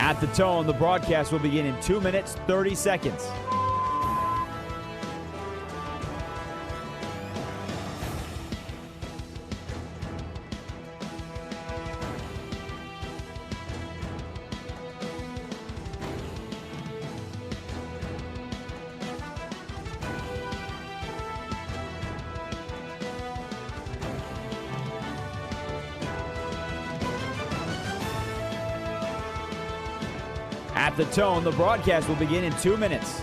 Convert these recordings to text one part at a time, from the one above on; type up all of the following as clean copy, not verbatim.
At the tone, the broadcast will begin in 2 minutes, 30 seconds. At the tone, the broadcast will begin in 2 minutes.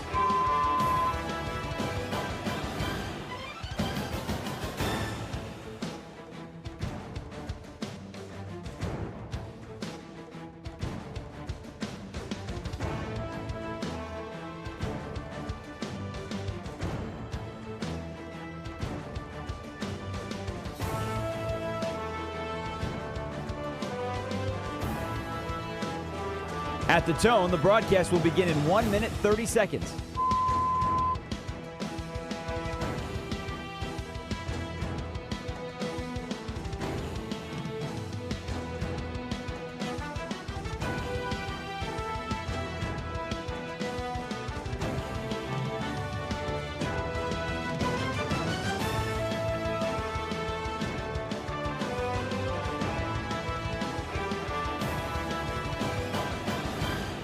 At the tone, the broadcast will begin in 1 minute, 30 seconds.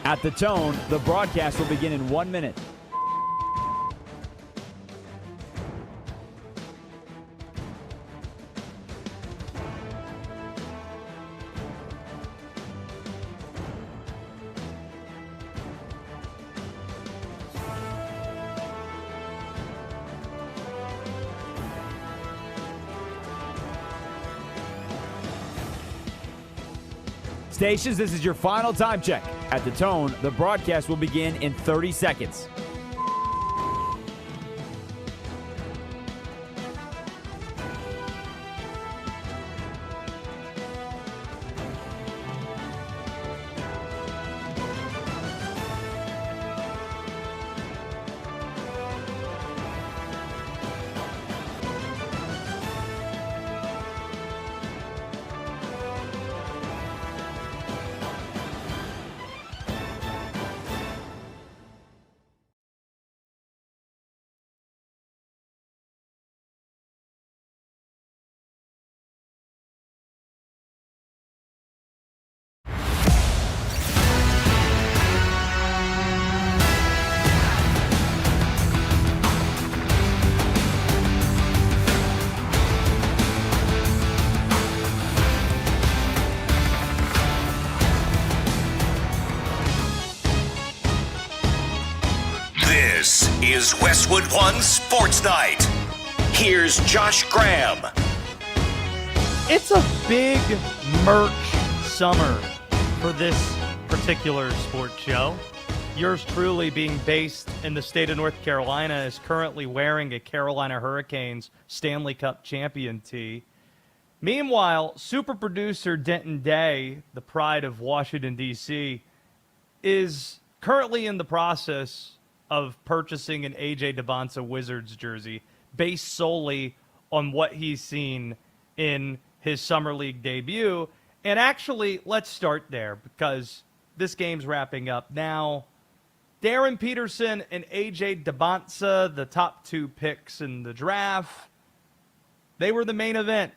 At the tone, the broadcast will begin in 1 minute. Stations, this is your final time check. At the tone, the broadcast will begin in 30 seconds. This is Westwood One Sports Night. Here's Josh Graham. It's a big merch summer for this particular sports show. Yours truly, being based in the state of North Carolina, is currently wearing a Carolina Hurricanes Stanley Cup champion tee. Meanwhile, super producer Denton Day, the pride of Washington, D.C., is currently in the process of purchasing an A.J. Dybantsa Wizards jersey based solely on what he's seen in his Summer League debut. And actually, let's start there because this game's wrapping up now. Darryn Peterson and A.J. Dybantsa, the top two picks in the draft, they were the main event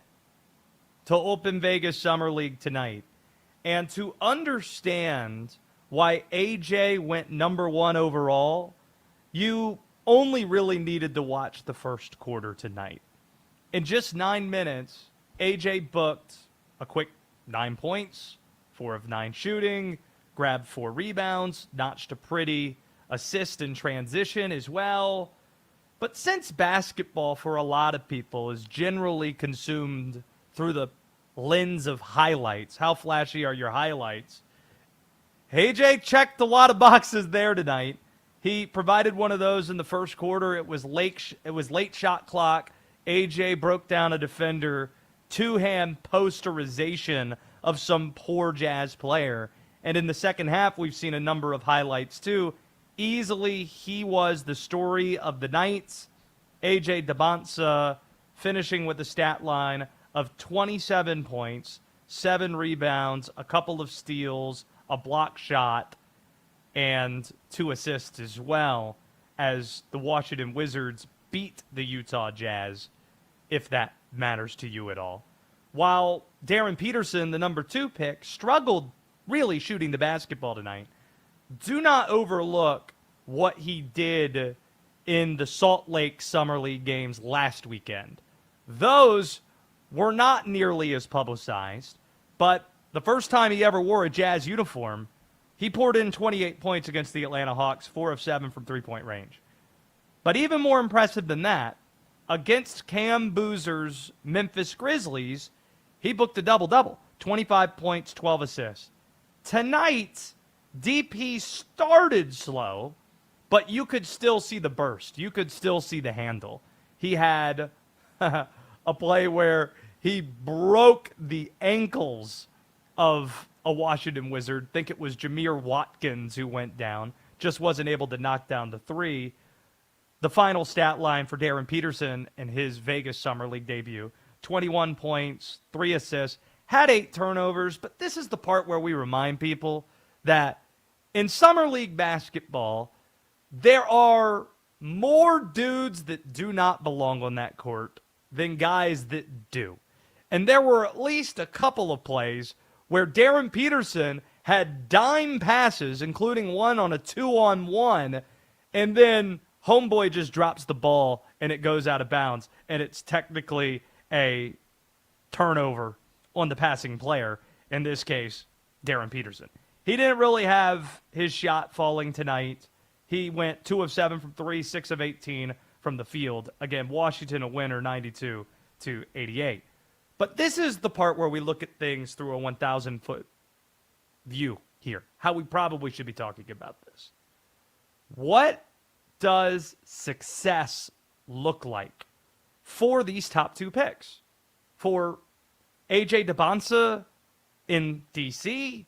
to open Vegas Summer League tonight. And to understand why A.J. went number one overall, you only really needed to watch the first quarter tonight. In just 9 minutes, A.J. booked a quick 9 points, 4 of 9 shooting, grabbed 4 rebounds, notched a pretty assist in transition as well. But since basketball for a lot of people is generally consumed through the lens of highlights, how flashy are your highlights? A.J. checked a lot of boxes there tonight. He provided one of those in the first quarter. It was late shot clock. A.J. broke down a defender, two-hand posterization of some poor Jazz player. And in the second half, we've seen a number of highlights too. Easily, he was the story of the night. A.J. Dybantsa finishing with a stat line of 27 points, 7 rebounds, a couple of steals, a block shot and 2 assists as well, as the Washington Wizards beat the Utah Jazz, if that matters to you at all. While Darryn Peterson, the number 2 pick, struggled really shooting the basketball tonight, do not overlook what he did in the Salt Lake Summer League games last weekend. Those were not nearly as publicized, but the first time he ever wore a Jazz uniform, he poured in 28 points against the Atlanta Hawks, 4 of 7 from three-point range. But even more impressive than that, against Cam Boozer's Memphis Grizzlies, he booked a double-double, 25 points, 12 assists. Tonight, DP started slow, but you could still see the burst. You could still see the handle. He had a play where he broke the ankles of a Washington Wizard. Think it was Jameer Watkins who went down. Just wasn't able to knock down the three. The final stat line for Darryn Peterson in his Vegas Summer League debut, 21 points, 3 assists, had 8 turnovers, but this is the part where we remind people that in Summer League basketball, there are more dudes that do not belong on that court than guys that do. And there were at least a couple of plays where Darryn Peterson had dime passes, including one on a 2-on-1, and then homeboy just drops the ball and it goes out of bounds, and it's technically a turnover on the passing player, in this case, Darryn Peterson. He didn't really have his shot falling tonight. He went 2 of 7 from 3, 6 of 18 from the field. Again, Washington a winner, 92-88. But this is the part where we look at things through a 1,000-foot view here, how we probably should be talking about this. What does success look like for these top 2 picks? For A.J. Dybantsa in D.C.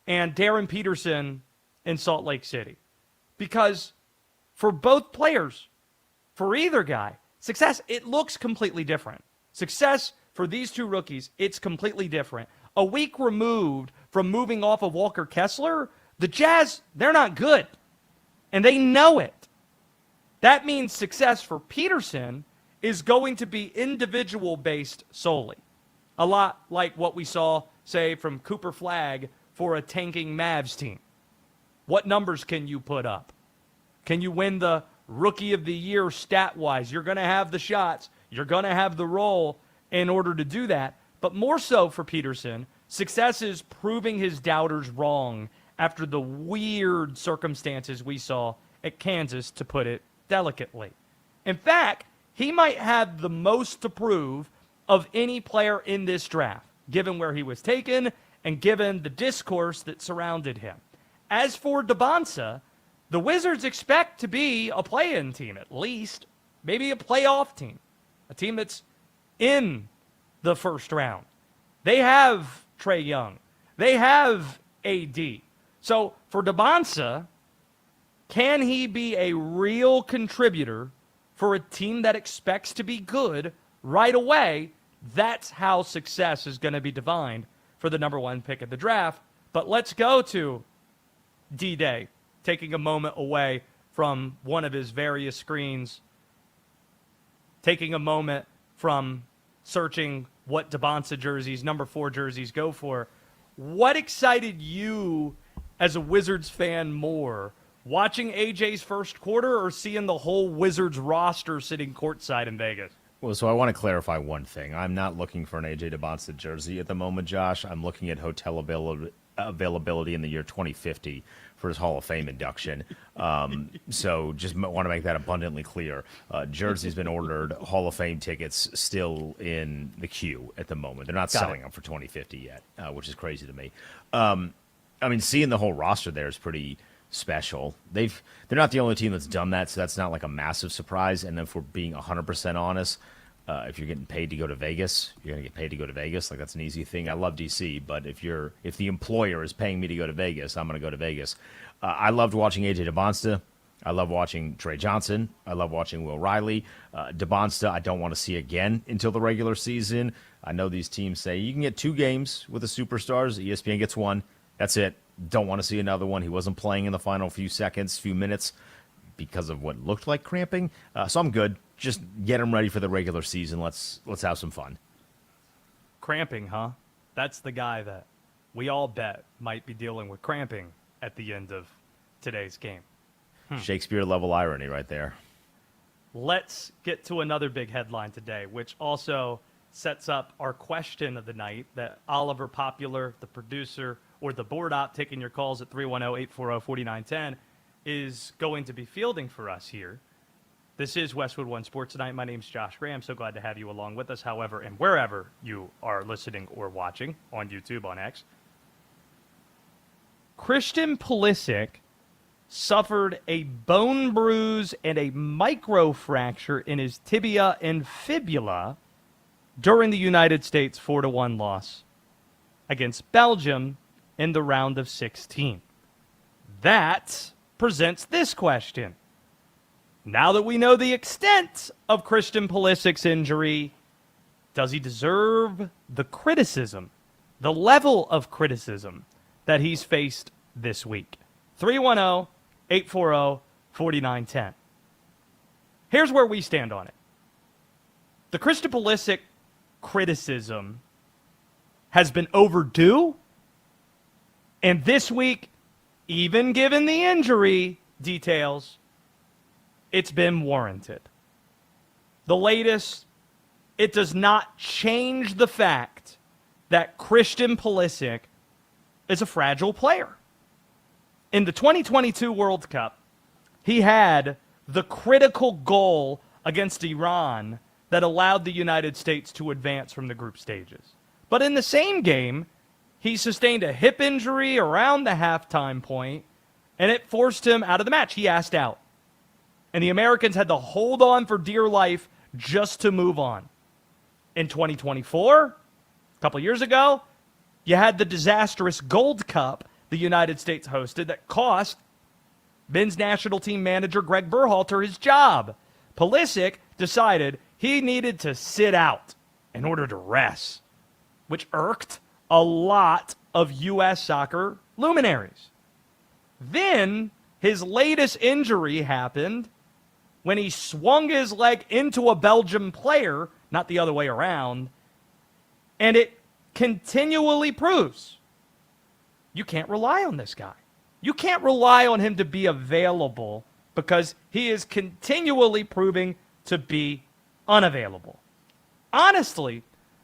and Darryn Peterson in Salt Lake City. Because for both players, for either guy, success, it looks completely different. Success for these 2 rookies, it's completely different. A week removed from moving off of Walker Kessler, the Jazz, they're not good. And they know it. That means success for Peterson is going to be individual-based solely. A lot like what we saw, say, from Cooper Flagg for a tanking Mavs team. What numbers can you put up? Can you win the Rookie of the Year stat-wise? You're going to have the shots. You're going to have the role in order to do that. But more so for Peterson, success is proving his doubters wrong after the weird circumstances we saw at Kansas, to put it delicately. In fact, he might have the most to prove of any player in this draft, given where he was taken and given the discourse that surrounded him. As for Dybantsa, the Wizards expect to be a play-in team, at least, maybe a playoff team, a team that's in the first round. They have Trae Young. They have AD. So for Dybantsa, can he be a real contributor for a team that expects to be good right away? That's how success is going to be defined for the number 1 pick of the draft. But let's go to D-Day, taking a moment away from one of his various screens, taking a moment from searching what Dybantsa jerseys, number 4 jerseys go for. What excited you as a Wizards fan more? Watching AJ's first quarter or seeing the whole Wizards roster sitting courtside in Vegas? Well, so I want to clarify one thing. I'm not looking for an A.J. Dybantsa jersey at the moment, Josh. I'm looking at hotel availability in the year 2050 for his Hall of Fame induction. So just want to make that abundantly clear. Jersey's been ordered. Hall of Fame tickets still in the queue at the moment. They're not selling them for 2050 yet, which is crazy to me. I mean, seeing the whole roster there is pretty special. They're not the only team that's done that, so that's not like a massive surprise. And if we're being 100% honest, if you're getting paid to go to Vegas, you're going to get paid to go to Vegas. Like, that's an easy thing. I love DC, but if the employer is paying me to go to Vegas, I'm going to go to Vegas. I loved watching AJ Dybantsa. I love watching Trey Johnson. I love watching Will Riley. Dybantsa, I don't want to see again until the regular season. I know these teams say you can get 2 games with the superstars. ESPN gets 1. That's it. Don't want to see another one. He wasn't playing in the final few minutes because of what looked like cramping. So I'm good. Just get him ready for the regular season. Let's have some fun. Cramping, huh? That's the guy that we all bet might be dealing with cramping at the end of today's game. Shakespeare-level irony right there. Let's get to another big headline today, which also sets up our question of the night that Oliver Popular, the producer, or the board op taking your calls at 310-840-4910, is going to be fielding for us here. This is Westwood One Sports Tonight. My name's Josh Graham. So glad to have you along with us, however, and wherever you are listening or watching, on YouTube, on X. Christian Pulisic suffered a bone bruise and a microfracture in his tibia and fibula during the United States 4-1 loss against Belgium in the round of 16. That presents this question. Now that we know the extent of Christian Pulisic's injury, does he deserve the criticism, the level of criticism that he's faced this week? 310-840-4910. Here's where we stand on it. The Christian Pulisic criticism has been overdue, and this week, even given the injury details, it's been warranted. The latest, it does not change the fact that Christian Pulisic is a fragile player. In the 2022 World Cup, he had the critical goal against Iran that allowed the United States to advance from the group stages. But in the same game, he sustained a hip injury around the halftime point, and it forced him out of the match. He asked out. And the Americans had to hold on for dear life just to move on. In 2024, a couple years ago, you had the disastrous Gold Cup the United States hosted that cost men's national team manager Greg Berhalter his job. Pulisic decided he needed to sit out in order to rest, which irked a lot of U.S. soccer luminaries. Then his latest injury happened when he swung his leg into a Belgian player, not the other way around, and it continually proves you can't rely on this guy. You can't rely on him to be available because he is continually proving to be unavailable. Honestly,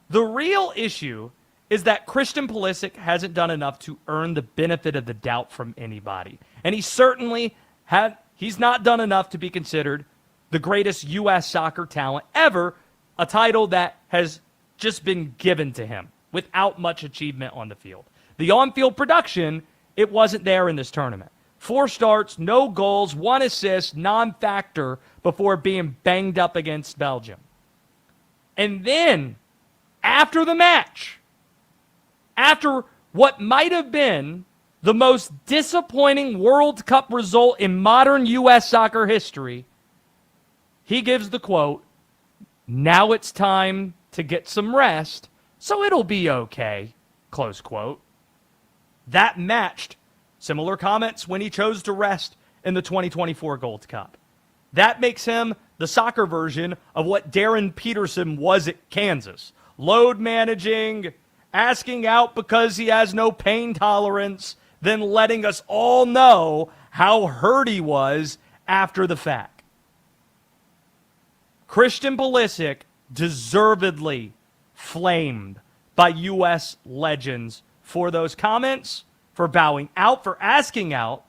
the real issue is that Christian Pulisic hasn't done enough to earn the benefit of the doubt from anybody. And he's not done enough to be considered the greatest U.S. soccer talent ever, a title that has just been given to him without much achievement on the field. The on-field production, it wasn't there in this tournament. 4 starts, no goals, 1 assist, non-factor before being banged up against Belgium. And then, after the match, after what might have been the most disappointing World Cup result in modern U.S. soccer history, he gives the quote, "Now it's time to get some rest, so it'll be okay," close quote. That matched similar comments when he chose to rest in the 2024 Gold Cup. That makes him the soccer version of what Darryn Peterson was at Kansas. Load managing, asking out because he has no pain tolerance, then letting us all know how hurt he was after the fact. Christian Pulisic deservedly flamed by U.S. legends for those comments, for bowing out, for asking out,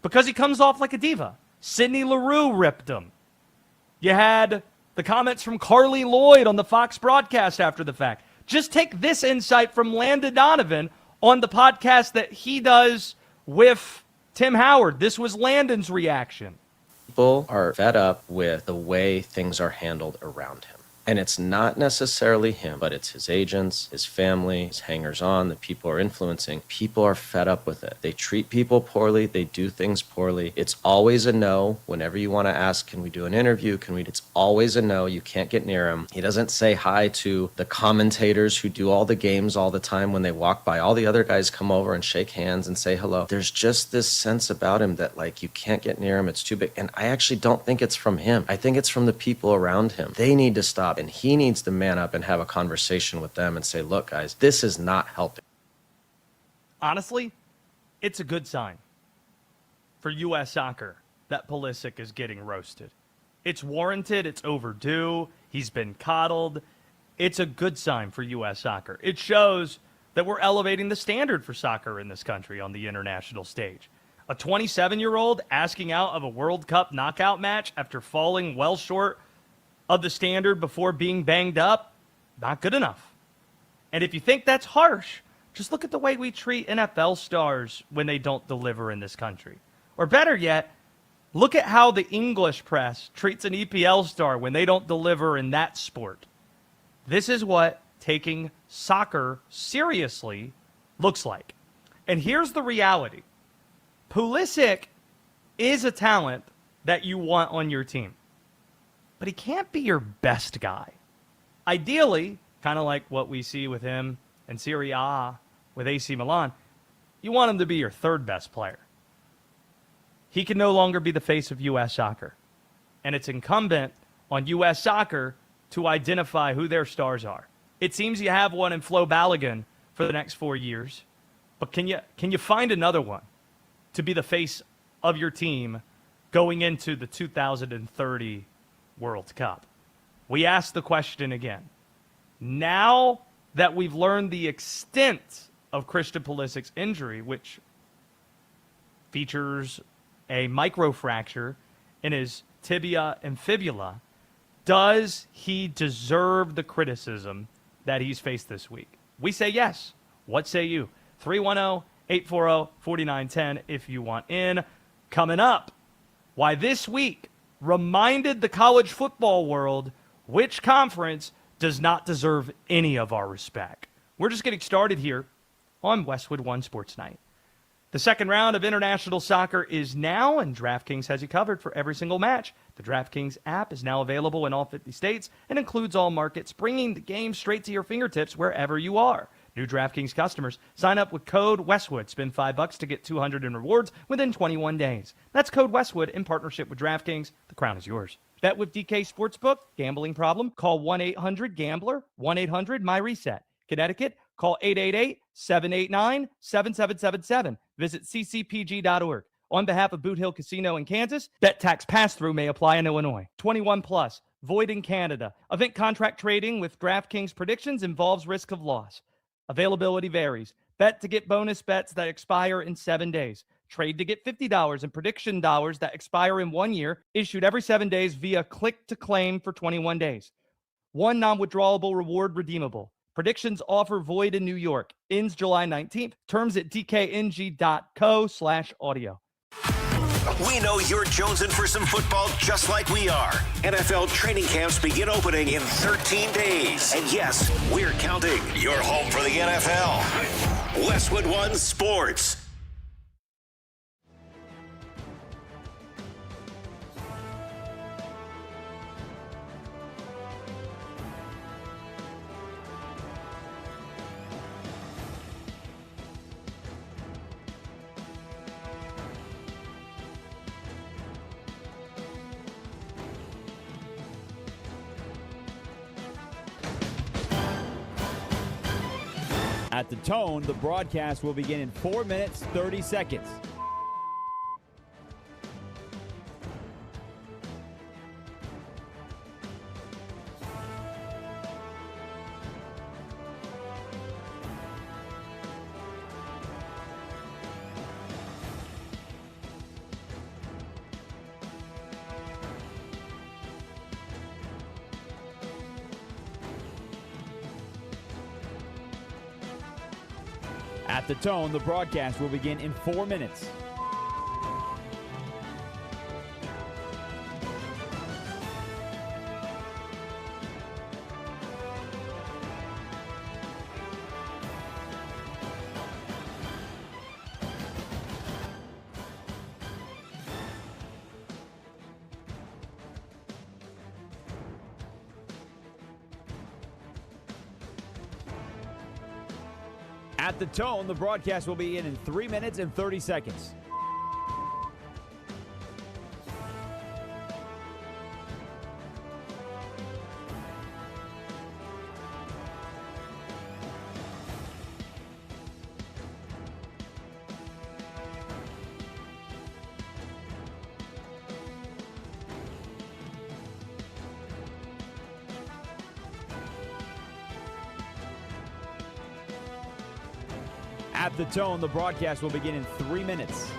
because he comes off like a diva. Sidney Leroux ripped him. You had the comments from Carly Lloyd on the Fox broadcast after the fact. Just take this insight from Landon Donovan on the podcast that he does with Tim Howard. This was Landon's reaction. People are fed up with the way things are handled around him. And it's not necessarily him, but it's his agents, his family, his hangers-on, the people are influencing. People are fed up with it. They treat people poorly. They do things poorly. It's always a no. Whenever you want to ask, can we do an interview? It's always a no. You can't get near him. He doesn't say hi to the commentators who do all the games all the time when they walk by. All the other guys come over and shake hands and say hello. There's just this sense about him that, like, you can't get near him. It's too big. And I actually don't think it's from him. I think it's from the people around him. They need to stop. And he needs to man up and have a conversation with them and say, look, guys, this is not helping. Honestly, it's a good sign for U.S. soccer that Pulisic is getting roasted. It's warranted. It's overdue. He's been coddled. It's a good sign for U.S. soccer. It shows that we're elevating the standard for soccer in this country on the international stage. A 27-year-old asking out of a World Cup knockout match after falling well short of the standard before being banged up, not good enough. And if you think that's harsh, just look at the way we treat NFL stars when they don't deliver in this country. Or better yet, look at how the English press treats an EPL star when they don't deliver in that sport. This is what taking soccer seriously looks like. And here's the reality. Pulisic is a talent that you want on your team. But he can't be your best guy. Ideally, kind of like what we see with him in Serie A with AC Milan, you want him to be your third best player. He can no longer be the face of U.S. soccer. And it's incumbent on U.S. soccer to identify who their stars are. It seems you have one in Flo Balogun for the next 4 years. But can you find another one to be the face of your team going into the 2030 World Cup? We ask the question again. Now that we've learned the extent of Christian Pulisic's injury, which features a microfracture in his tibia and fibula, does he deserve the criticism that he's faced this week? We say yes. What say you? 310-840-4910 if you want in. Coming up, why this week reminded the college football world which conference does not deserve any of our respect. We're just getting started here on Westwood One Sports Night. The second round of international soccer is now, and DraftKings has you covered for every single match. The DraftKings app is now available in all 50 states and includes all markets, bringing the game straight to your fingertips wherever you are. New DraftKings customers, sign up with code Westwood. Spend $5 to get $200 in rewards within 21 days. That's code Westwood in partnership with DraftKings. The crown is yours. Bet with DK Sportsbook. Gambling problem? Call 1-800-GAMBLER. 1-800-MyReset. Connecticut? Call 888-789-7777. Visit ccpg.org. On behalf of Boot Hill Casino in Kansas, bet tax pass-through may apply in Illinois. 21 plus. Void in Canada. Event contract trading with DraftKings predictions involves risk of loss. Availability varies. Bet to get bonus bets that expire in 7 days. Trade to get $50 in prediction dollars that expire in 1 year. Issued every 7 days via click to claim for 21 days. One non-withdrawable reward redeemable. Predictions offer void in New York. Ends July 19th. Terms at dkng.co/audio. We know you're jonesing for some football just like we are. NFL training camps begin opening in 13 days. And yes, we're counting. Your home for the NFL. Westwood One Sports. At the tone, the broadcast will begin in 4 minutes, 30 seconds. At the tone, the broadcast will begin in 4 minutes. At the tone, the broadcast will begin in 3 minutes and 30 seconds. At the tone, the broadcast will begin in 3 minutes.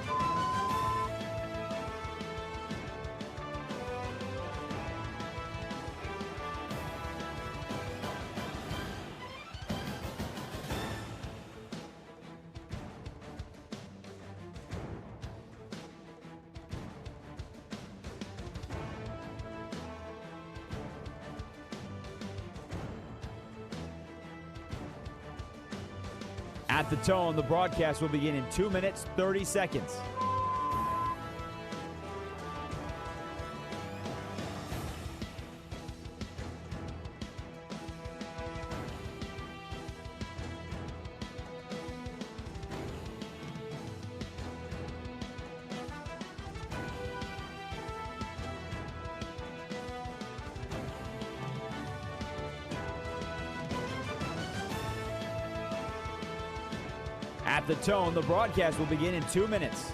At the tone, the broadcast will begin in 2 minutes, 30 seconds. At the tone, the broadcast will begin in 2 minutes.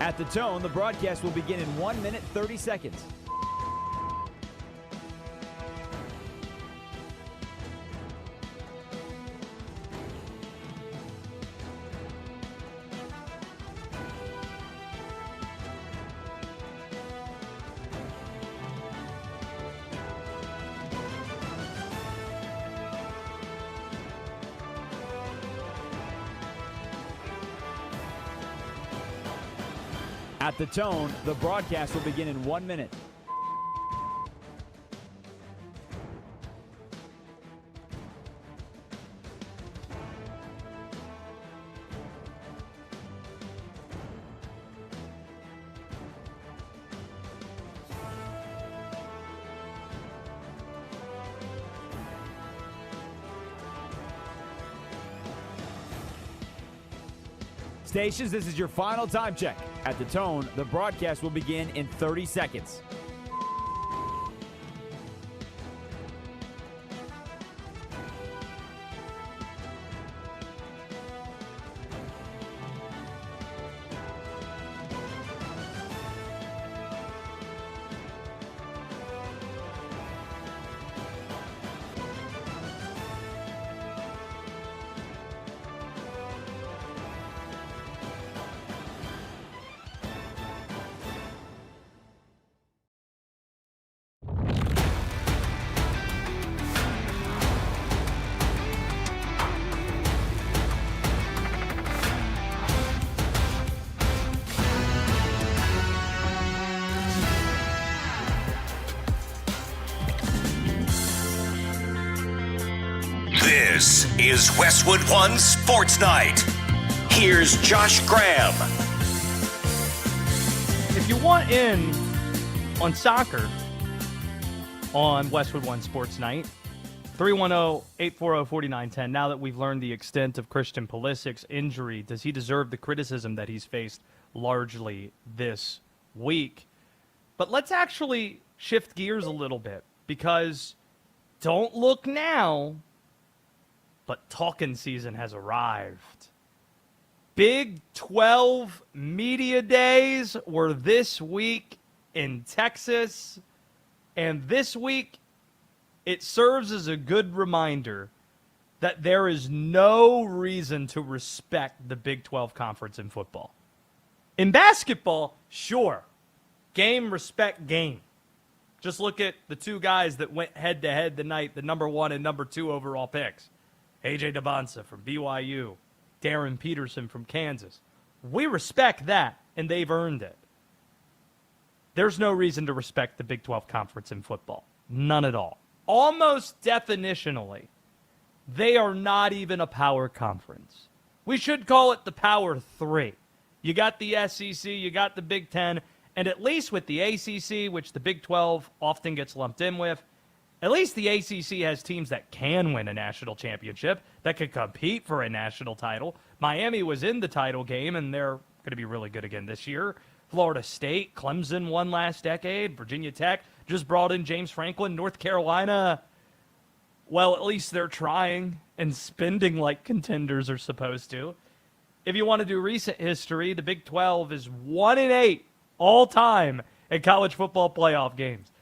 At the tone, the broadcast will begin in 1 minute, 30 seconds. At the tone, the broadcast will begin in 1 minute. Stations, this is your final time check. At the tone, the broadcast will begin in 30 seconds. This is Westwood One Sports Night. Here's Josh Graham. If you want in on soccer on Westwood One Sports Night, 310-840-4910. Now that we've learned the extent of Christian Pulisic's injury, does he deserve the criticism that he's faced largely this week? But let's actually shift gears a little bit, because don't look now, but talking season has arrived. Big 12 media days were this week in Texas, and this week it serves as a good reminder that there is no reason to respect the Big 12 conference in football. In basketball, sure, game, respect, game. Just look at the two guys that went head-to-head tonight, the number 1 and number 2 overall picks. A.J. Dybantsa from BYU, Darryn Peterson from Kansas. We respect that and they've earned it. There's no reason to respect the Big 12 Conference in football. None at all. Almost definitionally, they are not even a power conference. We should call it the Power 3. You got the SEC, you got the Big 10, and at least with the ACC, which the Big 12 often gets lumped in with, at least the ACC has teams that can win a national championship, that could compete for a national title. Miami was in the title game, and they're going to be really good again this year. Florida State, Clemson won last decade. Virginia Tech just brought in James Franklin. North Carolina, well, at least they're trying and spending like contenders are supposed to. If you want to do recent history, the Big 12 is 1-8 all time in college football playoff games.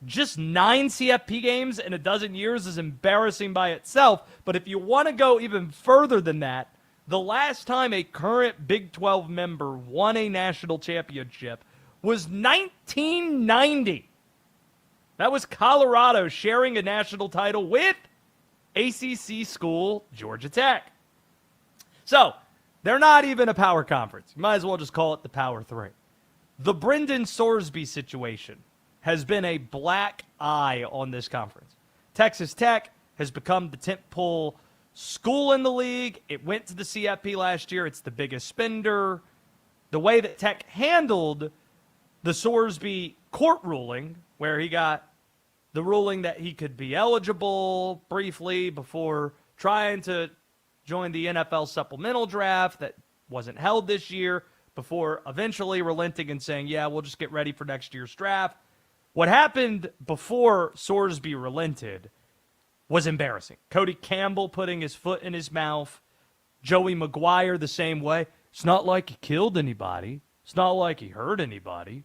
Just 9 CFP games in a dozen years is embarrassing by itself. But if you want to go even further than that, the last time a current Big 12 member won a national championship was 1990. That was Colorado sharing a national title with ACC school Georgia Tech. So, they're not even a power conference. You might as well just call it the Power 3. The Brendan Sorsby situation has been a black eye on this conference. Texas Tech has become the tentpole school in the league. It went to the CFP last year. It's the biggest spender. The way that Tech handled the Sorsby court ruling, where he got the ruling that he could be eligible briefly before trying to join the NFL supplemental draft that wasn't held this year, before eventually relenting and saying, yeah, we'll just get ready for next year's draft. What happened before Sorsby relented was embarrassing. Cody Campbell putting his foot in his mouth. Joey McGuire the same way. It's not like he killed anybody. It's not like he hurt anybody.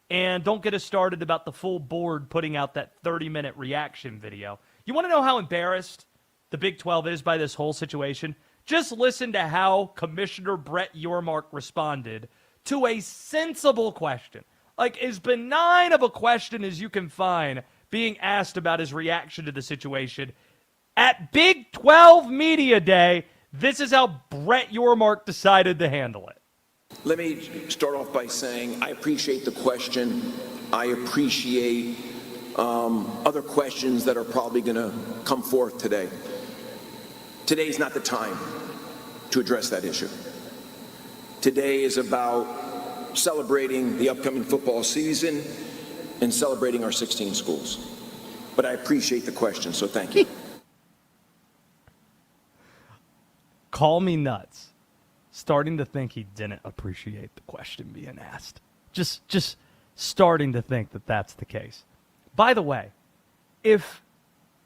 And don't get us started about the full board putting out that 30-minute reaction video. You want to know how embarrassed the Big 12 is by this whole situation? Just listen to how Commissioner Brett Yormark responded to a sensible question. Like, as benign of a question as you can find being asked about his reaction to the situation. At Big 12 Media Day, this is how Brett Yormark decided to handle it. Let me start off by saying I appreciate the question. I appreciate other questions that are probably going to come forth today. Today's not the time to address that issue. Today is about celebrating the upcoming football season and celebrating our 16 schools. But I appreciate the question, so thank you. Call me nuts. Starting to think he didn't appreciate the question being asked. Just starting to think that that's the case. By the way, if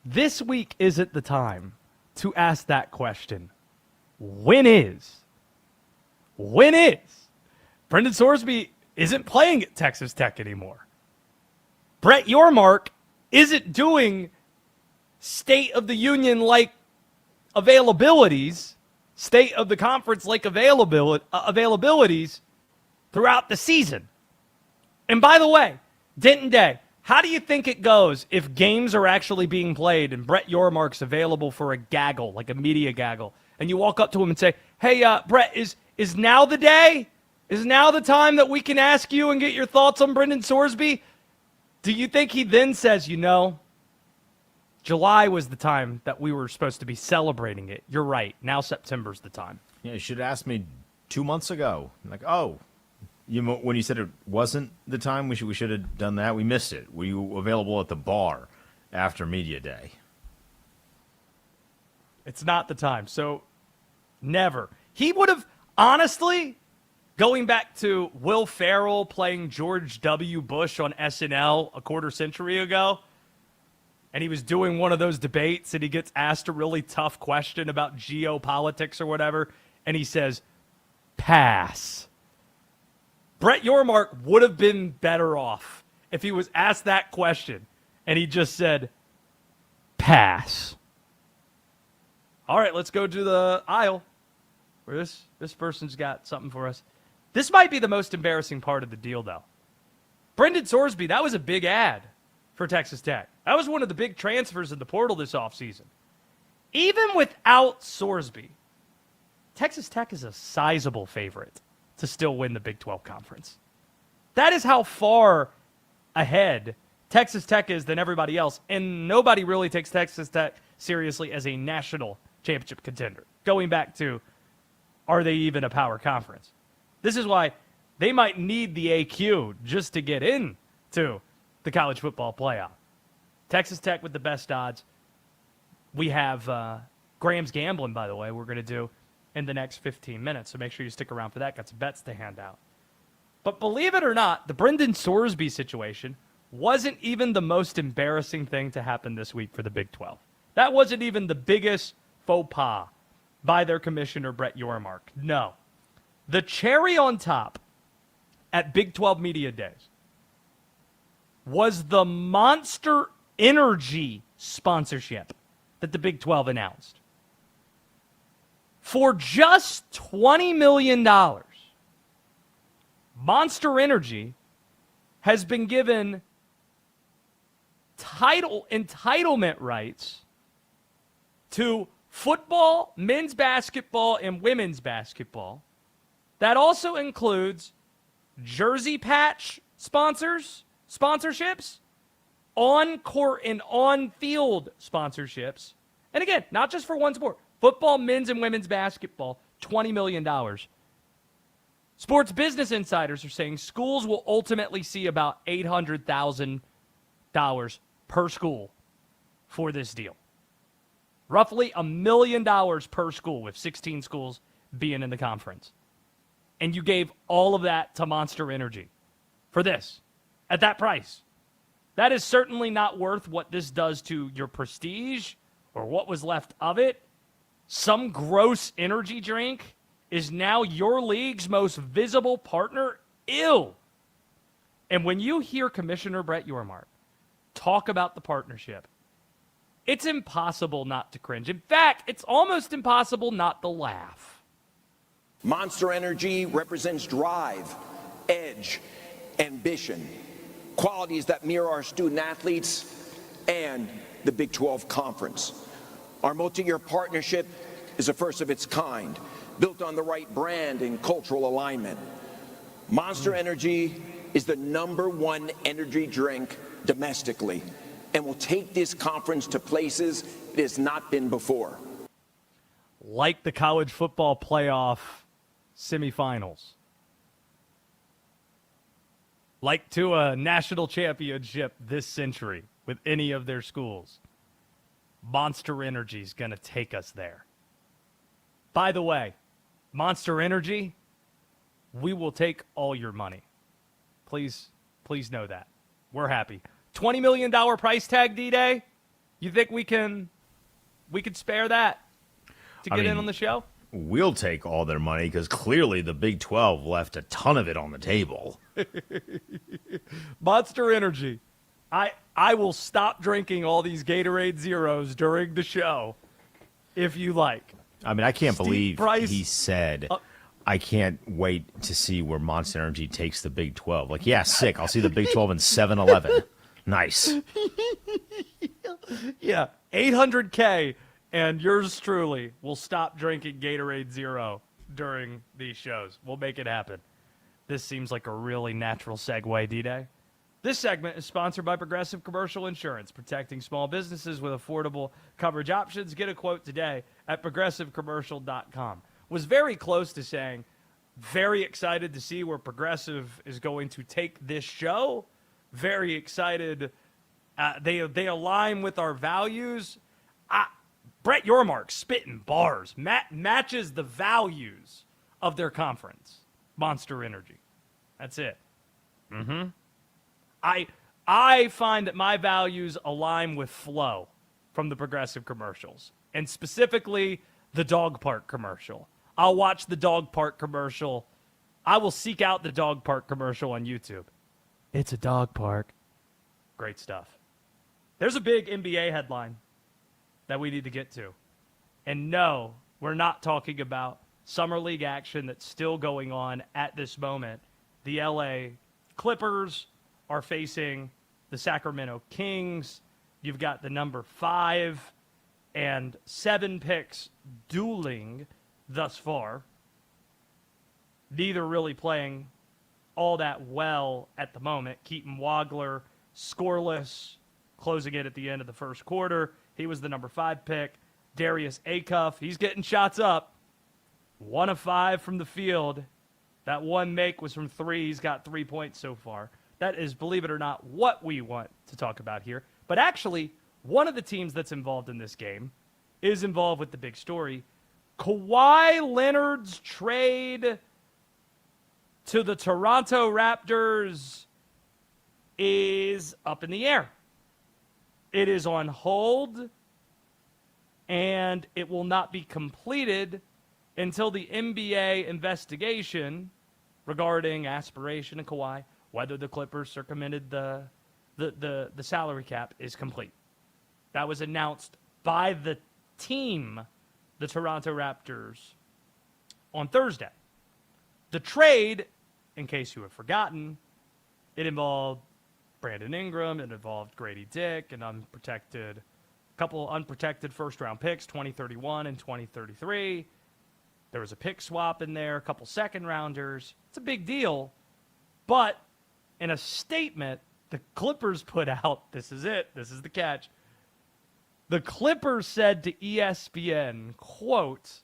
this week isn't the time to ask that question, when is? When is? Brendan Sorsby isn't playing at Texas Tech anymore. Brett Yormark isn't doing State of the Union-like availabilities, State of the Conference-like availabilities throughout the season. And by the way, Denton Day, how do you think it goes if games are actually being played and Brett Yormark's available for a gaggle, like a media gaggle, and you walk up to him and say, hey, Brett, is now the day? Is now the time that we can ask you and get your thoughts on Brendan Sorsby? Do you think he then says, July was the time that we were supposed to be celebrating it. You're right. Now September's the time. Yeah, you should have asked me 2 months ago. Like, when you said it wasn't the time, we should have done that. We missed it. Were you available at the bar after media day? It's not the time. So, never. He would have, honestly, going back to Will Ferrell playing George W. Bush on SNL a quarter century ago, and he was doing one of those debates, and he gets asked a really tough question about geopolitics or whatever, and he says, pass. Brett Yormark would have been better off if he was asked that question, and he just said, pass. All right, let's go to the aisle where this person's got something for us. This might be the most embarrassing part of the deal, though. Brendan Sorsby, that was a big ad for Texas Tech. That was one of the big transfers in the portal this offseason. Even without Sorsby, Texas Tech is a sizable favorite to still win the Big 12 Conference. That is how far ahead Texas Tech is than everybody else, and nobody really takes Texas Tech seriously as a national championship contender. Going back to, are they even a power conference? This is why they might need the AQ just to get into the college football playoff. Texas Tech with the best odds. We have Graham's Gambling, by the way, we're going to do in the next 15 minutes, so make sure you stick around for that. Got some bets to hand out. But believe it or not, the Brendan Sorsby situation wasn't even the most embarrassing thing to happen this week for the Big 12. That wasn't even the biggest faux pas by their commissioner, Brett Yormark. No. The cherry on top at Big 12 Media Days was the Monster Energy sponsorship that the Big 12 announced. For just $20 million, Monster Energy has been given entitlement rights to football, men's basketball, and women's basketball. That also includes jersey patch sponsorships, on-court and on-field sponsorships. And again, not just for one sport. Football, men's and women's basketball, $20 million. Sports Business Insiders are saying schools will ultimately see about $800,000 per school for this deal. Roughly $1 million per school, with 16 schools being in the conference. And you gave all of that to Monster Energy for this, at that price. That is certainly not worth what this does to your prestige or what was left of it. Some gross energy drink is now your league's most visible partner. Ew. And when you hear Commissioner Brett Yormark talk about the partnership, it's impossible not to cringe. In fact, it's almost impossible not to laugh. Monster Energy represents drive, edge, ambition, qualities that mirror our student athletes and the Big 12 Conference. Our multi-year partnership is a first of its kind, built on the right brand and cultural alignment. Monster Energy is the #1 energy drink domestically and will take this conference to places it has not been before. Like the college football playoff semifinals. Like to a national championship this century with any of their schools. Monster Energy is going to take us there. By the way, Monster Energy, we will take all your money. Please know that. We're happy. $20 million price tag, D-Day? You think we can spare that to get in on the show? We'll take all their money because clearly the Big 12 left a ton of it on the table. Monster Energy. I will stop drinking all these Gatorade Zeros during the show if you like. I mean, I can't believe Price, he said, I can't wait to see where Monster Energy takes the Big 12. Like, yeah, sick. I'll see the Big 12 in 7-Eleven. Nice. Yeah, $800K, and yours truly will stop drinking Gatorade Zero during these shows. We'll make it happen. This seems like a really natural segue, D-Day. This segment is sponsored by Progressive Commercial Insurance, protecting small businesses with affordable coverage options. Get a quote today at progressivecommercial.com. Was very close to saying, very excited to see where Progressive is going to take this show. Very excited. They align with our values. Brett Yormark spitting bars matches the values of their conference, Monster Energy. That's it. I find that my values align with Flo from the Progressive commercials, and specifically the dog park commercial. I'll watch the dog park commercial. I will seek out the dog park commercial on YouTube. It's a dog park. Great stuff. There's a big NBA headline that we need to get to. And no, we're not talking about Summer League action that's still going on at this moment. The LA Clippers are facing the Sacramento Kings. You've got the number 5 and 7 picks dueling thus far. neither really playing all that well at the moment. Keaton Wagler, scoreless, closing it at the end of the first quarter. He was the number 5 pick. Darius Acuff, he's getting shots up. 1 of 5 from the field. That one make was from 3. He's got 3 points so far. That is, believe it or not, what we want to talk about here. But actually, one of the teams that's involved in this game is involved with the big story. Kawhi Leonard's trade to the Toronto Raptors is up in the air. It is on hold, and it will not be completed until the NBA investigation regarding aspiration of Kawhi, whether the Clippers circumvented the salary cap, is complete. That was announced by the team, the Toronto Raptors, on Thursday. The trade, in case you have forgotten, it involved Brandon Ingram, it involved Grady Dick, and a couple unprotected first-round picks, 2031 and 2033. There was a pick swap in there, a couple second-rounders. It's a big deal, but in a statement the Clippers put out, this is it, this is the catch. The Clippers said to ESPN, quote,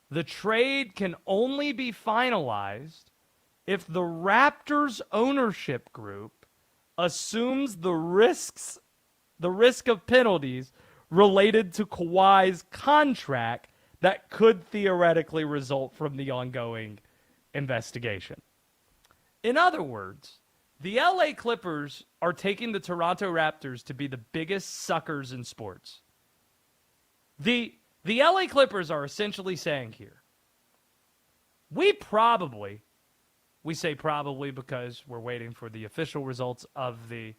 "The trade can only be finalized if the Raptors ownership group assumes the risk of penalties related to Kawhi's contract that could theoretically result from the ongoing investigation." In other words, the LA Clippers are taking the Toronto Raptors to be the biggest suckers in sports. The LA Clippers are essentially saying here, we say probably because we're waiting for the official results of the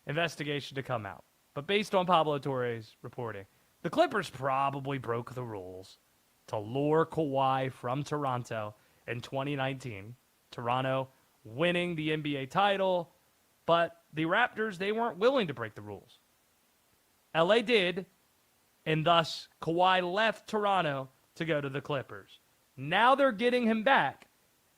investigation to come out. But based on Pablo Torre's reporting, the Clippers probably broke the rules to lure Kawhi from Toronto in 2019. Toronto winning the NBA title, but the Raptors, they weren't willing to break the rules. LA did, and thus Kawhi left Toronto to go to the Clippers. Now they're getting him back,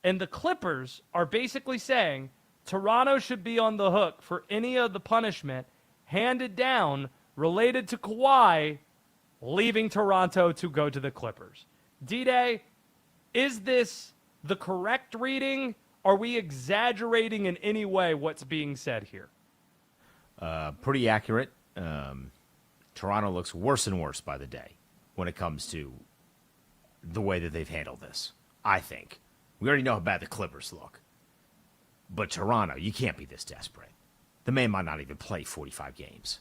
and the Clippers are basically saying Toronto should be on the hook for any of the punishment handed down related to Kawhi leaving Toronto to go to the Clippers. D-Day, is this the correct reading? Are we exaggerating in any way what's being said here? Pretty accurate. Toronto looks worse and worse by the day when it comes to the way that they've handled this, I think. We already know how bad the Clippers look. But Toronto, you can't be this desperate. The man might not even play 45 games.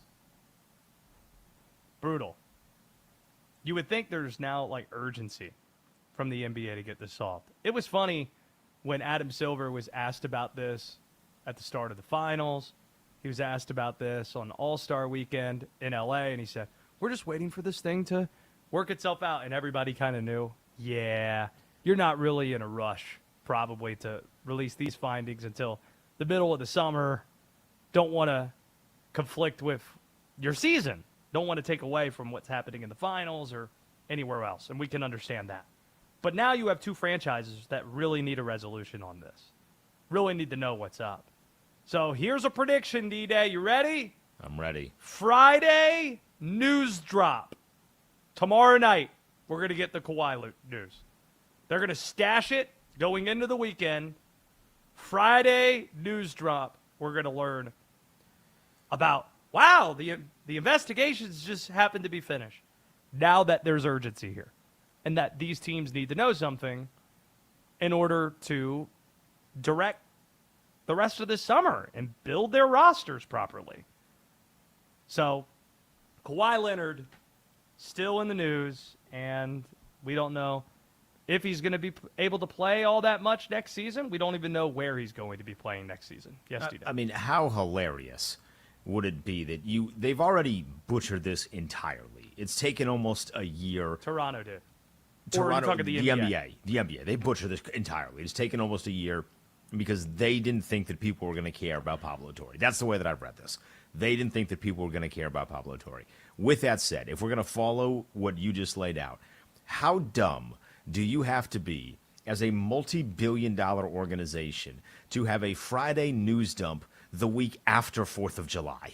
Brutal. You would think there's now, like, urgency from the NBA to get this solved. It was funny when Adam Silver was asked about this at the start of the finals. He was asked about this on All-Star Weekend in LA, and he said, we're just waiting for this thing to work itself out. And everybody kind of knew, yeah, you're not really in a rush probably to release these findings until the middle of the summer. Don't want to conflict with your season. Don't want to take away from what's happening in the finals or anywhere else, and we can understand that. But now you have two franchises that really need a resolution on this. Really need to know what's up. So here's a prediction, D-Day. You ready? I'm ready. Friday, news drop. Tomorrow night, we're going to get the Kawhi news. They're going to stash it going into the weekend. Friday, news drop. We're going to learn about, wow, the investigations just happened to be finished. Now that there's urgency here. And that these teams need to know something in order to direct the rest of this summer and build their rosters properly. So, Kawhi Leonard still in the news, and we don't know if he's going to be able to play all that much next season. We don't even know where he's going to be playing next season. Yes, D-Day. I mean, how hilarious would it be that they've already butchered this entirely. It's taken almost a year. Toronto did. Toronto, or are you talking the NBA? The NBA. They butchered this entirely. It's taken almost a year because they didn't think that people were going to care about Pablo Torre. That's the way that I've read this. They didn't think that people were going to care about Pablo Torre. With that said, if we're going to follow what you just laid out, how dumb do you have to be as a multi-billion-dollar organization to have a Friday news dump the week after 4th of July.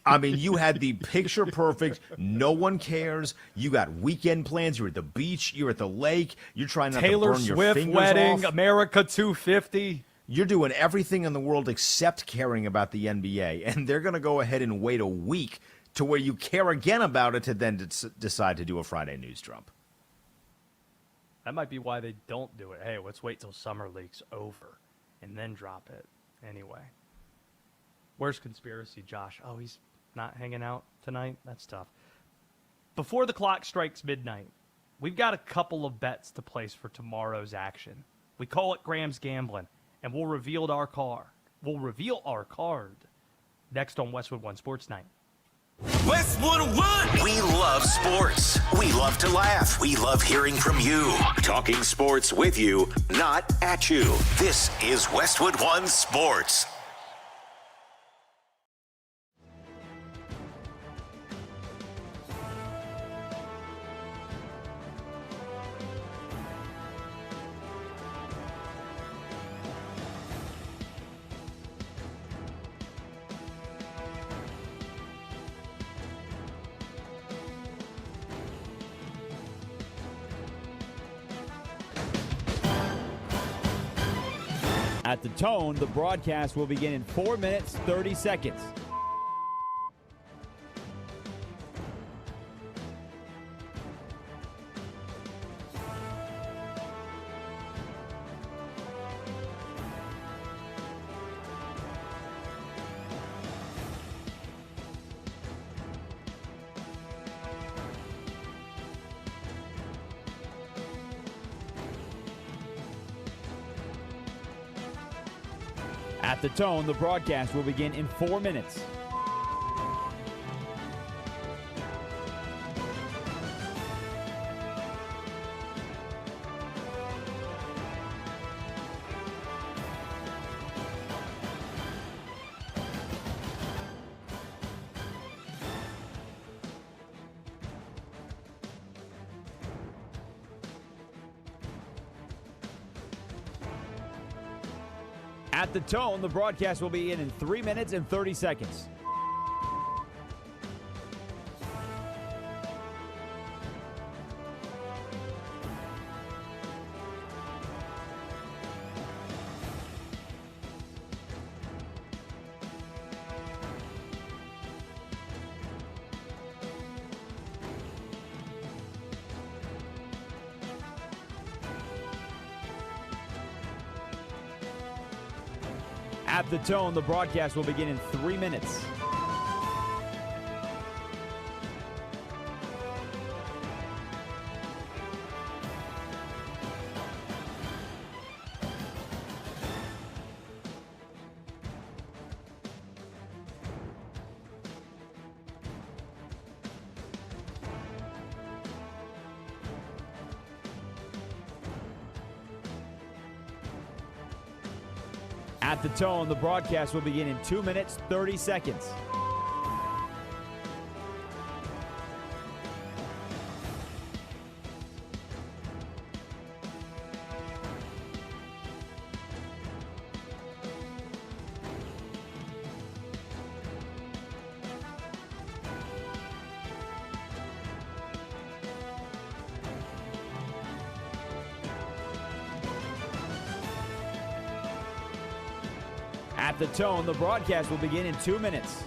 I mean, you had the picture perfect, no one cares. You got weekend plans, you're at the beach, you're at the lake, you're trying not Taylor to burn your Swift fingers wedding, off. America 250. You're doing everything in the world except caring about the NBA, and they're going to go ahead and wait a week to where you care again about it to then decide to do a Friday news dump. That might be why they don't do it. Hey, let's wait till Summer League's over and then drop it. Anyway. Where's Conspiracy Josh? Oh, he's not hanging out tonight? That's tough. Before the clock strikes midnight, we've got a couple of bets to place for tomorrow's action. We call it Graham's Gambling, and we'll reveal our card next on Westwood One Sports Night. Westwood One! We love sports. We love to laugh. We love hearing from you. Talking sports with you, not at you. This is Westwood One Sports. At the tone, the broadcast will begin in 4 minutes, 30 seconds. At the tone, the broadcast will begin in 4 minutes. At the tone, the broadcast will begin in 3 minutes and 30 seconds. At the tone, the broadcast will begin in 3 minutes. At the tone, the broadcast will begin in 2 minutes, 30 seconds. At the tone, the broadcast will begin in 2 minutes.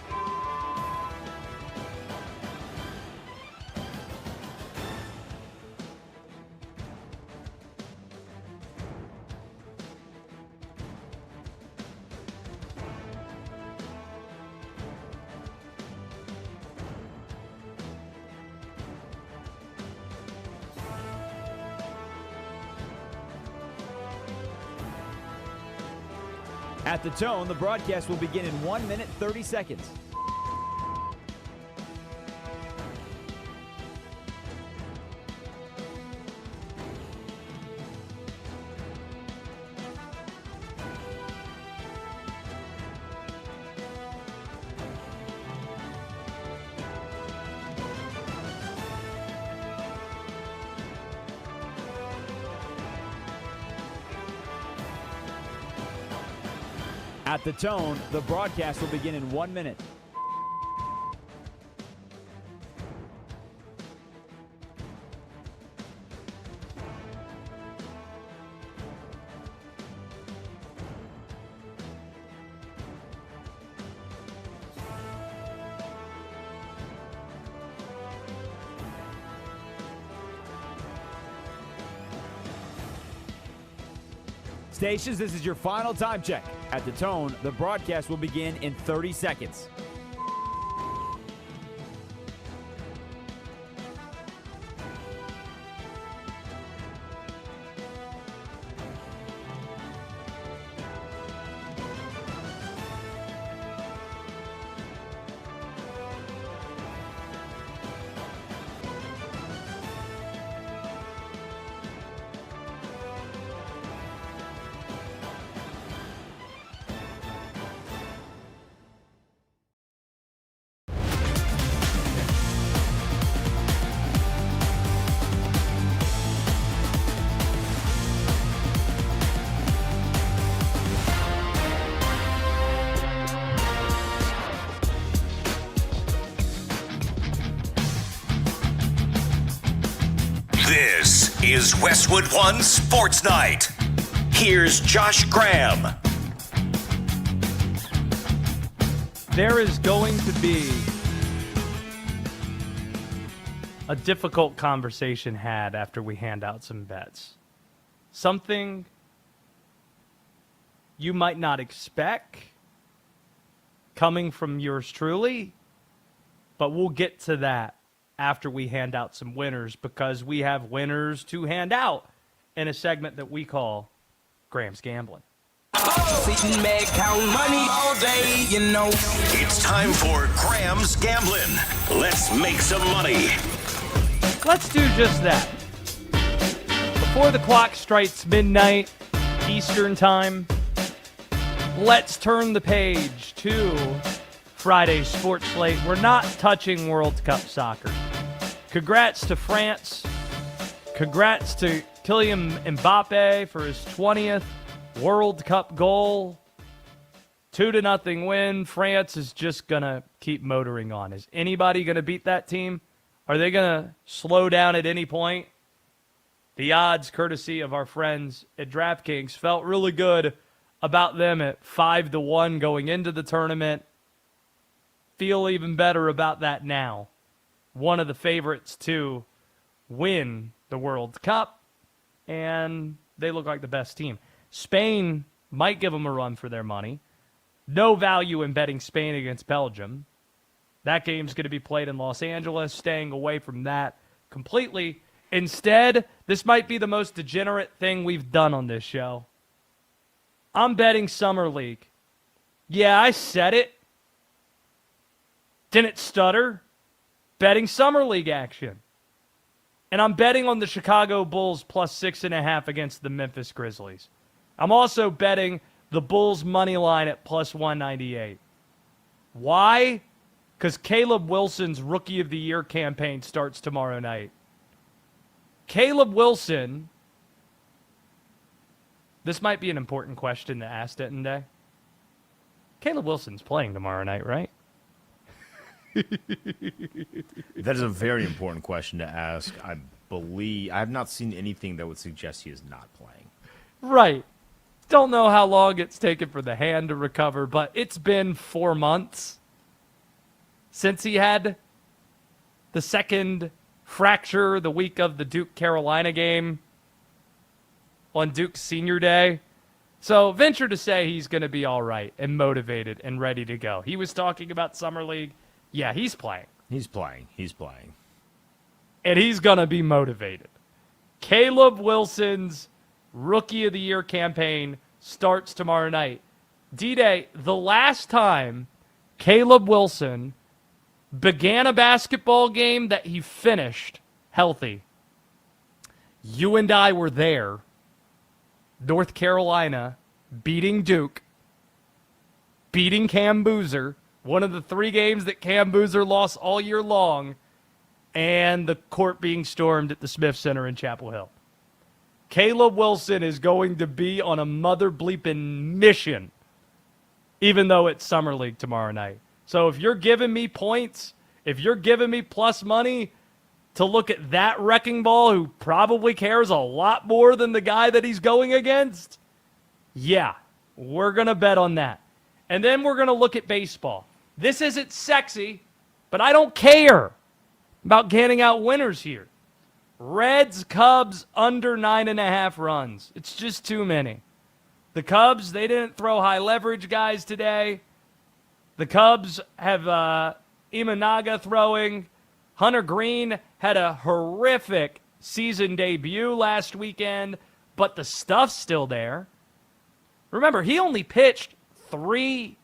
At the tone, the broadcast will begin in 1 minute, 30 seconds. At the tone, the broadcast will begin in 1 minute. Stations, this is your final time check. At the tone, the broadcast will begin in 30 seconds. This is Westwood One Sports Night. Here's Josh Graham. There is going to be a difficult conversation had after we hand out some bets. Something you might not expect coming from yours truly, but we'll get to that after we hand out some winners, because we have winners to hand out in a segment that we call Graham's Gambling. Sitting back, counting money all day, you know. It's time for Graham's Gambling. Let's make some money. Let's do just that. Before the clock strikes midnight Eastern time, let's turn the page to Friday's sports slate. We're not touching World Cup soccer. Congrats to France. Congrats to Kylian Mbappe for his 20th World Cup goal. 2-0 win. France is just going to keep motoring on. Is anybody going to beat that team? Are they going to slow down at any point? The odds, courtesy of our friends at DraftKings, felt really good about them at 5-1 going into the tournament. Feel even better about that now. One of the favorites to win the World Cup, and they look like the best team. Spain might give them a run for their money. No value in betting Spain against Belgium. That game's going to be played in Los Angeles, staying away from that completely. Instead, this might be the most degenerate thing we've done on this show. I'm betting Summer League. Yeah, I said it. Didn't stutter. Betting Summer League action. And I'm betting on the Chicago Bulls plus 6.5 against the Memphis Grizzlies. I'm also betting the Bulls money line at plus 198. Why? Because Caleb Wilson's Rookie of the Year campaign starts tomorrow night. Caleb Wilson, this might be an important question to ask today. Caleb Wilson's playing tomorrow night, right? That is a very important question to ask. I have not seen anything that would suggest he is not playing. Right. Don't know how long it's taken for the hand to recover, but it's been 4 months since he had the second fracture the week of the Duke-Carolina game on Duke's senior day. So venture to say he's going to be all right and motivated and ready to go. He was talking about Summer League. Yeah, he's playing. He's playing. And he's going to be motivated. Caleb Wilson's Rookie of the Year campaign starts tomorrow night. D-Day, the last time Caleb Wilson began a basketball game that he finished healthy, you and I were there. North Carolina beating Duke, beating Cam Boozer, one of the 3 games that Cam Boozer lost all year long, and the court being stormed at the Smith Center in Chapel Hill. Caleb Wilson is going to be on a mother bleeping mission even though it's Summer League tomorrow night. So if you're giving me points, if you're giving me plus money to look at that wrecking ball who probably cares a lot more than the guy that he's going against, yeah, we're going to bet on that. And then we're going to look at baseball. This isn't sexy, but I don't care about handing out winners here. Reds, Cubs, under 9.5 runs. It's just too many. The Cubs, they didn't throw high leverage guys today. The Cubs have Imanaga throwing. Hunter Green had a horrific season debut last weekend, but the stuff's still there. Remember, he only pitched 3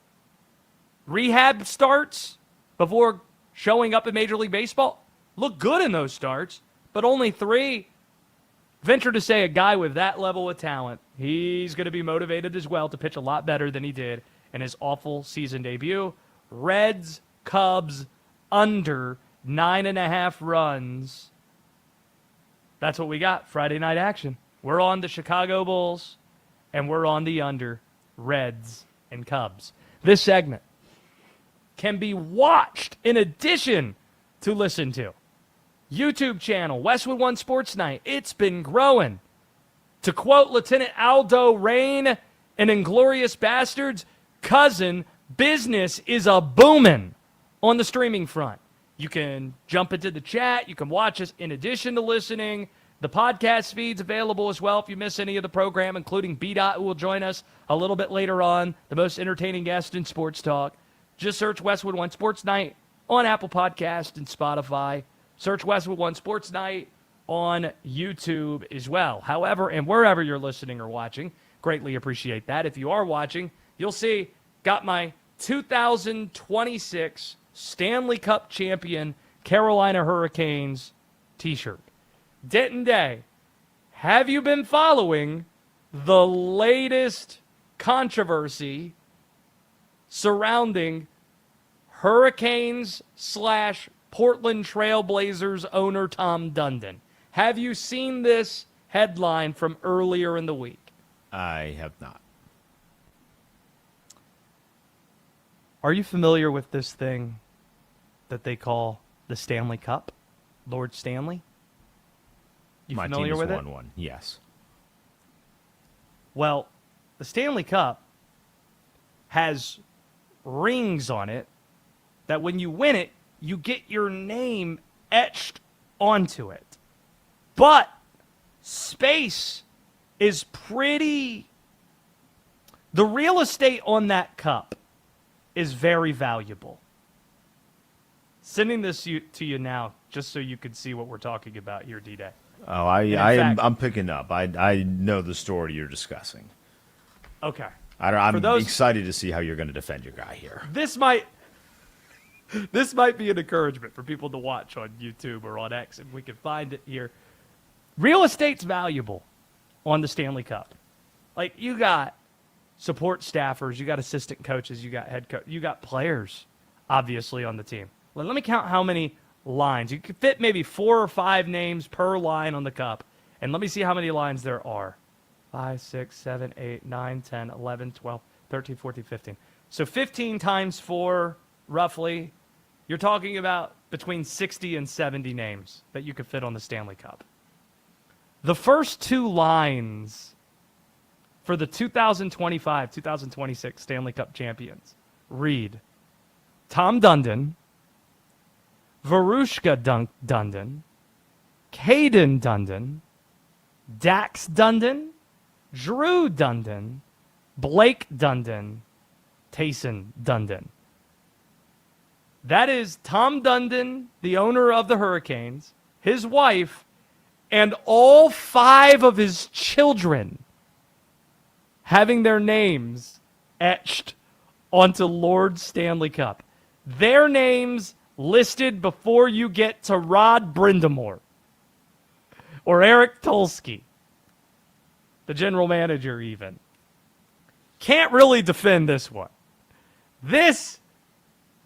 rehab starts before showing up in Major League Baseball. Looked good in those starts, but only 3. Venture to say a guy with that level of talent, he's going to be motivated as well to pitch a lot better than he did in his awful season debut. Reds, Cubs, under 9.5 runs. That's what we got. Friday night action. We're on the Chicago Bulls, and we're on the under Reds and Cubs. This segment can be watched in addition to listened to. YouTube channel, Westwood One Sports Night. It's been growing. To quote Lieutenant Aldo Rain in Inglourious Bastards, cousin, business is a booming on the streaming front. You can jump into the chat. You can watch us in addition to listening. The podcast feed's available as well if you miss any of the program, including B-Dot, who will join us a little bit later on, the most entertaining guest in sports talk. Just search Westwood One Sports Night on Apple Podcast and Spotify. Search Westwood One Sports Night on YouTube as well. However, and wherever you're listening or watching, greatly appreciate that. If you are watching, you'll see got my 2026 Stanley Cup champion Carolina Hurricanes t-shirt. Denton Day, have you been following the latest controversy surrounding Hurricanes / Portland Trailblazers owner Tom Dundon? Have you seen this headline from earlier in the week? I have not. Are you familiar with this thing that they call the Stanley Cup? Lord Stanley? You My familiar team with has it? won one. Yes. Well, the Stanley Cup has rings on it that when you win it, you get your name etched onto it. But space is pretty... The real estate on that cup is very valuable. Sending this to you now just so you could see what we're talking about here, D-Day. Oh, I'm picking up. I know the story you're discussing. Okay. I'm excited to see how you're going to defend your guy here. This might be an encouragement for people to watch on YouTube or on X if we can find it here. Real estate's valuable on the Stanley Cup. Like, you got support staffers, you got assistant coaches, you got head coach, you got players, obviously, on the team. Well, let me count how many lines. You could fit maybe 4 or 5 names per line on the cup. And let me see how many lines there are. 5, 6, 7, 8, 9, 10, 11, 12, 13, 14, 15. So 15 times 4, roughly, you're talking about between 60 and 70 names that you could fit on the Stanley Cup. The first 2 lines for the 2025-2026 Stanley Cup champions read Tom Dundon, Varushka Dundon, Caden Dundon, Dax Dundon, Drew Dundon, Blake Dundon, Tayson Dundon. That is Tom Dundon, the owner of the Hurricanes, his wife, and all 5 of his children having their names etched onto Lord Stanley Cup. Their names listed before you get to Rod Brindamore or Eric Tulsky, the general manager even. Can't really defend this one.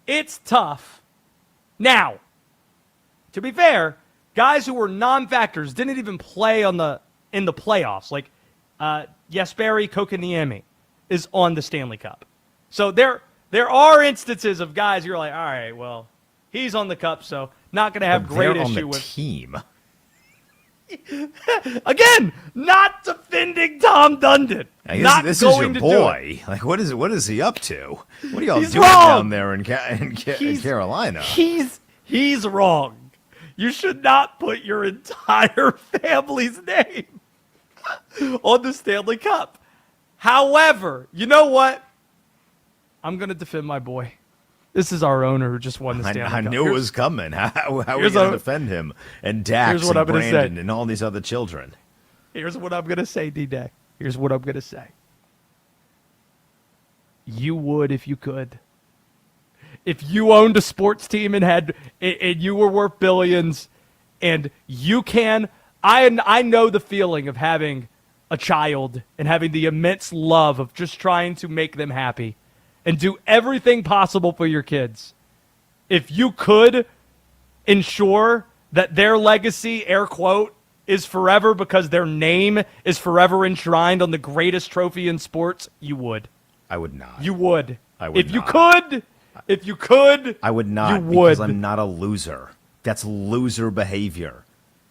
It's tough. Now, to be fair, guys who were non-factors didn't even play in the playoffs. Like Jesperi Kotkaniemi is on the Stanley Cup. So there are instances of guys you're like, all right, well, he's on the cup, so not going to have But great they're on issue the with. team. Again, not defending Tom Dundon. I guess Not this going is to your do it. boy. Like, what is he up to? What are y'all He's doing wrong. down there in Carolina? He's wrong. You should not put your entire family's name on the Stanley Cup. However, you know what? I'm going to defend my boy. This is our owner who just won the Stanley Cup. I knew it was coming. How are we going to defend him and Dax and Brandon and all these other children? Here's what I'm going to say, D-Day. Here's what I'm going to say. You would if you could. If you owned a sports team and you were worth billions, and you can, I know the feeling of having a child and having the immense love of just trying to make them happy and do everything possible for your kids. If you could ensure that their legacy, air quote, is forever because their name is forever enshrined on the greatest trophy in sports, you would. I would not. You would. I would if not. If you could, I would not, you would. because I'm not a loser. That's loser behavior.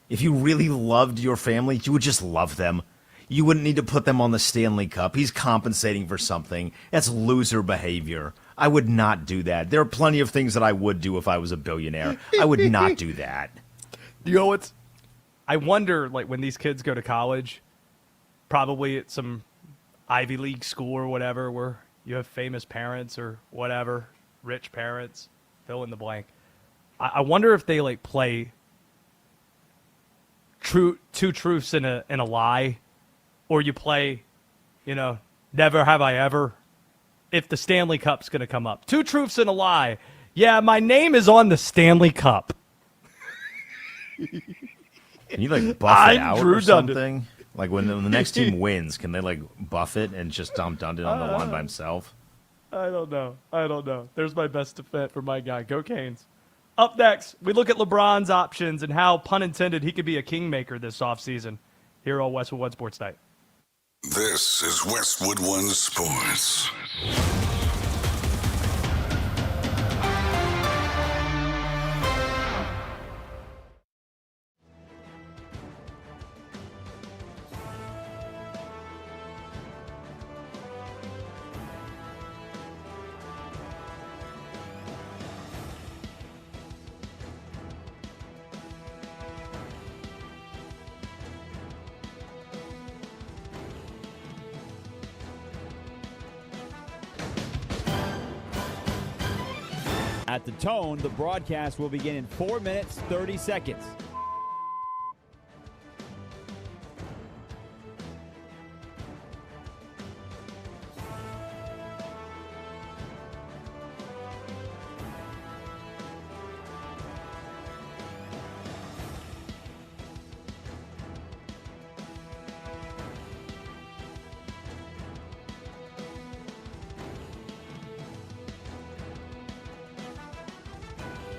If you really loved your family, you would just love them. You wouldn't need to put them on the Stanley Cup. He's compensating for something. That's loser behavior. I would not do that. There are plenty of things that I would do if I was a billionaire. I would not do that. You know what's? I wonder, like, when these kids go to college, probably at some Ivy League school or whatever, where you have famous parents or whatever, rich parents, fill in the blank. I wonder if they, like, play two truths and a lie, or you play, never have I ever, if the Stanley Cup's going to come up. Two truths and a lie. Yeah, my name is on the Stanley Cup. Can you, like, buff it out Drew or Dundon. something? Like, when the next team wins, can they, like, buff it and just dump Dundon on the line by himself? I don't know. There's my best defense for my guy. Go Canes. Up next, we look at LeBron's options and how, pun intended, he could be a kingmaker this offseason here on Westwood One Sports Night. This is Westwood One Sports. At the tone, the broadcast will begin in 4 minutes, 30 seconds.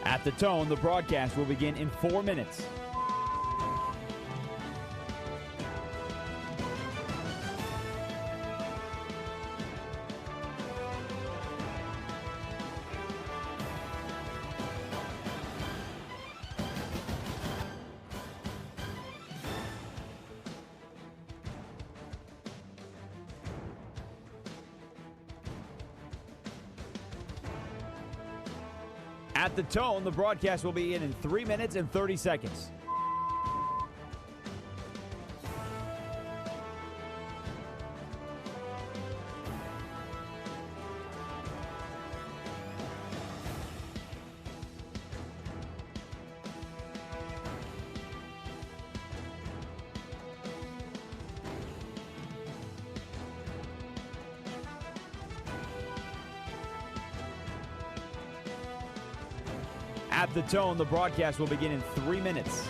At the tone, the broadcast will begin in 4 minutes. At the tone, the broadcast will begin in 3 minutes and 30 seconds. At the tone, the broadcast will begin in 3 minutes.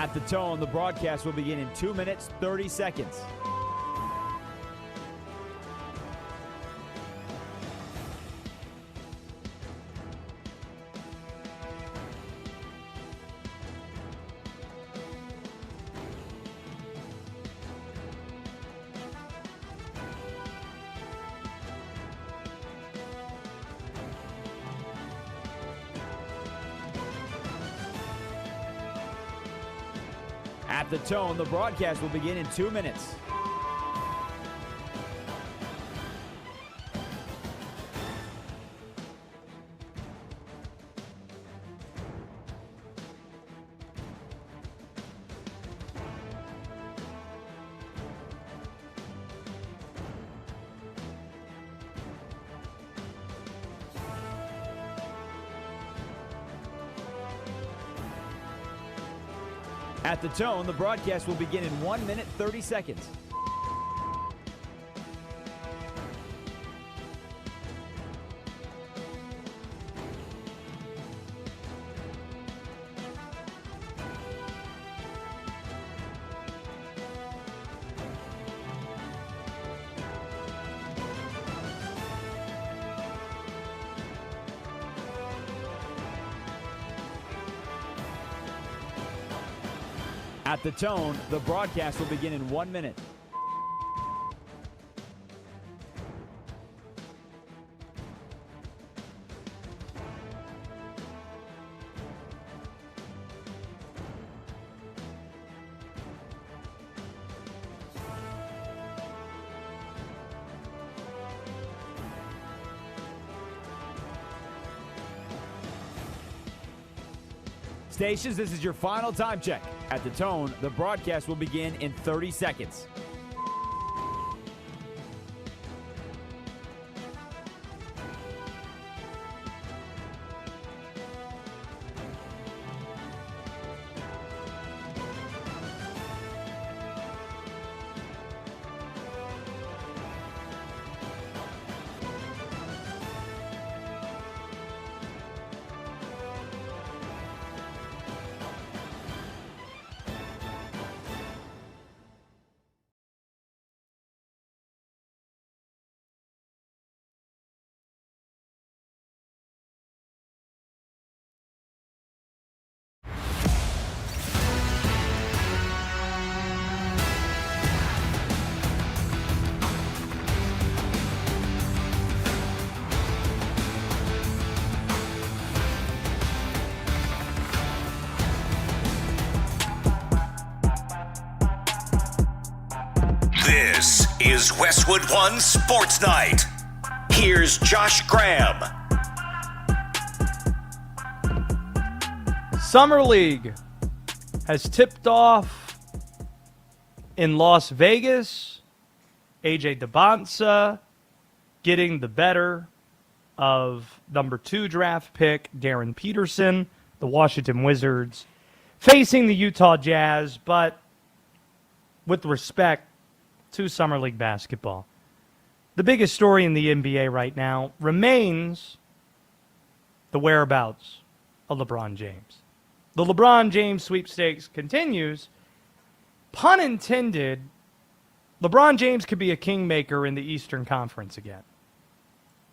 At the tone, the broadcast will begin in 2 minutes, 30 seconds. At the tone, the broadcast will begin in 2 minutes. At the tone, the broadcast will begin in 1 minute, 30 seconds. At the tone, the broadcast will begin in 1 minute. Stations, this is your final time check. At the tone, the broadcast will begin in 30 seconds. This is Westwood One Sports Night. Here's Josh Graham. Summer League has tipped off in Las Vegas. AJ Dybantsa getting the better of number 2 draft pick Darryn Peterson, the Washington Wizards, facing the Utah Jazz, but with respect to Summer League basketball. The biggest story in the NBA right now remains the whereabouts of LeBron James. The LeBron James sweepstakes continues. Pun intended, LeBron James could be a kingmaker in the Eastern Conference again.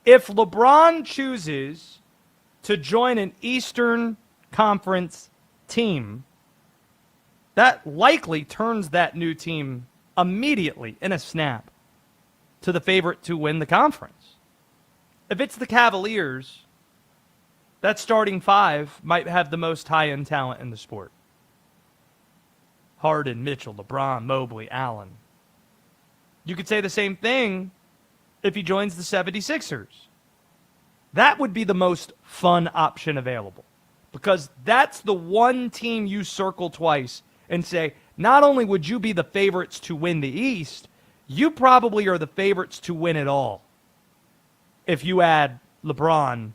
If LeBron chooses to join an Eastern Conference team, that likely turns that new team immediately, in a snap, to the favorite to win the conference. If it's the Cavaliers, that starting 5 might have the most high-end talent in the sport. Harden, Mitchell, LeBron, Mobley, Allen. You could say the same thing if he joins the 76ers. That would be the most fun option available, because that's the one team you circle twice and say, not only would you be the favorites to win the East, you probably are the favorites to win it all if you add LeBron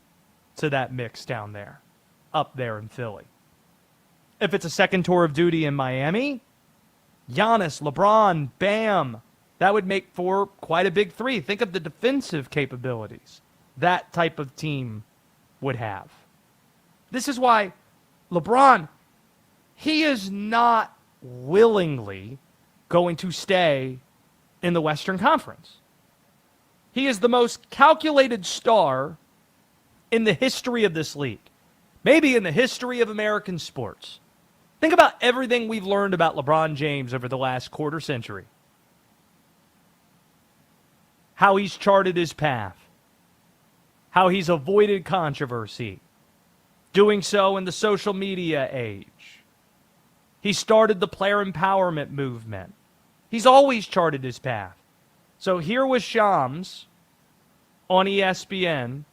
to that mix down there, up there in Philly. If it's a second tour of duty in Miami, Giannis, LeBron, Bam, that would make for quite a big 3. Think of the defensive capabilities that type of team would have. This is why LeBron, he is not willingly going to stay in the Western Conference. He is the most calculated star in the history of this league, maybe in the history of American sports. Think about everything we've learned about LeBron James over the last quarter century. How he's charted his path, how he's avoided controversy, doing so in the social media age. He started the player empowerment movement. He's always charted his path. So here was Shams on ESPN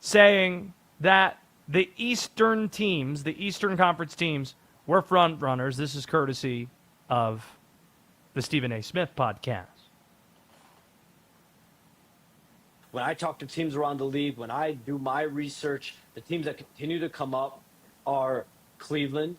saying that the Eastern teams, the Eastern Conference teams, were front runners. This is courtesy of the Stephen A. Smith podcast. When I talk to teams around the league, when I do my research, the teams that continue to come up are Cleveland,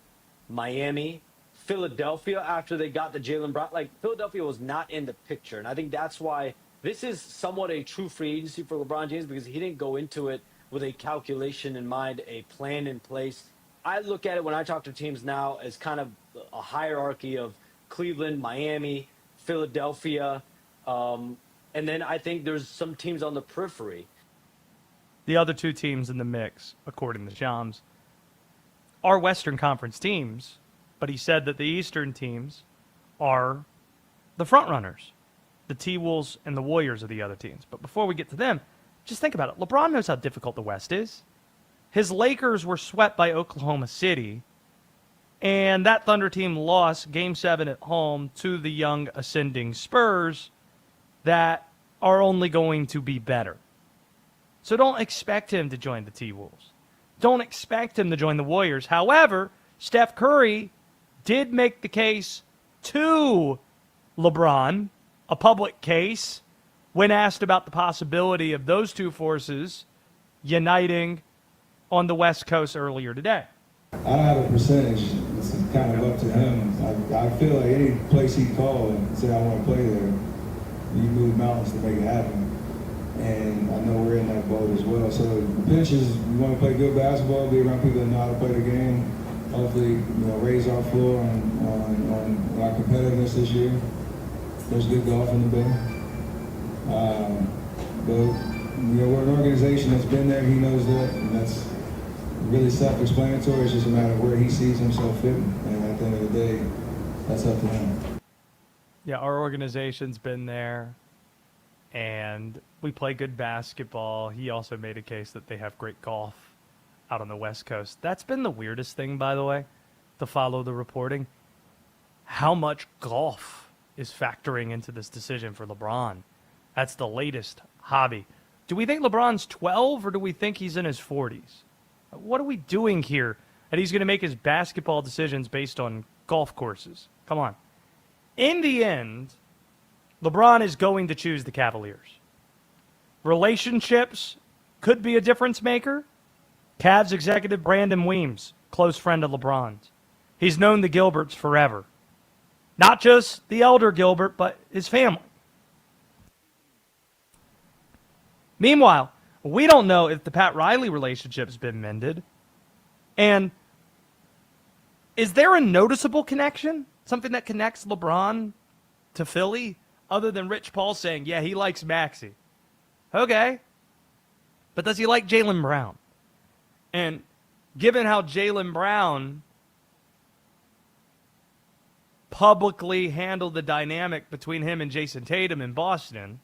Miami, Philadelphia after they got the Jaylen Brown. Like, Philadelphia was not in the picture. And I think that's why this is somewhat a true free agency for LeBron James, because he didn't go into it with a calculation in mind, a plan in place. I look at it when I talk to teams now as kind of a hierarchy of Cleveland, Miami, Philadelphia, and then I think there's some teams on the periphery. The other two teams in the mix, according to Shams, are Western Conference teams, but he said that the Eastern teams are the front runners. The T-Wolves and the Warriors are the other teams. But before we get to them, just think about it. LeBron knows how difficult the West is. His Lakers were swept by Oklahoma City, and that Thunder team lost Game 7 at home to the young ascending Spurs that are only going to be better. So don't expect him to join the T-Wolves. Don't expect him to join the Warriors. However, Steph Curry did make the case to LeBron, a public case, when asked about the possibility of those two forces uniting on the West Coast earlier today. I don't have a percentage. It's kind of up to him. I feel like any place he called and say I want to play there, you move mountains to make it happen. And I know we're in that boat as well. So the pitch is, we want to play good basketball, be around people that know how to play the game. Hopefully, raise our floor on our competitiveness this year. There's good golf in the Bay. But we're an organization that's been there. He knows that, and that's really self-explanatory. It's just a matter of where he sees himself fitting. And at the end of the day, that's up to him. Yeah, our organization's been there, and we play good basketball. He also made a case that they have great golf out on the West Coast. That's been the weirdest thing, by the way, to follow the reporting. How much golf is factoring into this decision for LeBron? That's the latest hobby. Do we think LeBron's 12, or do we think he's in his 40s? What are we doing here? And he's going to make his basketball decisions based on golf courses. Come on. In the end, LeBron is going to choose the Cavaliers. Relationships could be a difference maker. Cavs executive Brandon Weems, close friend of LeBron's. He's known the Gilberts forever. Not just the elder Gilbert, but his family. Meanwhile, we don't know if the Pat Riley relationship has been mended. And is there a noticeable connection? Something that connects LeBron to Philly, other than Rich Paul saying, yeah, he likes Maxey. Okay. But does he like Jaylen Brown? And given how Jaylen Brown publicly handled the dynamic between him and Jason Tatum in Boston,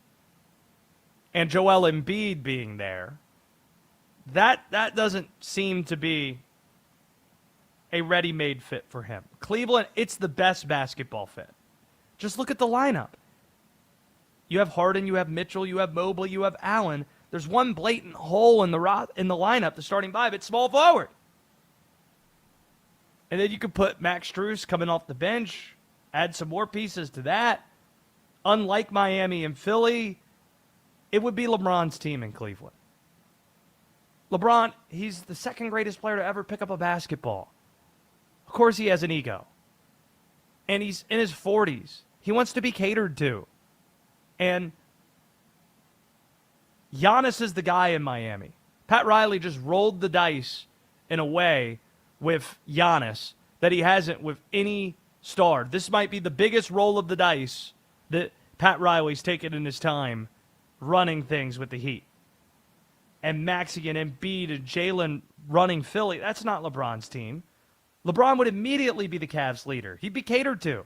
and Joel Embiid being there, that doesn't seem to be a ready-made fit for him. Cleveland, it's the best basketball fit. Just look at the lineup. You have Harden, you have Mitchell, you have Mobley, you have Allen. There's one blatant hole in the lineup, the starting five. It's small forward. And then you could put Max Strus coming off the bench, add some more pieces to that. Unlike Miami and Philly, it would be LeBron's team in Cleveland. LeBron, he's the second greatest player to ever pick up a basketball. Of course he has an ego. And he's in his 40s. He wants to be catered to. And Giannis is the guy in Miami. Pat Riley just rolled the dice in a way with Giannis that he hasn't with any star. This might be the biggest roll of the dice that Pat Riley's taken in his time running things with the Heat. And Maxey and Embiid and Jalen running Philly, that's not LeBron's team. LeBron would immediately be the Cavs leader. He'd be catered to.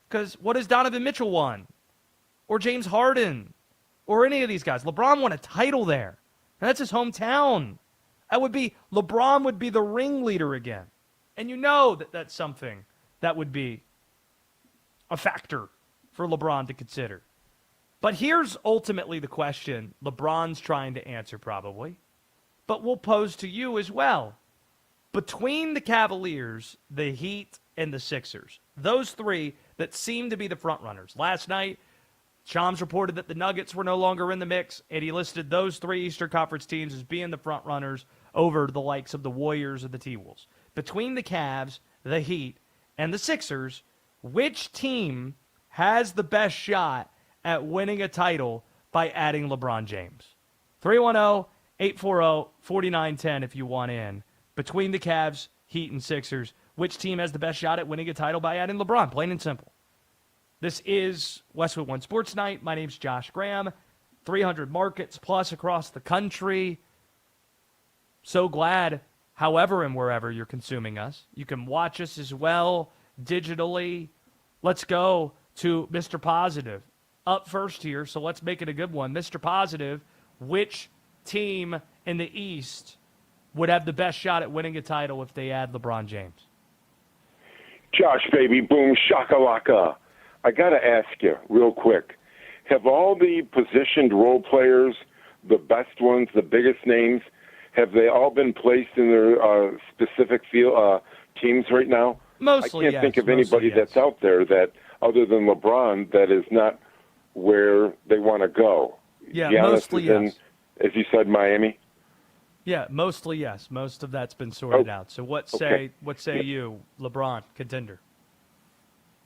Because what has Donovan Mitchell won? Or James Harden? Or any of these guys? LeBron won a title there. And that's his hometown. LeBron would be the ringleader again. And you know that that's something that would be a factor for LeBron to consider. But here's ultimately the question LeBron's trying to answer probably, but we'll pose to you as well. Between the Cavaliers, the Heat, and the Sixers, those three that seem to be the front runners. Last night, Shams reported that the Nuggets were no longer in the mix, and he listed those three Eastern Conference teams as being the front runners over the likes of the Warriors and the T-Wolves. Between the Cavs, the Heat, and the Sixers, which team has the best shot at winning a title by adding LeBron James? 310-840-4910 if you want in. Between the Cavs, Heat, and Sixers, which team has the best shot at winning a title by adding LeBron? Plain and simple. This is Westwood One Sports Night. My name's Josh Graham. 300 markets plus across the country. So glad, however and wherever you're consuming us. You can watch us as well digitally. Let's go to Mr. Positive. Up first here, so let's make it a good one. Mr. Positive, which team in the East would have the best shot at winning a title if they add LeBron James? Josh, baby, boom, shakalaka. I got to ask you real quick, have all the positioned role players, the best ones, the biggest names, have they all been placed in their specific field, teams right now? Mostly, I can't think of anybody that's out there that, other than LeBron, that is not where they want to go. Yeah, Giannis mostly is in, yes. as you said, Miami? Yeah, mostly yes. Most of that's been sorted out. So what say Okay. you, LeBron, contender?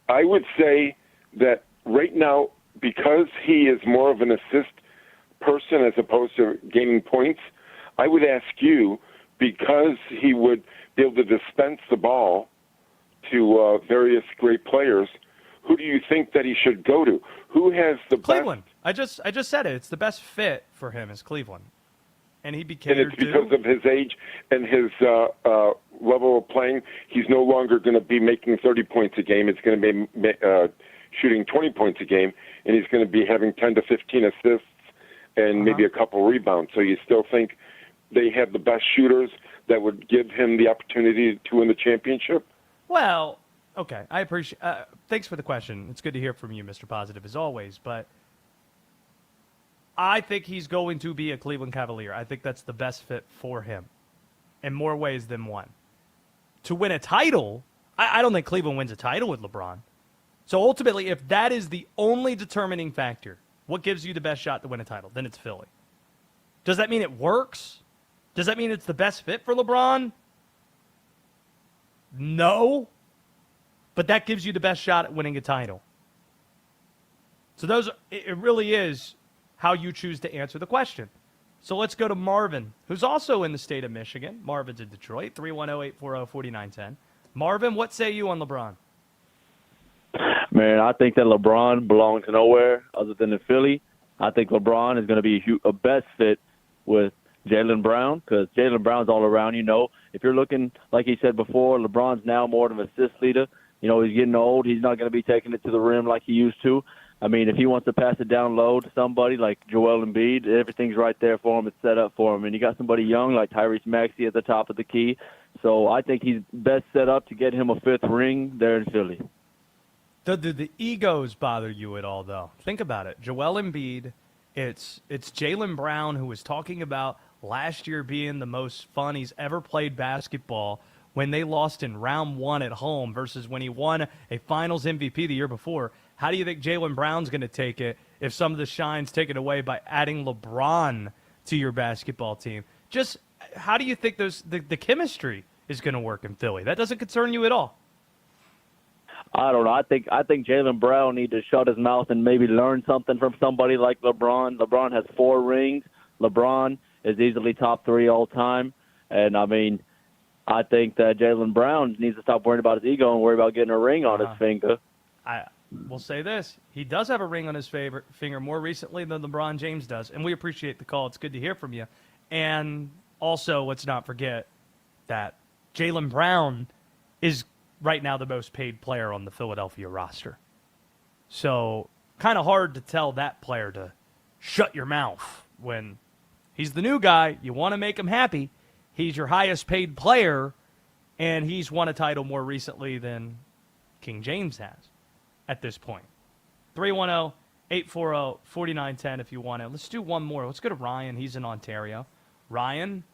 I would say that right now, because he is more of an assist person as opposed to gaining points, I would ask you, because he would be able to dispense the ball to various great players, who do you think that he should go to? Who has the Cleveland. best? I just said it. It's the best fit for him is Cleveland. And he'd be And catered it's because of his age and his level of playing. He's no longer going to be making 30 points a game. It's going to be shooting 20 points a game, and he's going to be having 10 to 15 assists and maybe a couple rebounds. So you still think they have the best shooters that would give him the opportunity to win the championship? Well, okay. I appreciate thanks for the question. It's good to hear from you, Mr. Positive, as always. But I think he's going to be a Cleveland Cavalier. I think that's the best fit for him in more ways than one. To win a title, I don't think Cleveland wins a title with LeBron. So ultimately, if that is the only determining factor, what gives you the best shot to win a title, then it's Philly. Does that mean it works? Does that mean it's the best fit for LeBron? No. But that gives you the best shot at winning a title. So it really is how you choose to answer the question. So let's go to Marvin, who's also in the state of Michigan. Marvin's in Detroit, 310-840-4910. Marvin, what say you on LeBron? Man, I think that LeBron belongs nowhere other than in Philly. I think LeBron is going to be a best fit with Jaylen Brown because Jaylen Brown's all around. If you're looking, like he said before, LeBron's now more of an assist leader. He's getting old. He's not going to be taking it to the rim like he used to. I mean, if he wants to pass it down low to somebody like Joel Embiid, everything's right there for him. It's set up for him. And you got somebody young like Tyrese Maxey at the top of the key. So I think he's best set up to get him a fifth ring there in Philly. Do the egos bother you at all, though? Think about it. Joel Embiid, it's Jaylen Brown, who was talking about last year being the most fun he's ever played basketball when they lost in round one at home versus when he won a finals MVP the year before. How do you think Jaylen Brown's going to take it if some of the shine's taken away by adding LeBron to your basketball team? Just how do you think the chemistry is going to work in Philly? That doesn't concern you at all. I don't know. I think Jaylen Brown needs to shut his mouth and maybe learn something from somebody like LeBron. LeBron has 4 rings. LeBron is easily top 3 all time. And, I mean, I think that Jaylen Brown needs to stop worrying about his ego and worry about getting a ring on his finger. I will say this. He does have a ring on his finger more recently than LeBron James does, and we appreciate the call. It's good to hear from you. And also, let's not forget that Jaylen Brown is right now the most paid player on the Philadelphia roster. So kind of hard to tell that player to shut your mouth when he's the new guy. You want to make him happy. He's your highest paid player, and he's won a title more recently than King James has at this point. 310-840-4910 if you want to. Let's do one more. Let's go to Ryan. He's in Ontario. Ryan,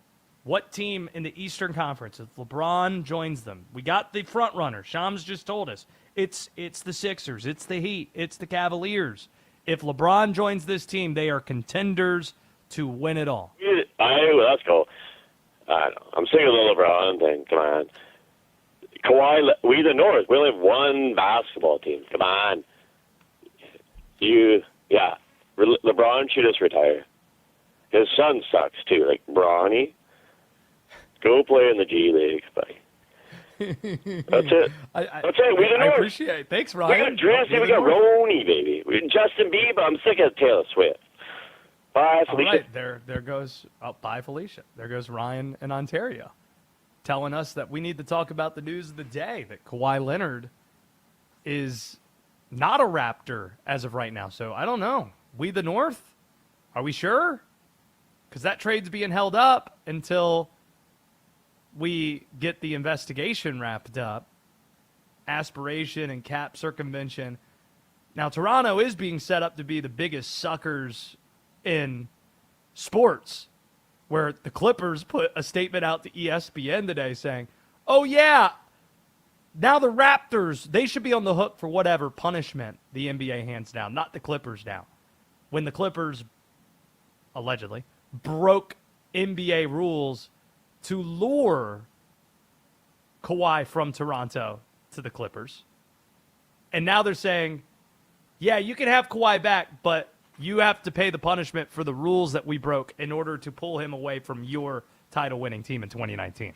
what team in the Eastern Conference, if LeBron joins them? We got the front runner. Shams just told us. It's the Sixers. It's the Heat. It's the Cavaliers. If LeBron joins this team, they are contenders to win it all. Let's go. I'm sick of the LeBron thing. Come on. Kawhi, we the North. We only have one basketball team. Come on. LeBron should just retire. His son sucks, too. Like, Bronny, go play in the G League, buddy. That's it. That's it. We the North. I appreciate it. Thanks, Ryan. We got Drizzy. We got Roney, baby. We got Justin Bieber. I'm sick of Taylor Swift. Bye, Felicia. All right, there goes. Oh, bye, Felicia. There goes Ryan in Ontario, telling us that we need to talk about the news of the day, that Kawhi Leonard is not a Raptor as of right now. So I don't know. We the North? Are we sure? Because that trade's being held up until we get the investigation wrapped up. Aspiration and cap circumvention. Now, Toronto is being set up to be the biggest suckers in sports, where the Clippers put a statement out to ESPN today saying, oh, yeah, now the Raptors, they should be on the hook for whatever punishment the NBA hands down, not the Clippers now. When the Clippers, allegedly, broke NBA rules to lure Kawhi from Toronto to the Clippers. And now they're saying, yeah, you can have Kawhi back, but you have to pay the punishment for the rules that we broke in order to pull him away from your title-winning team in 2019.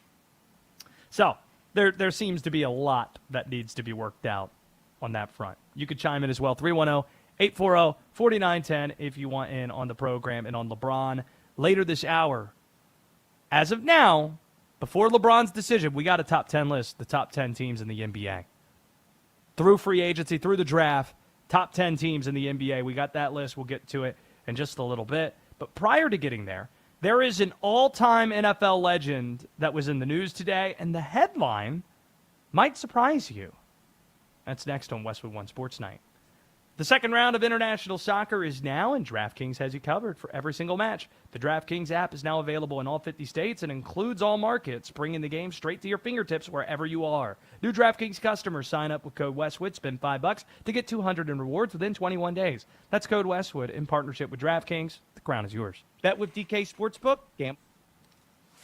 So there seems to be a lot that needs to be worked out on that front. You could chime in as well, 310-840-4910 if you want in on the program and on LeBron. Later this hour, as of now, before LeBron's decision, we got a top 10 list, the top 10 teams in the NBA. Through free agency, through the draft, top 10 teams in the NBA. We got that list. We'll get to it in just a little bit. But prior to getting there, there is an all-time NFL legend that was in the news today, and the headline might surprise you. That's next on Westwood One Sports Night. The second round of international soccer is now, and DraftKings has you covered for every single match. The DraftKings app is now available in all 50 states and includes all markets, bringing the game straight to your fingertips wherever you are. New DraftKings customers sign up with code Westwood, spend $5 to get $200 in rewards within 21 days. That's code Westwood in partnership with DraftKings. The crown is yours. Bet with DK Sportsbook.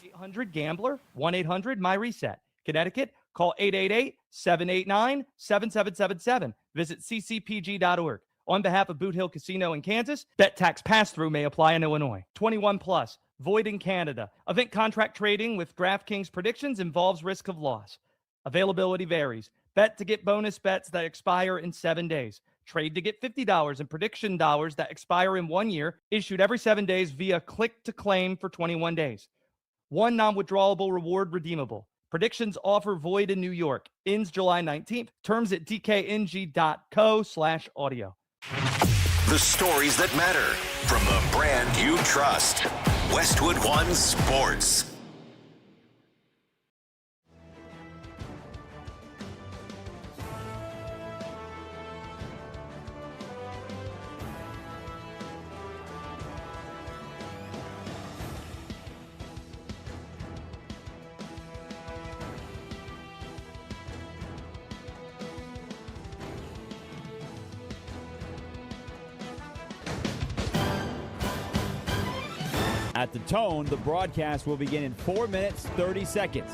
800-GAMBLER, 1-800-MY-RESET. Connecticut, call 888-789-7777. Visit ccpg.org. On behalf of Boot Hill Casino in Kansas, bet tax pass-through may apply in Illinois. 21 plus, void in Canada. Event contract trading with DraftKings predictions involves risk of loss. Availability varies. Bet to get bonus bets that expire in 7 days. Trade to get $50 in prediction dollars that expire in 1 year, issued every 7 days via click to claim for 21 days. One non-withdrawable reward redeemable. Predictions offer void in New York. Ends July 19th. Terms at dkng.co/audio. The stories that matter from the brand you trust. Westwood One Sports. At the tone, the broadcast will begin in 4 minutes, 30 seconds.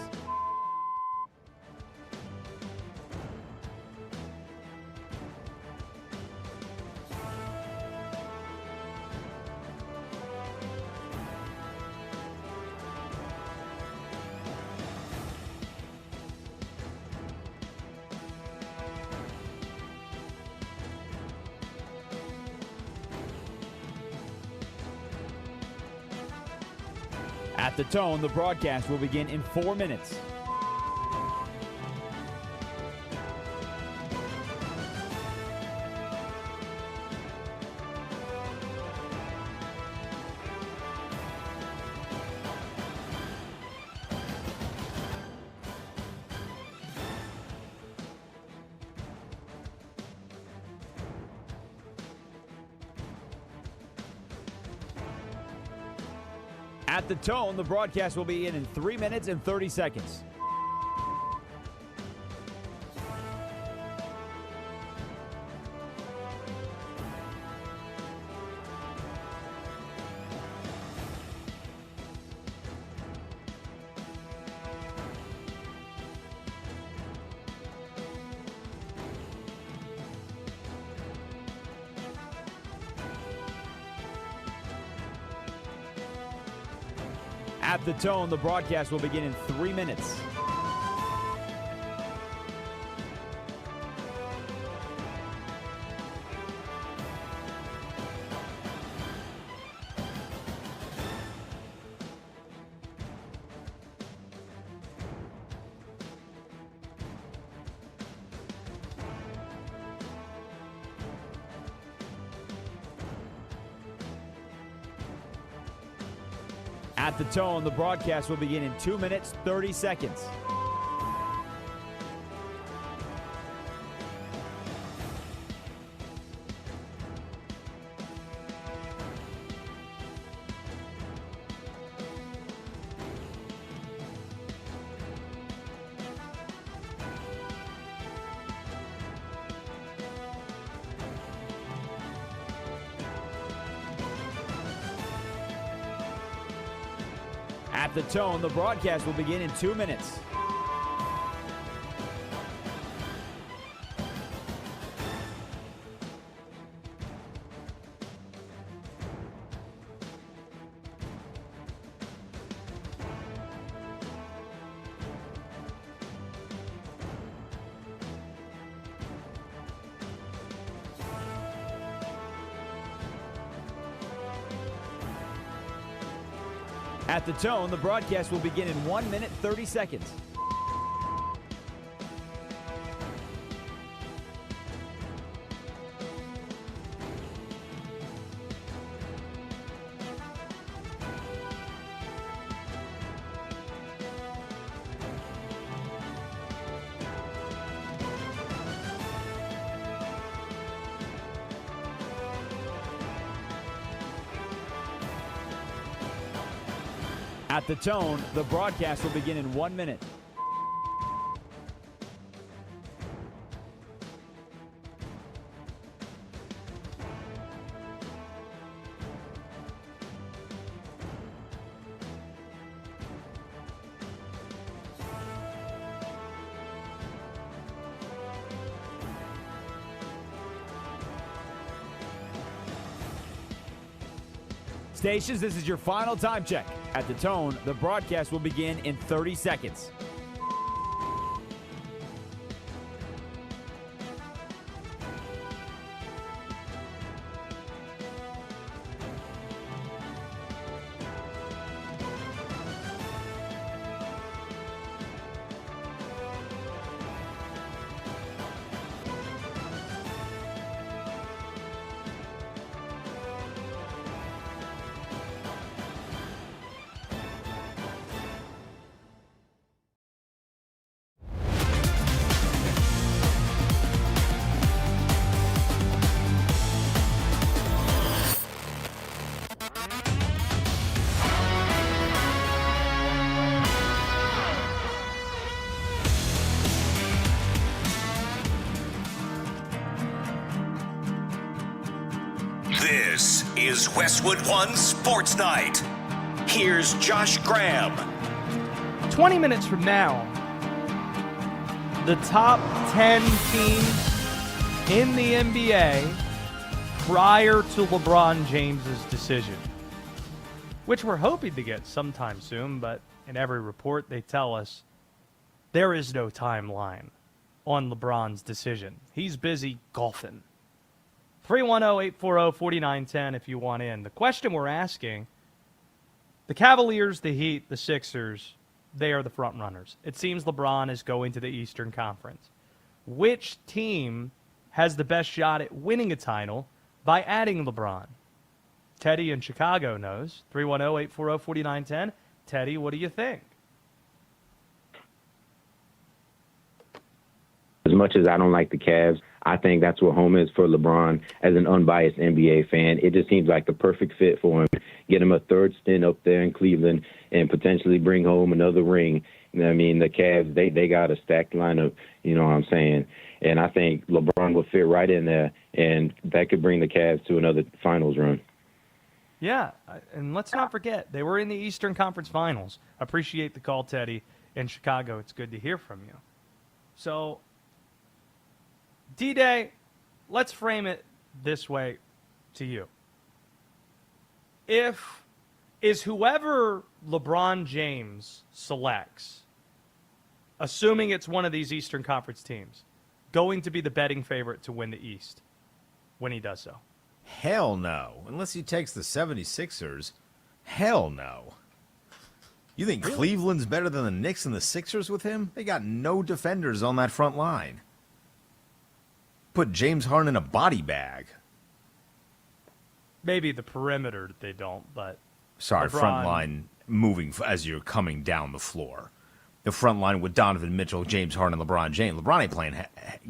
At the tone, the broadcast will begin in 4 minutes. At the tone, the broadcast will begin in 3 minutes and 30 seconds. At the tone, the broadcast will begin in 3 minutes. At the tone, the broadcast will begin in 2 minutes, 30 seconds. At the tone, the broadcast will begin in 2 minutes. At the tone, the broadcast will begin in 1 minute, 30 seconds. At the tone, the broadcast will begin in 1 minute. Stations, this is your final time check. At the tone, the broadcast will begin in 30 seconds. This is Westwood One Sports Night. Here's Josh Graham. 20 minutes from now, the top 10 teams in the NBA prior to LeBron James's decision, which we're hoping to get sometime soon, but in every report they tell us there is no timeline on LeBron's decision. He's busy golfing. 310-840-4910 if you want in. The question we're asking, The Cavaliers, the Heat, the Sixers, they are the front runners. It seems LeBron is going to the Eastern Conference. Which team has the best shot at winning a title by adding LeBron? Teddy in Chicago knows. 310-840-4910. Teddy, what do you think? As much as I don't like the Cavs, I think that's what home is for LeBron. As an unbiased NBA fan, it just seems like the perfect fit for him. Get him a third stint up there in Cleveland and potentially bring home another ring. You know what I mean? The Cavs, they got a stacked lineup, you know what I'm saying? And I think LeBron will fit right in there, and that could bring the Cavs to another finals run. Yeah, and let's not forget, they were in the Eastern Conference Finals. Appreciate the call, Teddy. In Chicago, it's good to hear from you. So, D-Day, let's frame it this way to you. Is whoever LeBron James selects, assuming it's one of these Eastern Conference teams, going to be the betting favorite to win the East when he does so? Hell no. Unless he takes the 76ers, hell no. You think Cleveland's better than the Knicks and the Sixers with him? They got no defenders on that front line. Put James Harden in a body bag. Maybe the perimeter they don't, but... Sorry, LeBron, front line moving as you're coming down the floor. The front line with Donovan Mitchell, James Harden, and LeBron James. LeBron ain't playing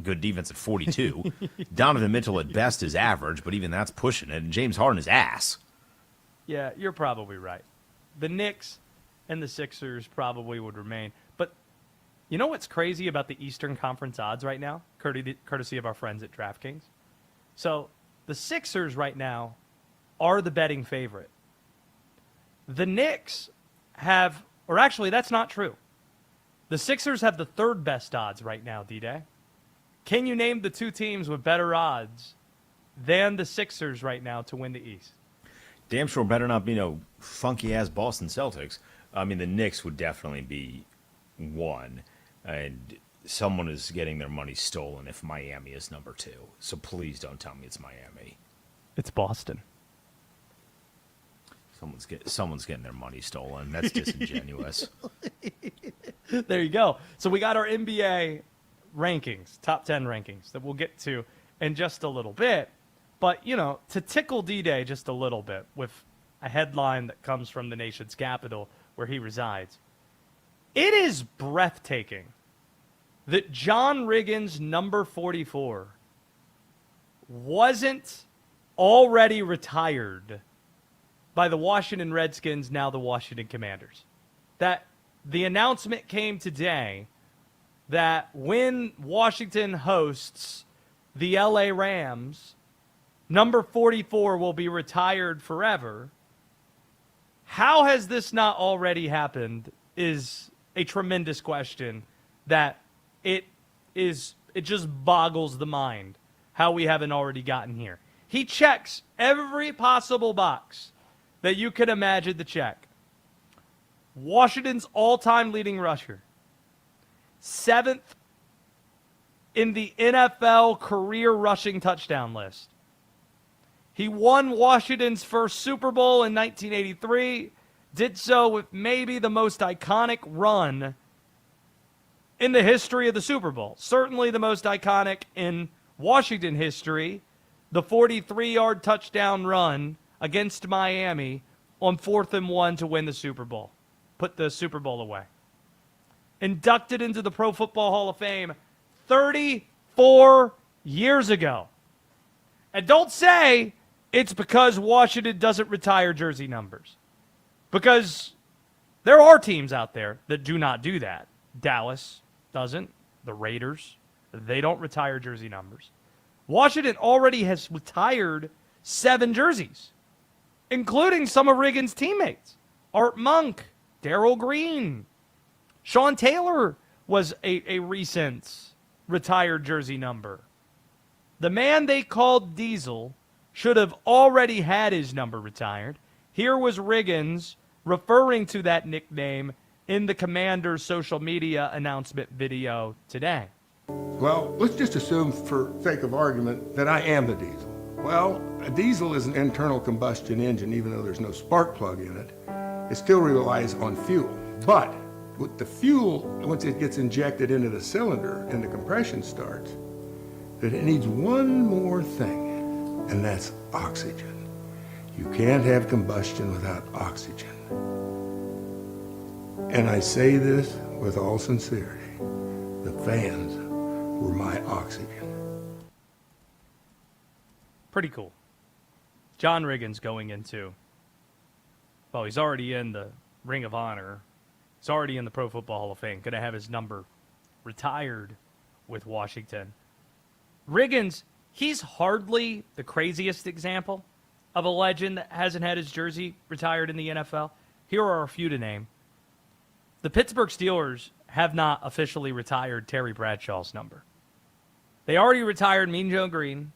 good defense at 42. Donovan Mitchell at best is average, but even that's pushing it. And James Harden is ass. Yeah, you're probably right. The Knicks and the Sixers probably would remain. But you know what's crazy about the Eastern Conference odds right now? Courtesy of our friends at DraftKings. So the Sixers right now are the betting favorite. The Knicks have, or actually that's not true. The Sixers have the third best odds right now, D-Day. Can you name the two teams with better odds than the Sixers right now to win the East? Damn sure better not be no funky-ass Boston Celtics. I mean, the Knicks would definitely be one, and someone is getting their money stolen if Miami is number two. So please don't tell me it's Miami. It's Boston. Someone's getting their money stolen. That's disingenuous. There you go. So we got our NBA rankings, top 10 rankings that we'll get to in just a little bit. But, you know, to tickle D-Day just a little bit with a headline that comes from the nation's capital where he resides, it is breathtaking that John Riggins, number 44, wasn't already retired by the Washington Redskins, now the Washington Commanders. That the announcement came today that when Washington hosts the LA Rams, number 44 will be retired forever. How has this not already happened is a tremendous question that it just boggles the mind how we haven't already gotten here. He checks every possible box that you could imagine to check. Washington's all-time leading rusher. 7th in the NFL career rushing touchdown list. He won Washington's first Super Bowl in 1983. Did so with maybe the most iconic run in the history of the Super Bowl. Certainly the most iconic in Washington history. The 43-yard touchdown run against Miami on 4th and 1 to win the Super Bowl. Put the Super Bowl away. Inducted into the Pro Football Hall of Fame 34 years ago. And don't say it's because Washington doesn't retire jersey numbers. Because there are teams out there that do not do that. Dallas doesn't. The Raiders, they don't retire jersey numbers. Washington already has retired 7 jerseys, including some of Riggins' teammates. Art Monk, Darryl Green. Sean Taylor was a recent retired jersey number. The man they called Diesel should have already had his number retired. Here was Riggins referring to that nickname in the Commander's social media announcement video today. Well, let's just assume for sake of argument that I am the Diesel. Well, a diesel is an internal combustion engine, even though there's no spark plug in it. it still relies on fuel. But with the fuel, once it gets injected into the cylinder and the compression starts, that it needs one more thing, and that's oxygen. You can't have combustion without oxygen. And I say this with all sincerity. The fans were my oxygen. Pretty cool. John Riggins going into, well, he's already in the Ring of Honor. He's already in the Pro Football Hall of Fame. Going to have his number retired with Washington. Riggins, he's hardly the craziest example of a legend that hasn't had his jersey retired in the NFL. Here are a few to name. The Pittsburgh Steelers have not officially retired Terry Bradshaw's number. They already retired Mean Joe Green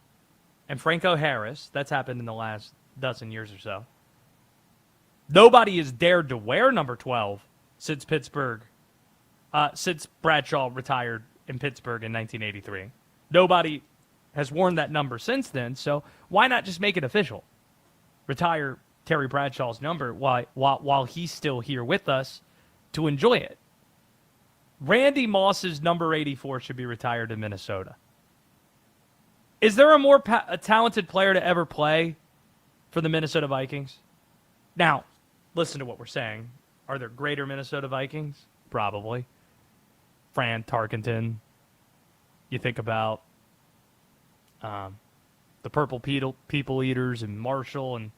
and Franco Harris. That's happened in the last dozen years or so. Nobody has dared to wear number 12 since Bradshaw retired in Pittsburgh in 1983. Nobody has worn that number since then, so why not just make it official? Retire Terry Bradshaw's number while he's still here with us to enjoy it. Randy Moss's number 84 should be retired in Minnesota. Is there a more talented player to ever play for the Minnesota Vikings? Now, listen to what we're saying. Are there greater Minnesota Vikings? Probably. Fran Tarkenton. You think about the Purple People Eaters and Marshall, and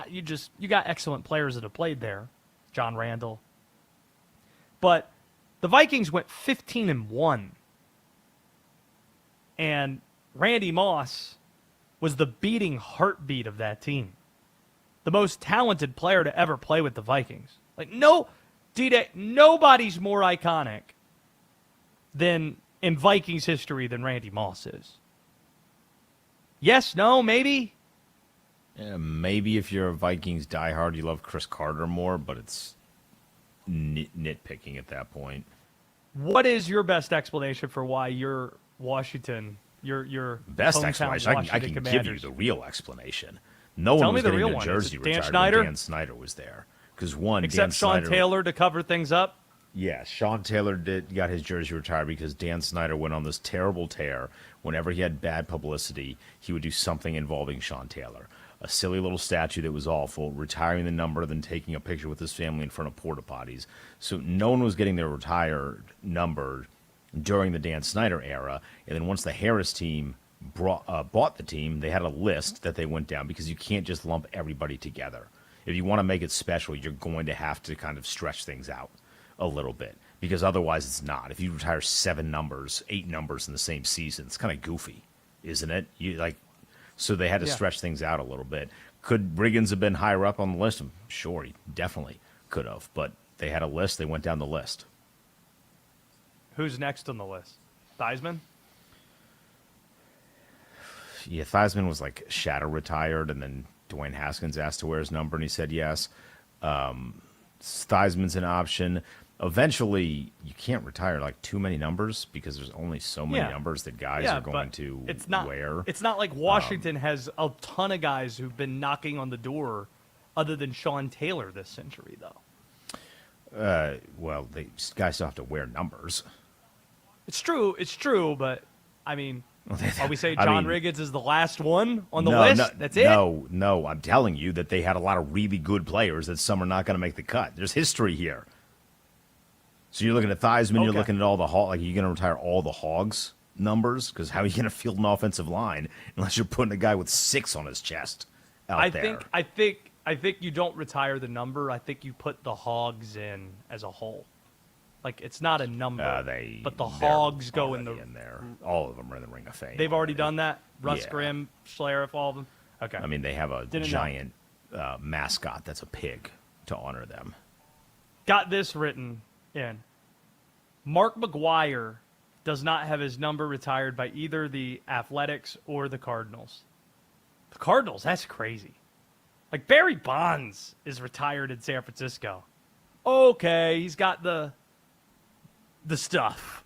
you got excellent players that have played there. John Randall. But the Vikings went 15-1. And Randy Moss was the beating heartbeat of that team. The most talented player to ever play with the Vikings. Like, no, D-Day, nobody's more iconic than in Vikings history than Randy Moss is. Yes, no, maybe? Yeah, maybe if you're a Vikings diehard, you love Chris Carter more, but it's nitpicking at that point. What is your best explanation for why your Washington, your best explanation? I can give you the real explanation. No one was getting their jersey retired when Dan Snyder was there. Because except Sean Taylor to cover things up? Yeah, Sean Taylor got his jersey retired because Dan Snyder went on this terrible tear. Whenever he had bad publicity, he would do something involving Sean Taylor. A silly little statue that was awful, retiring the number, then taking a picture with his family in front of porta potties. So no one was getting their retired number during the Dan Snyder era. And then once the Harris team bought the team, they had a list that they went down because you can't just lump everybody together. If you want to make it special, you're going to have to kind of stretch things out a little bit because otherwise it's not. If you retire 8 numbers in the same season, it's kind of goofy, isn't it? So they had to stretch things out a little bit. Could Riggins have been higher up on the list? I'm sure he definitely could have, but they had a list. They went down the list. Who's next on the list? Theismann? Yeah, Theismann was like shadow retired, and then Dwayne Haskins asked to wear his number, and he said yes. Theismann's an option. Eventually, you can't retire like too many numbers because there's only so many numbers that guys are going to wear. It's not like Washington has a ton of guys who've been knocking on the door other than Sean Taylor this century, though. Well, guys still have to wear numbers. It's true, but, I mean, are we saying John Riggins is the last one on the list? That's it? No, I'm telling you that they had a lot of really good players that some are not going to make the cut. There's history here. So you're looking at Theismann, You're looking at all the you're going to retire all the Hogs numbers? Because how are you going to field an offensive line unless you're putting a guy with 6 on his chest out there? I think you don't retire the number. I think you put the Hogs in as a whole. Like, it's not a number, but the Hogs go in there. All of them are in the Ring of Fame. They've already done that? Russ Grimm, Schlereth, all of them? Okay. I mean, they have a giant mascot that's a pig to honor them. Got this written in. Mark McGwire does not have his number retired by either the Athletics or the Cardinals. The Cardinals, that's crazy. Like, Barry Bonds is retired in San Francisco. Okay, he's got the stuff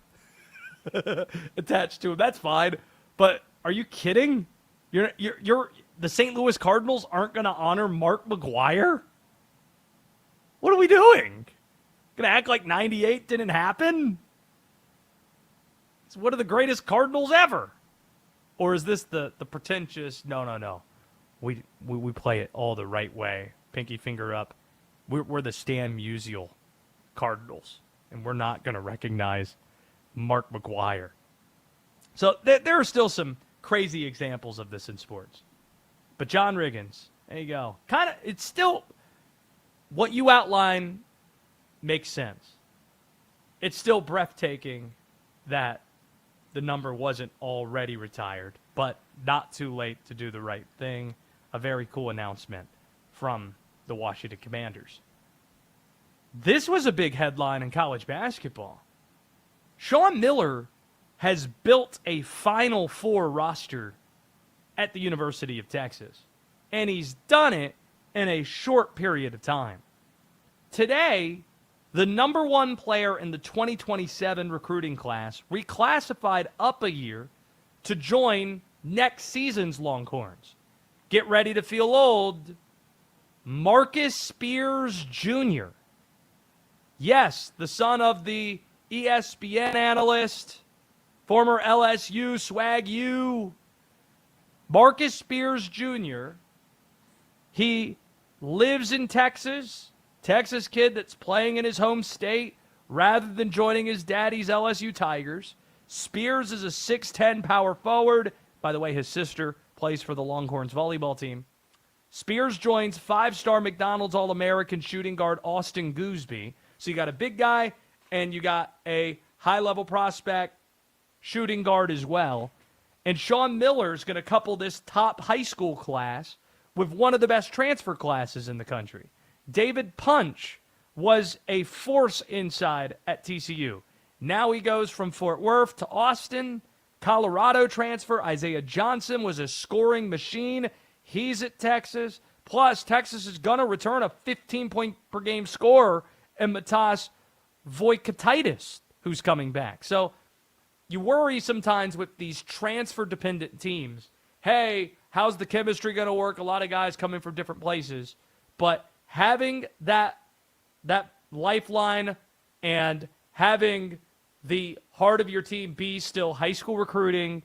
attached to him. That's fine. But are you kidding? You're the St. Louis Cardinals aren't going to honor Mark McGwire? are we doing? Gonna act like 98 didn't happen? It's one of the greatest Cardinals ever. Or is this the pretentious, no. We play it all the right way. Pinky finger up. We're the Stan Musial Cardinals. And we're not going to recognize Mark McGwire. So there are still some crazy examples of this in sports. But John Riggins, there you go. It's still, what you outline makes sense. It's still breathtaking that the number wasn't already retired, but not too late to do the right thing. A very cool announcement from the Washington Commanders. This was a big headline in college basketball. Sean Miller has built a Final Four roster at the University of Texas, and he's done it in a short period of time. Today, the number one player in the 2027 recruiting class reclassified up a year to join next season's Longhorns. Get ready to feel old. Marcus Spears Jr. Yes, the son of the ESPN analyst, former LSU Swag U. Marcus Spears Jr. He lives in Texas. Texas kid that's playing in his home state rather than joining his daddy's LSU Tigers. Spears is a 6'10 power forward. By the way, his sister plays for the Longhorns volleyball team. Spears joins five-star McDonald's All-American shooting guard Austin Gooseby. So you got a big guy and you got a high-level prospect shooting guard as well. And Sean Miller's going to couple this top high school class with one of the best transfer classes in the country. David Punch was a force inside at TCU. Now he goes from Fort Worth to Austin. Colorado transfer Isaiah Johnson was a scoring machine. He's at Texas. Plus, Texas is going to return a 15-point-per-game scorer in Matas Voikatitis, who's coming back. So you worry sometimes with these transfer-dependent teams. Hey, how's the chemistry going to work? A lot of guys coming from different places. But having that lifeline and having the heart of your team be still high school recruiting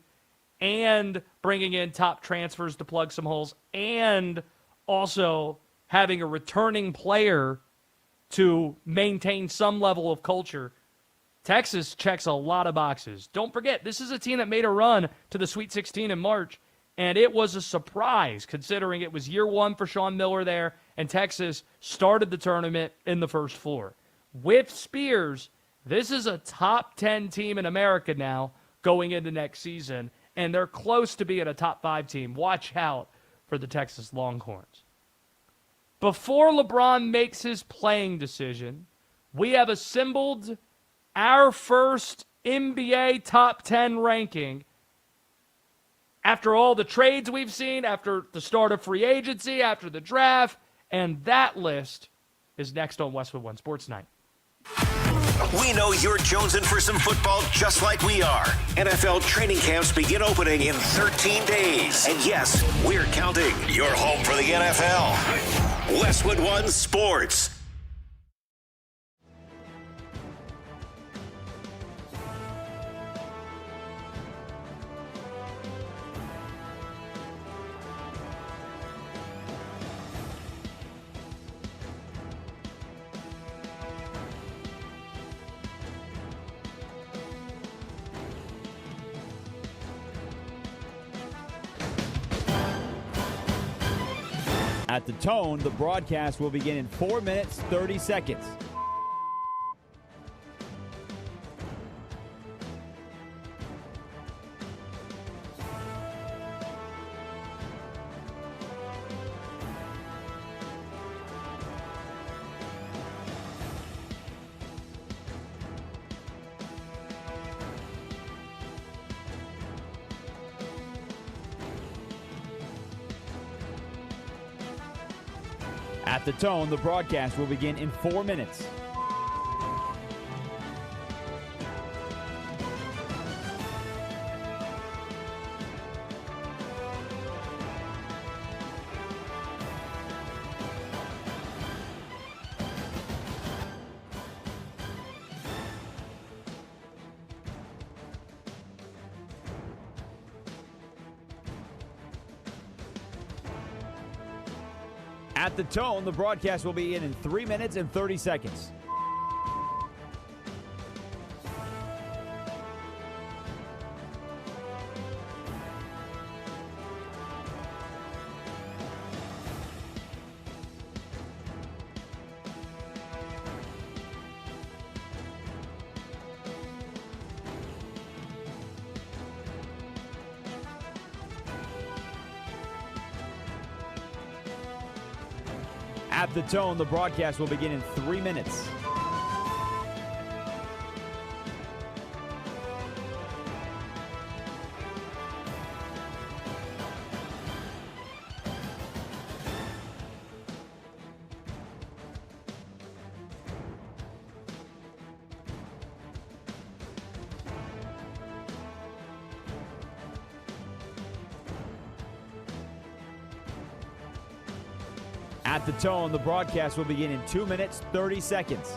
and bringing in top transfers to plug some holes and also having a returning player to maintain some level of culture, Texas checks a lot of boxes. Don't forget, this is a team that made a run to the Sweet 16 in March, and it was a surprise considering it was year one for Sean Miller there, and Texas started the tournament in the first four. With Spears, this is a top 10 team in America now going into next season, and they're close to being a top 5 team. Watch out for the Texas Longhorns. Before LeBron makes his playing decision, we have assembled our first NBA top 10 ranking. After all the trades we've seen, after the start of free agency, after the draft, and that list is next on Westwood One Sports Night. We know you're jonesing for some football just like we are. NFL training camps begin opening in 13 days. And yes, we're counting. Your home for the NFL. Westwood One Sports. At the tone, the broadcast will begin in 4 minutes, 30 seconds. At the tone, the broadcast will begin in 4 minutes. At the tone, the broadcast will begin in 3 minutes and 30 seconds. At the tone, the broadcast will begin in 3 minutes. At the tone, the broadcast will begin in 2 minutes, 30 seconds.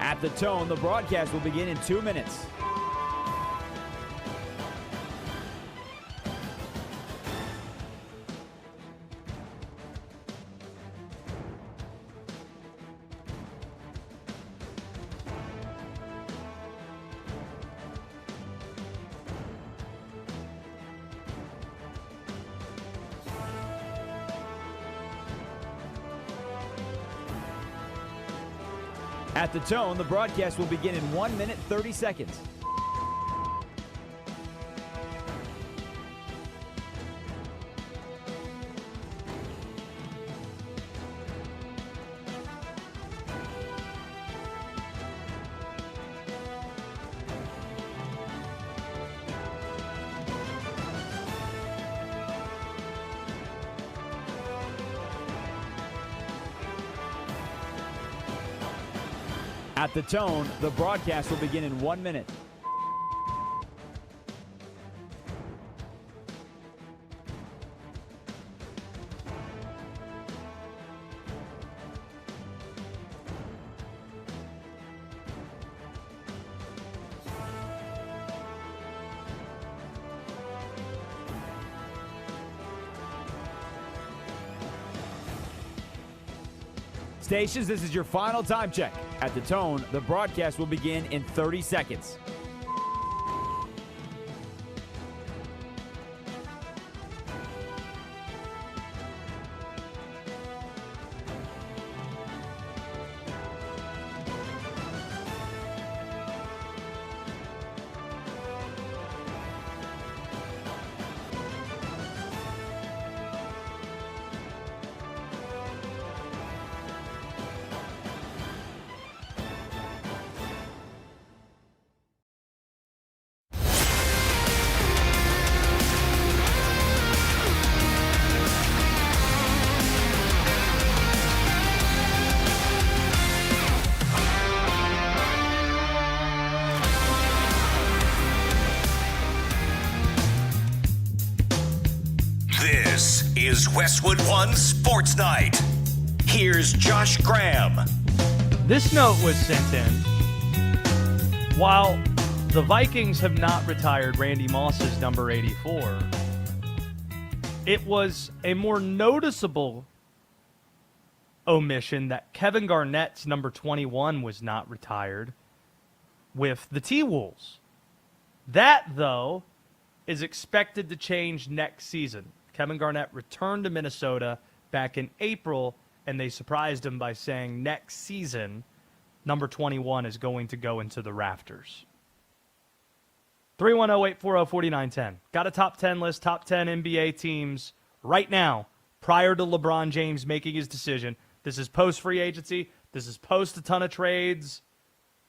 At the tone, the broadcast will begin in 2 minutes. At the tone, the broadcast will begin in 1 minute, 30 seconds. At the tone, the broadcast will begin in 1 minute. Stations, this is your final time check. At the tone, the broadcast will begin in 30 seconds. This is Westwood One Sports Night. Here's Josh Graham. This note was sent in. While the Vikings have not retired Randy Moss's number 84, it was a more noticeable omission that Kevin Garnett's number 21 was not retired with the T-Wolves. That, though, is expected to change next season. Kevin Garnett returned to Minnesota back in April, and they surprised him by saying next season, number 21 is going to go into the rafters. 310-840-4910. Got a top 10 list, top 10 NBA teams right now, prior to LeBron James making his decision. This is post-free agency. This is post a ton of trades.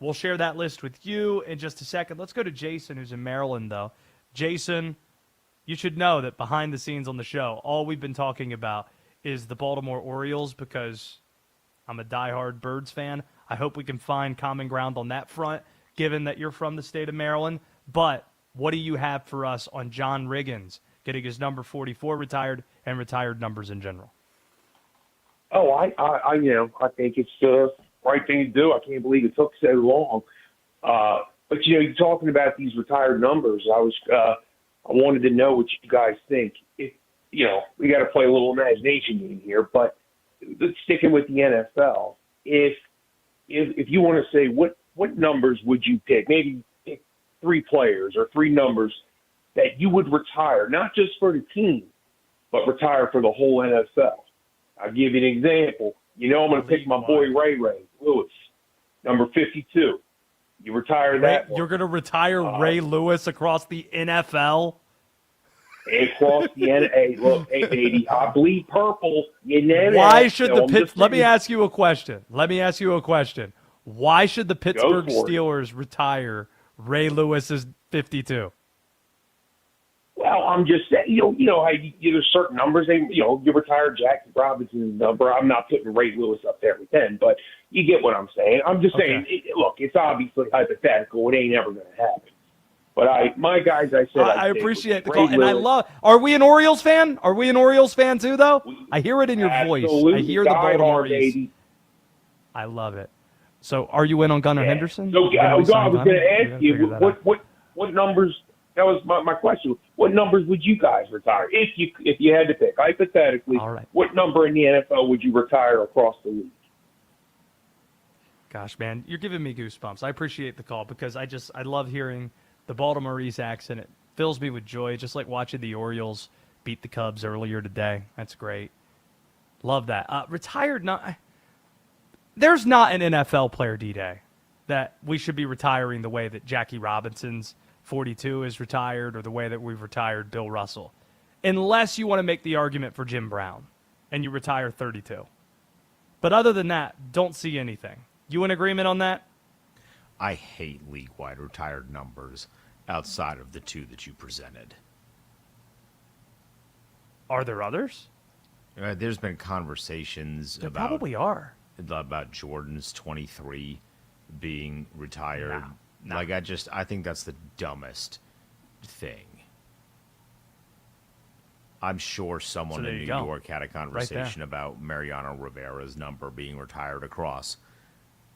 We'll share that list with you in just a second. Let's go to Jason, who's in Maryland, though. Jason, you should know that behind the scenes on the show, all we've been talking about is the Baltimore Orioles because I'm a diehard Birds fan. I hope we can find common ground on that front, given that you're from the state of Maryland. But what do you have for us on John Riggins getting his number 44 retired and retired numbers in general? Oh, I think it's the right thing to do. I can't believe it took so long. But you're talking about these retired numbers. I wanted to know what you guys think. If, we got to play a little imagination game here, but sticking with the NFL, if you want to say what numbers would you pick? Maybe pick 3 players or 3 numbers that you would retire, not just for the team, but retire for the whole NFL. I'll give you an example. I'm going to pick my boy Ray Lewis, number 52. You retire that one. You're going to retire Ray Lewis across the NFL? Across the NFL. Look, hey, baby, I bleed purple. You know Why that. should the Pittsburgh... Let me ask you a question. Why should the Pittsburgh Steelers retire Ray Lewis's 52? Well, I'm just saying, how there's certain numbers. You retire Jack Robinson's number. I'm not putting Ray Lewis up there with 10, but you get what I'm saying. I'm just saying, look, it's obviously hypothetical. It ain't ever going to happen. But my guys, I appreciate the call, and I love. Are we an Orioles fan? Are we an Orioles fan too, though? I hear it in your voice. I hear the Baltimore East. I love it. So, are you in on Gunnar Henderson? So, I was going to ask you what numbers. That was my question. What numbers would you guys retire if you had to pick hypothetically? All right. What number in the NFL would you retire across the league? Gosh, man, you're giving me goosebumps. I appreciate the call because I love hearing the Baltimore East accent. It fills me with joy, just like watching the Orioles beat the Cubs earlier today. That's great. Love that. Retired, there's not an NFL player, D-Day, that we should be retiring the way that Jackie Robinson's 42 is retired or the way that we've retired Bill Russell. Unless you want to make the argument for Jim Brown and you retire 32. But other than that, don't see anything. You in agreement on that? I hate league-wide retired numbers outside of the 2 that you presented. Are there others? There's been conversations there probably are. About Jordan's 23 being retired. No. I think that's the dumbest thing. I'm sure someone in New York had a conversation about Mariano Rivera's number being retired across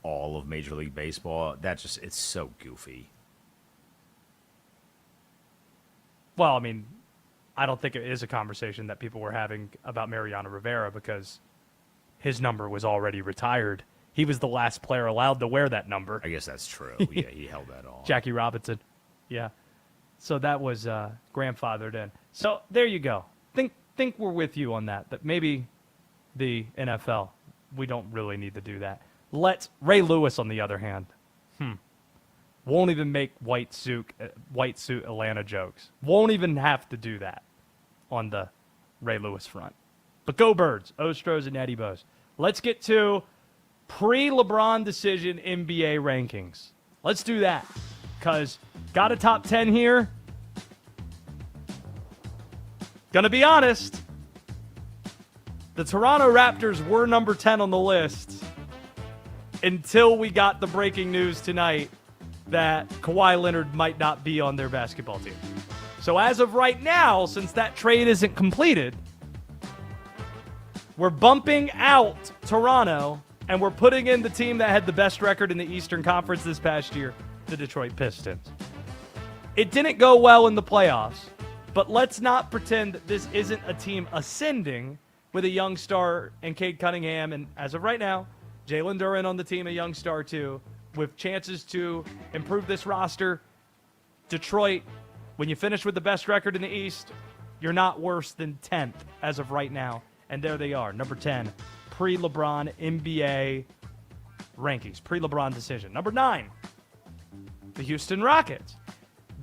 all of Major League Baseball. It's so goofy. Well, I mean, I don't think it is a conversation that people were having about Mariano Rivera because his number was already retired. He was the last player allowed to wear that number. I guess that's true. Yeah, he held that on. Jackie Robinson. Yeah. So that was grandfathered in. So there you go. Think we're with you on that maybe the NFL, we don't really need to do that. Ray Lewis, on the other hand, won't even make white suit Atlanta jokes. Won't even have to do that on the Ray Lewis front. But go Birds, Ostros and Eddie Bose. Let's get to pre-LeBron decision NBA rankings. Let's do that because got a top 10 here. Gonna be honest, the Toronto Raptors were number 10 on the list until we got the breaking news tonight that Kawhi Leonard might not be on their basketball team. So as of right now, since that trade isn't completed, we're bumping out Toronto and we're putting in the team that had the best record in the Eastern Conference this past year, the Detroit Pistons. It didn't go well in the playoffs, but let's not pretend that this isn't a team ascending with a young star and Cade Cunningham, and as of right now, Jalen Duren on the team, a young star too, with chances to improve this roster. Detroit, when you finish with the best record in the East, you're not worse than 10th as of right now. And there they are, number 10, pre-LeBron NBA rankings, pre-LeBron decision. Number 9, the Houston Rockets.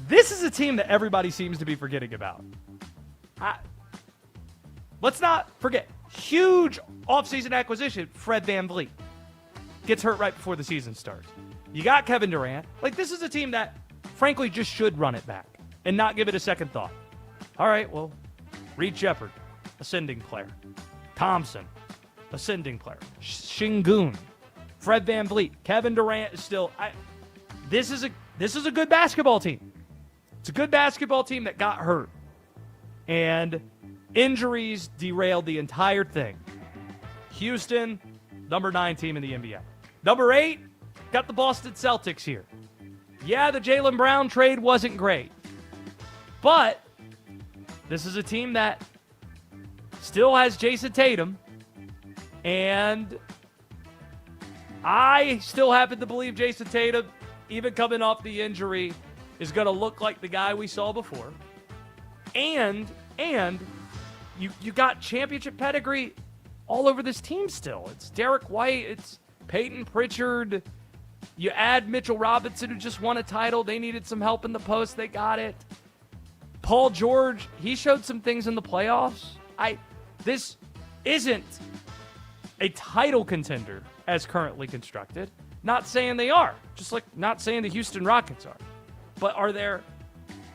This is a team that everybody seems to be forgetting about. Let's not forget, huge offseason acquisition, Fred VanVleet. Gets hurt right before the season starts. You got Kevin Durant. This is a team that, frankly, just should run it back and not give it a second thought. All right, well, Reed Shepard, ascending player. Thompson, ascending player. Şengün, Fred VanVleet, Kevin Durant is still. This is a good basketball team. It's a good basketball team that got hurt, and injuries derailed the entire thing. Houston, number 9 team in the NBA. Number 8, got the Boston Celtics here. Yeah, the Jaylen Brown trade wasn't great, but this is a team that still has Jason Tatum, and I still happen to believe Jason Tatum, even coming off the injury, is going to look like the guy we saw before. And you got championship pedigree all over this team still. It's Derek White, it's Peyton Pritchard. You add Mitchell Robinson, who just won a title. They needed some help in the post. They got it. Paul George, he showed some things in the playoffs. This isn't a title contender as currently constructed. Not saying they are, just like not saying the Houston Rockets are. But are there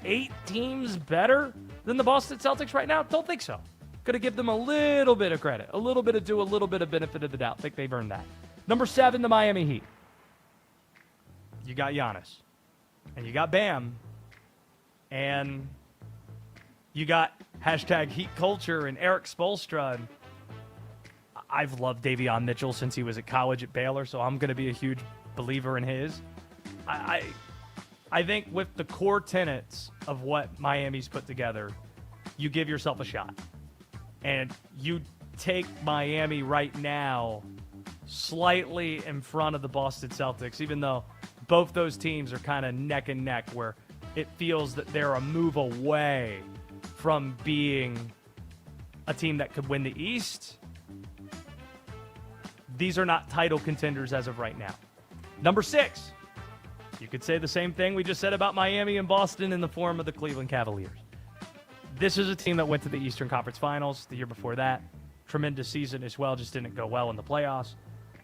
8 teams better than the Boston Celtics right now? Don't think so. Got to give them a little bit of credit, a little bit of due, a little bit of benefit of the doubt. Think they've earned that. Number 7, the Miami Heat. You got Giannis, and you got Bam, and you got hashtag Heat Culture and Eric Spoelstra. And I've loved Davion Mitchell since he was at college at Baylor, so I'm going to be a huge believer in his. I think with the core tenets of what Miami's put together, you give yourself a shot. And you take Miami right now slightly in front of the Boston Celtics, even though both those teams are kind of neck and neck, where it feels that they're a move away from being a team that could win the East. These are not title contenders as of right now. Number 6, you could say the same thing we just said about Miami and Boston in the form of the Cleveland Cavaliers. This is a team that went to the Eastern Conference Finals the year before that. Tremendous season as well, just didn't go well in the playoffs.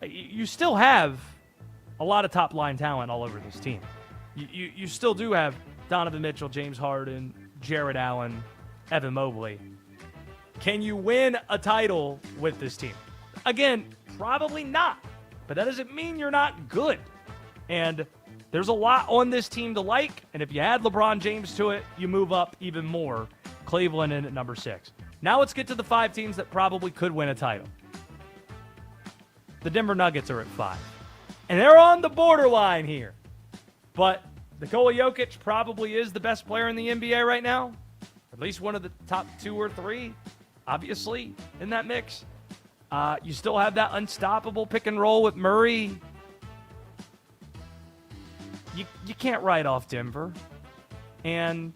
You still have a lot of top-line talent all over this team. You still do have Donovan Mitchell, James Harden, Jared Allen, Evan Mobley. Can you win a title with this team? Again, probably not. But that doesn't mean you're not good. And there's a lot on this team to like. And if you add LeBron James to it, you move up even more. Cleveland in at number 6. Now let's get to the 5 teams that probably could win a title. The Denver Nuggets are at 5. And they're on the borderline here. But Nikola Jokic probably is the best player in the NBA right now. At least one of the top 2 or 3, obviously, in that mix. You still have that unstoppable pick and roll with Murray. You can't write off Denver. And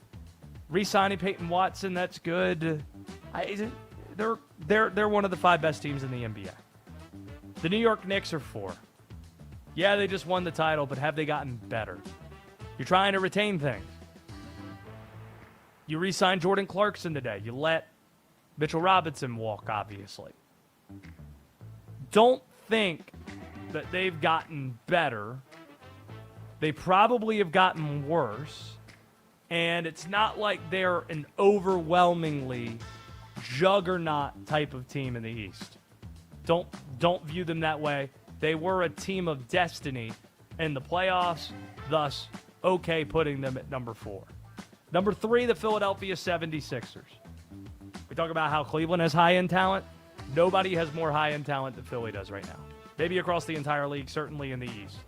re-signing Peyton Watson, that's good. They're one of the 5 best teams in the NBA. The New York Knicks are 4. Yeah, they just won the title, but have they gotten better? You're trying to retain things. You re-signed Jordan Clarkson today. You let Mitchell Robinson walk, obviously. Don't think that they've gotten better. They probably have gotten worse. And it's not like they're an overwhelmingly juggernaut type of team in the East. Don't view them that way. They were a team of destiny in the playoffs, thus okay putting them at number 4. Number 3, the Philadelphia 76ers. We talk about how Cleveland has high-end talent. Nobody has more high-end talent than Philly does right now. Maybe across the entire league, certainly in the East.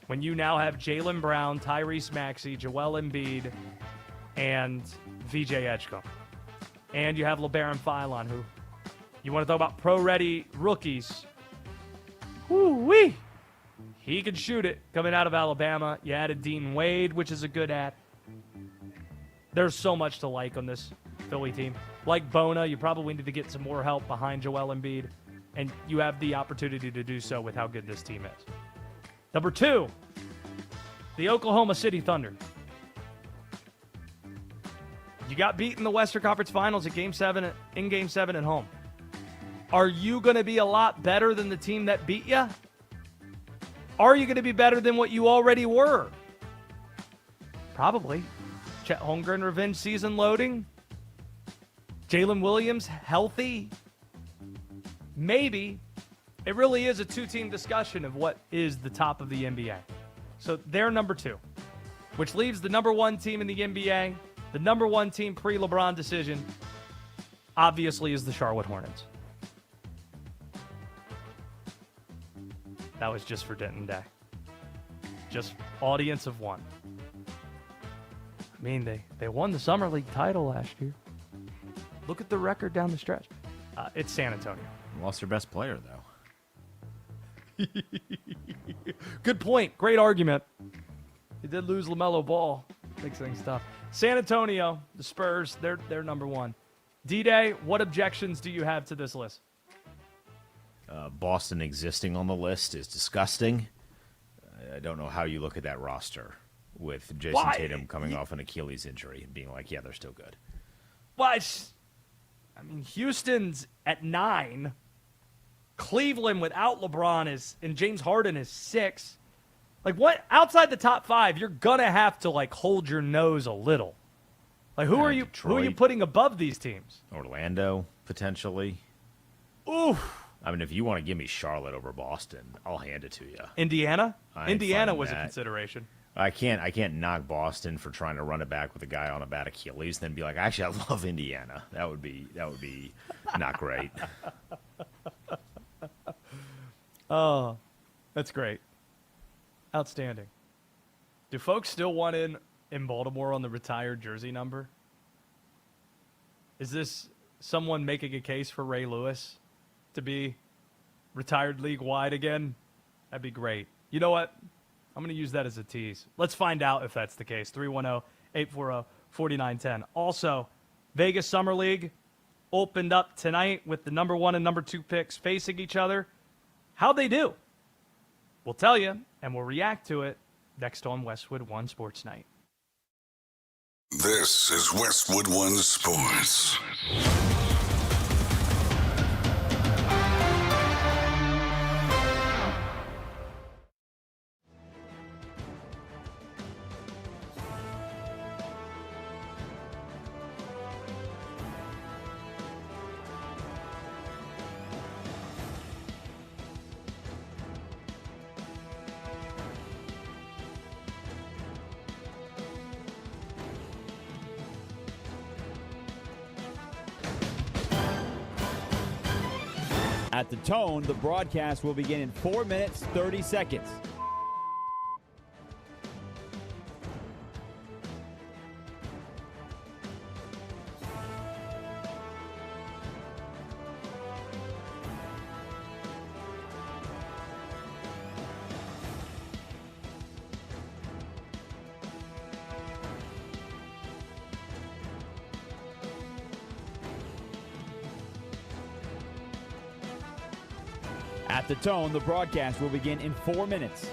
When you now have Jaylen Brown, Tyrese Maxey, Joel Embiid, and VJ Edgecombe. And you have LeBaron Philon, who you want to talk about pro-ready rookies. Woo-wee! He can shoot it coming out of Alabama. You added Dean Wade, which is a good add. There's so much to like on this Philly team. Like Bona, you probably need to get some more help behind Joel Embiid, and you have the opportunity to do so with how good this team is. Number 2, the Oklahoma City Thunder. You got beat in the Western Conference Finals in Game 7 at home. Are you going to be a lot better than the team that beat you? Are you going to be better than what you already were? Probably. Chet Holmgren revenge season loading. Jalen Williams healthy. Maybe. It really is a two-team discussion of what is the top of the NBA. So they're number 2, which leaves the number 1 team in the NBA, the number 1 team pre-LeBron decision, obviously is the Charlotte Hornets. That was just for Denton Day. Just audience of 1. I mean, they won the Summer League title last year. Look at the record down the stretch. It's San Antonio. Lost their best player, though. Good point. Great argument. They did lose LaMelo Ball. Makes things tough. San Antonio, the Spurs, they're number 1. D-Day, what objections do you have to this list? Boston existing on the list is disgusting. I don't know how you look at that roster with Jason Tatum coming off an Achilles injury and being like, yeah, they're still good. What? I mean, Houston's at 9. Cleveland without LeBron and James Harden is 6. Like, what? Outside the top 5, you're going to have to, like, hold your nose a little. Like, who are you putting above these teams? Orlando, potentially. Oof. I mean, if you want to give me Charlotte over Boston, I'll hand it to you. Indiana? Indiana was that. A consideration. I can't knock Boston for trying to run it back with a guy on a bad Achilles, then be like, actually, I love Indiana. That would be not great. Oh, that's great. Outstanding. Do folks still want in Baltimore on the retired jersey number? Is this someone making a case for Ray Lewis to be retired league-wide again? That'd be great. You know what? I'm going to use that as a tease. Let's find out if that's the case. 310-840-4910. Also, Vegas Summer League opened up tonight with the number 1 and number 2 picks facing each other. How'd they do? We'll tell you, and we'll react to it next on Westwood One Sports Night. This is Westwood One Sports. At the tone, the broadcast will begin in 4 minutes, 30 seconds. At the tone, the broadcast will begin in 4 minutes.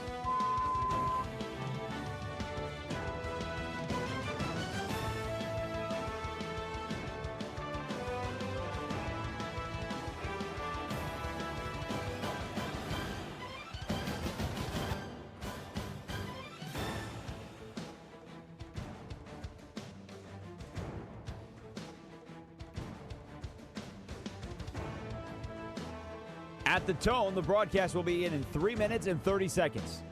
At the tone, the broadcast will begin in 3 minutes and 30 seconds.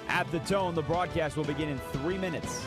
At the tone, the broadcast will begin in 3 minutes.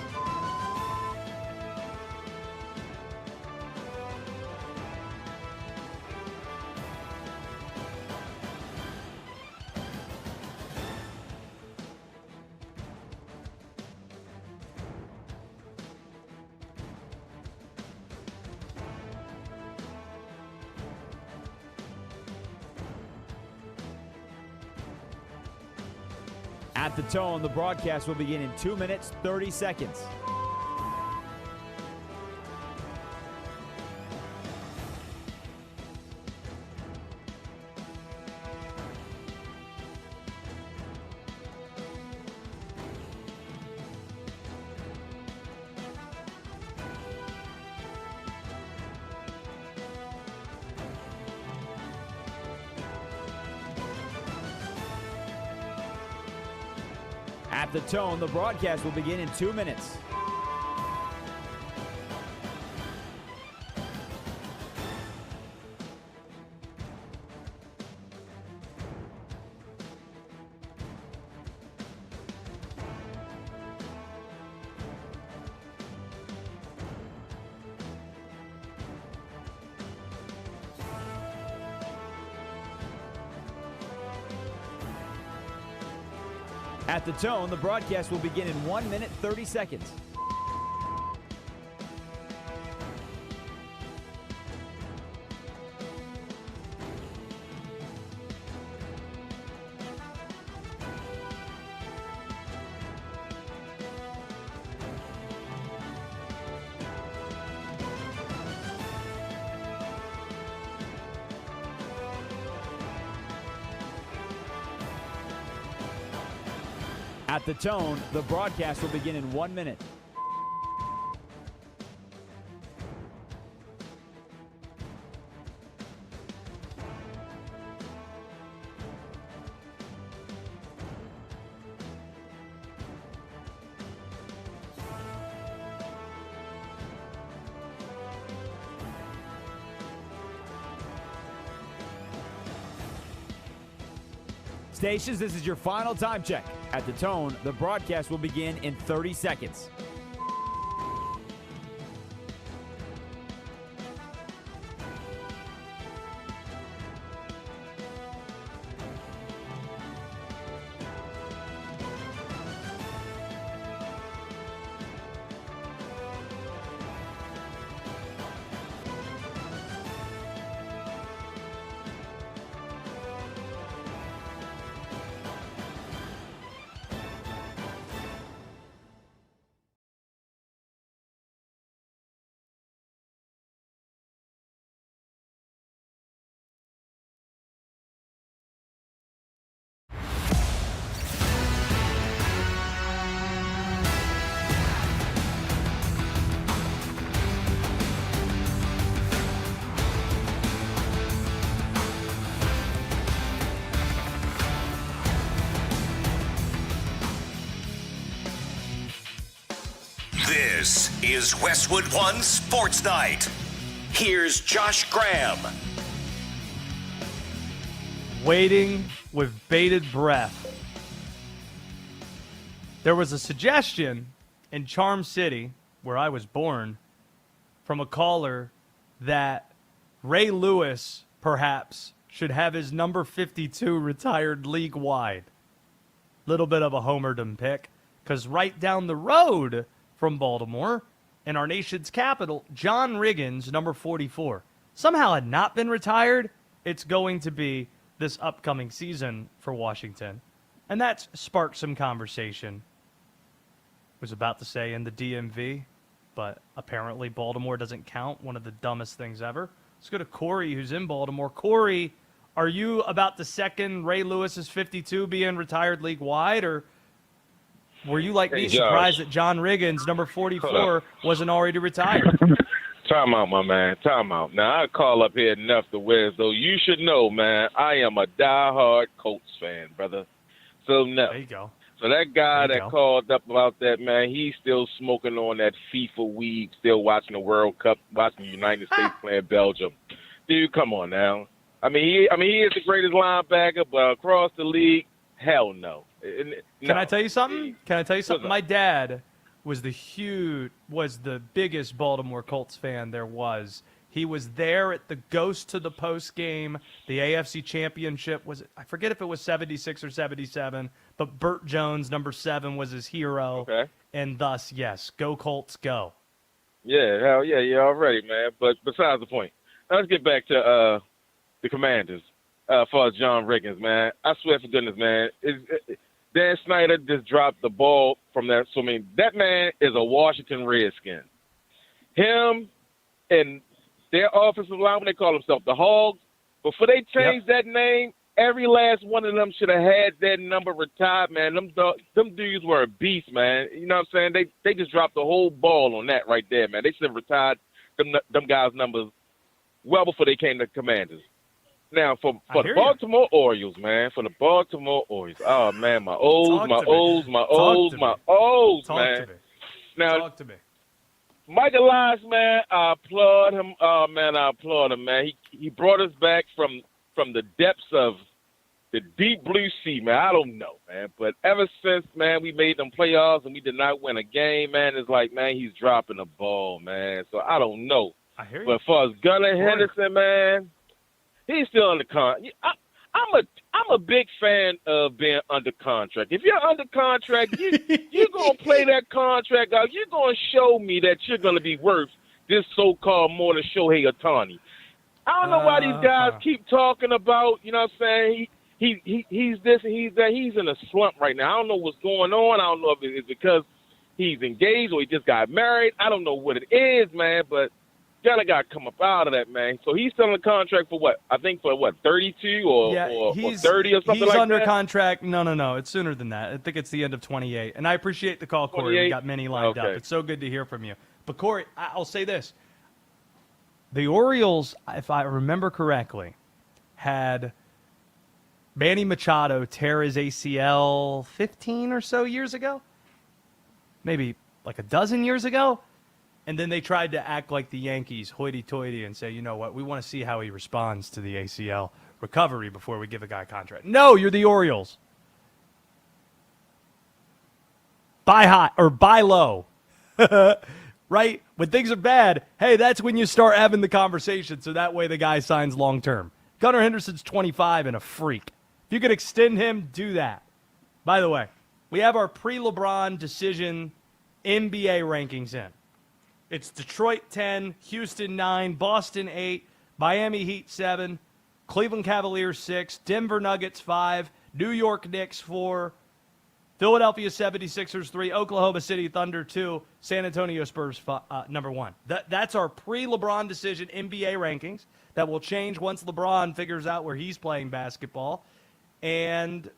At the tone, the broadcast will begin in 2 minutes, 30 seconds. the tone, the broadcast will begin in 2 minutes. At the tone, the broadcast will begin in 1 minute, 30 seconds. At the tone, the broadcast will begin in 1 minute. Stations, this is your final time check. At the tone, the broadcast will begin in 30 seconds. This is Westwood One Sports Night. Here's Josh Graham. Waiting with bated breath. There was a suggestion in Charm City, where I was born, from a caller that Ray Lewis, perhaps, should have his number 52 retired league-wide. Little bit of a homerdom pick, because right down the road from Baltimore, in our nation's capital, John Riggins, number 44, somehow had not been retired. It's going to be this upcoming season for Washington. And that's sparked some conversation. Was about to say in the DMV, but apparently Baltimore doesn't count. One of the dumbest things ever. Let's go to Corey, who's in Baltimore. Corey, are you about the second Ray Lewis's 52 being retired league-wide, or were you like me, surprised that John Riggins, number 44, wasn't already retired? Time out, my man. Time out. Now, I call up here enough to where, so you should know, man, I am a diehard Colts fan, brother. So, no. There you go. So that guy that called up about that, man, he's still smoking on that FIFA weed, still watching the World Cup, watching the United States playing Belgium. Dude, come on now. I mean, he is the greatest linebacker, but across the league, hell no. Can I tell you something? My dad was the biggest Baltimore Colts fan there was. He was there at the Ghost to the Post game, the AFC Championship. I forget if it was 76 or 77, but Burt Jones, number 7, was his hero. Okay. And thus, yes, go Colts, go. Yeah, hell yeah, you're already, man. But besides the point, let's get back to the Commanders as far as John Riggins, man. I swear for goodness, man. Dan Snyder just dropped the ball from that. So, I mean, that man is a Washington Redskin. Him and their offensive line, when they call themselves the Hogs, before they changed that name, every last one of them should have had that number retired, man. Them dudes were a beast, man. You know what I'm saying? They just dropped the whole ball on that right there, man. They should have retired them guys' numbers well before they came to Commanders. Now, for the hear Baltimore Orioles, man, for the Baltimore Orioles, oh, man, my O's, man. Now, Talk to me. Michael Elias, man, I applaud him. Oh, man, I applaud him, man. He brought us back from the depths of the deep blue sea, man. I don't know, man. But ever since, man, we made them playoffs and we did not win a game, man, it's like, man, he's dropping the ball, man. So I don't know. I hear you. But as far as Gunnar Henderson, man, he's still under contract. I'm a big fan of being under contract. If you're under contract, you're going to play that contract out. You're going to show me that you're going to be worth this so-called more than Shohei Ohtani. I don't know why these guys keep talking about, you know what I'm saying, he's this and he's that. He's in a slump right now. I don't know what's going on. I don't know if it's because he's engaged or he just got married. I don't know what it is, man, but got to come up out of that, man. So he's still on a contract for what? I think for what, 32 or 30 or something like that? He's under contract. No. It's sooner than that. I think it's the end of 28. And I appreciate the call, Corey. We got many lined up. It's so good to hear from you. But, Corey, I'll say this. The Orioles, if I remember correctly, had Manny Machado tear his ACL 15 or so years ago. Maybe like a dozen years ago. And then they tried to act like the Yankees, hoity-toity, and say, you know what, we want to see how he responds to the ACL recovery before we give a guy a contract. No, you're the Orioles. Buy high or buy low. Right? When things are bad, hey, that's when you start having the conversation, so that way the guy signs long-term. Gunnar Henderson's 25 and a freak. If you could extend him, do that. By the way, we have our pre-LeBron decision NBA rankings in. It's Detroit 10, Houston 9, Boston 8, Miami Heat 7, Cleveland Cavaliers 6, Denver Nuggets 5, New York Knicks 4, Philadelphia 76ers 3, Oklahoma City Thunder 2, San Antonio Spurs number 1. That's our pre-LeBron decision NBA rankings that will change once LeBron figures out where he's playing basketball, and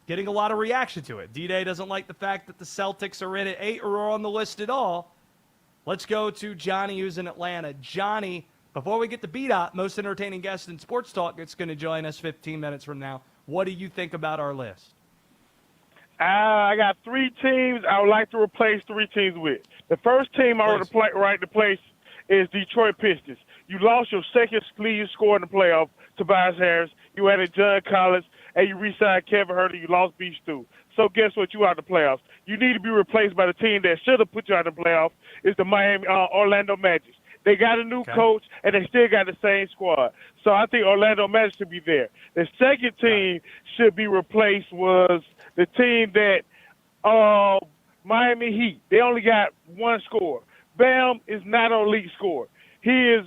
getting a lot of reaction to it. D-Day doesn't like the fact that the Celtics are in at 8 or are on the list at all. Let's go to Johnny, who's in Atlanta. Johnny, before we get to B-Dot, most entertaining guest in sports talk, that's going to join us 15 minutes from now. What do you think about our list? I got 3 teams I would like to replace 3 teams with. The first team I would like to replace is Detroit Pistons. You lost your second leading scorer in the playoff, Tobias Harris. You added John Collins, and you re-signed Kevin Huerter. You lost Beach Stew. So guess what? You out of the playoffs. You need to be replaced by the team that should have put you out of the playoffs. Is the Orlando Magic. They got a new coach, and they still got the same squad. So I think Orlando Magic should be there. The second team should be replaced was the team that Miami Heat. They only got one scorer. Bam is not an elite scorer. He is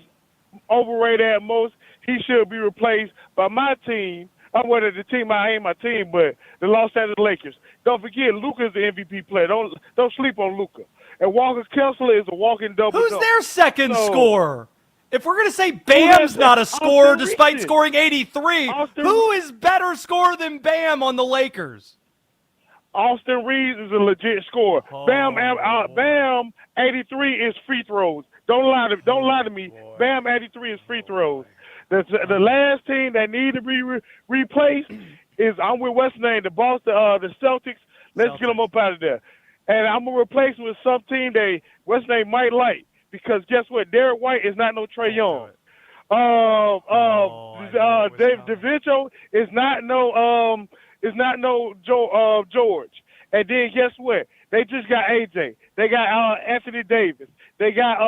overrated at most. He should be replaced by my team. The team I ain't my team, but the Los Angeles Lakers. Don't forget, Luka's the MVP player. Don't sleep on Luka. And Walker Kessler is a walking double. Who's their second scorer? If we're going to say Bam's not a scorer despite scoring 83, who is better scorer than Bam on the Lakers? Austin Reeves is a legit scorer. Bam 83 is free throws. Don't lie to me. Bam 83 is free throws. The last team that need to be replaced is I'm with what's name, the Celtics. Let's get them up out of there. And I'm gonna replace them with some team that what's name might like, because guess what? Derek White is not no Trae Young. Dybantsa is not no George. And then guess what? They just got AJ. They got Anthony Davis. They got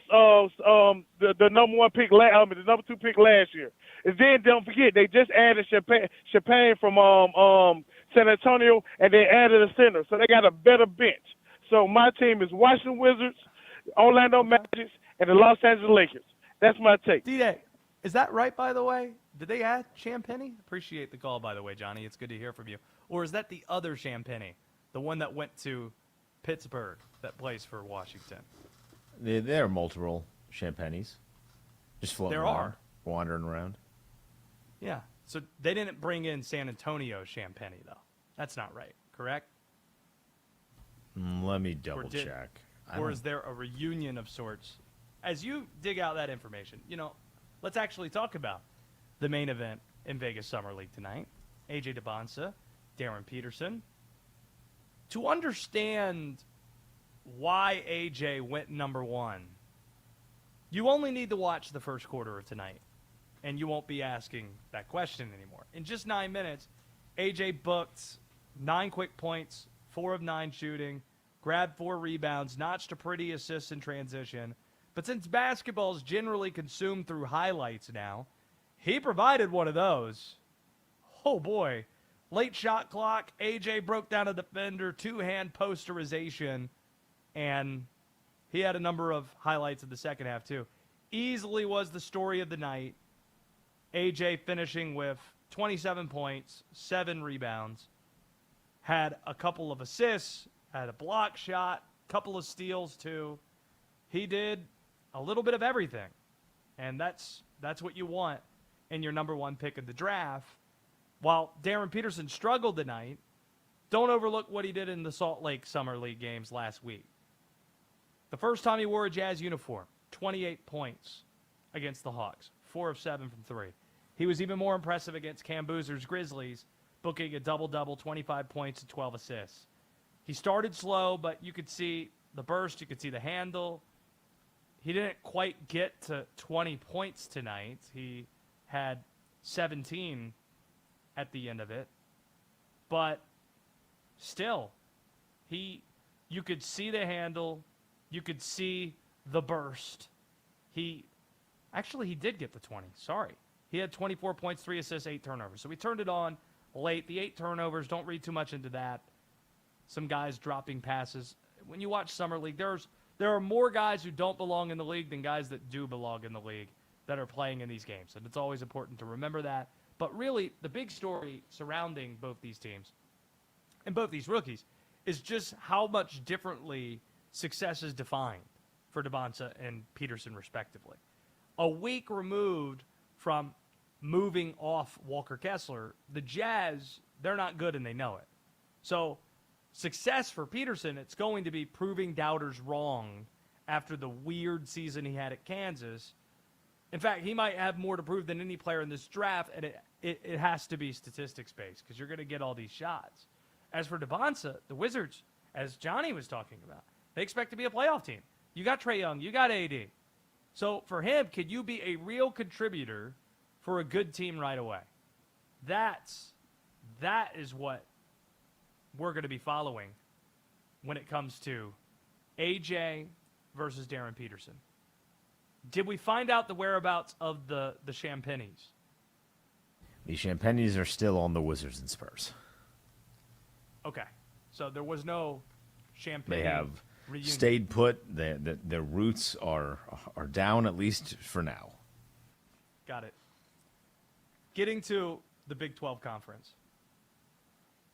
the number 1 pick, the number 2 pick last year. And then don't forget they just added Champagne from San Antonio, and they added a center, so they got a better bench. So my team is Washington Wizards, Orlando Magic, and the Los Angeles Lakers. That's my take. D-Day, is that right, by the way? Did they add Champagne? Appreciate the call, by the way, Johnny. It's good to hear from you. Or is that the other Champagne, the one that went to Pittsburgh that plays for Washington? There are multiple Champagnes just floating around, wandering around. Yeah. So they didn't bring in San Antonio Champagne, though. That's not right, correct? Let me double check. Or is there a reunion of sorts? As you dig out that information, let's actually talk about the main event in Vegas Summer League tonight. AJ Dybantsa, Darryn Peterson. To understand why AJ went number one, you only need to watch the first quarter of tonight, and you won't be asking that question anymore. In just 9 minutes, AJ booked 9 quick points, 4 of 9 shooting, grabbed 4 rebounds, notched a pretty assist in transition. But since basketball is generally consumed through highlights now, he provided one of those. Oh, boy. Late shot clock, AJ broke down a defender, 2-hand posterization, and he had a number of highlights in the second half, too. Easily was the story of the night. AJ finishing with 27 points, 7 rebounds, had a couple of assists, had a block shot, couple of steals, too. He did a little bit of everything, and that's what you want in your number one pick of the draft. While Darryn Peterson struggled tonight, don't overlook what he did in the Salt Lake Summer League games last week. The first time he wore a Jazz uniform, 28 points against the Hawks, 4 of 7 from 3. He was even more impressive against Cam Boozer's Grizzlies, booking a double-double, 25 points and 12 assists. He started slow, but you could see the burst, you could see the handle. He didn't quite get to 20 points tonight. He had 17 at the end of it. But still, you could see the handle, you could see the burst. He did get the 20, sorry. He had 24 points, 3 assists, 8 turnovers. So we turned it on late. The 8 turnovers, don't read too much into that. Some guys dropping passes. When you watch Summer League, there are more guys who don't belong in the league than guys that do belong in the league that are playing in these games. And it's always important to remember that. But really, the big story surrounding both these teams and both these rookies is just how much differently success is defined for Dybantsa and Peterson, respectively. A week removed from moving off Walker Kessler, the Jazz, they're not good and they know it. So success for Peterson, it's going to be proving doubters wrong after the weird season he had at Kansas. In fact, he might have more to prove than any player in this draft, and it has to be statistics-based because you're going to get all these shots. As for Dybantsa, the Wizards, as Johnny was talking about, they expect to be a playoff team. You got Trae Young, you got AD. So for him, can you be a real contributor for a good team right away? That is what we're going to be following when it comes to AJ versus Darryn Peterson. Did we find out the whereabouts of the Champagnes? The Champagnes are still on the Wizards and Spurs. Okay. So there was no Champagne They have reunion. stayed put. Their roots are down, at least for now. Got it. Getting to the Big 12 Conference.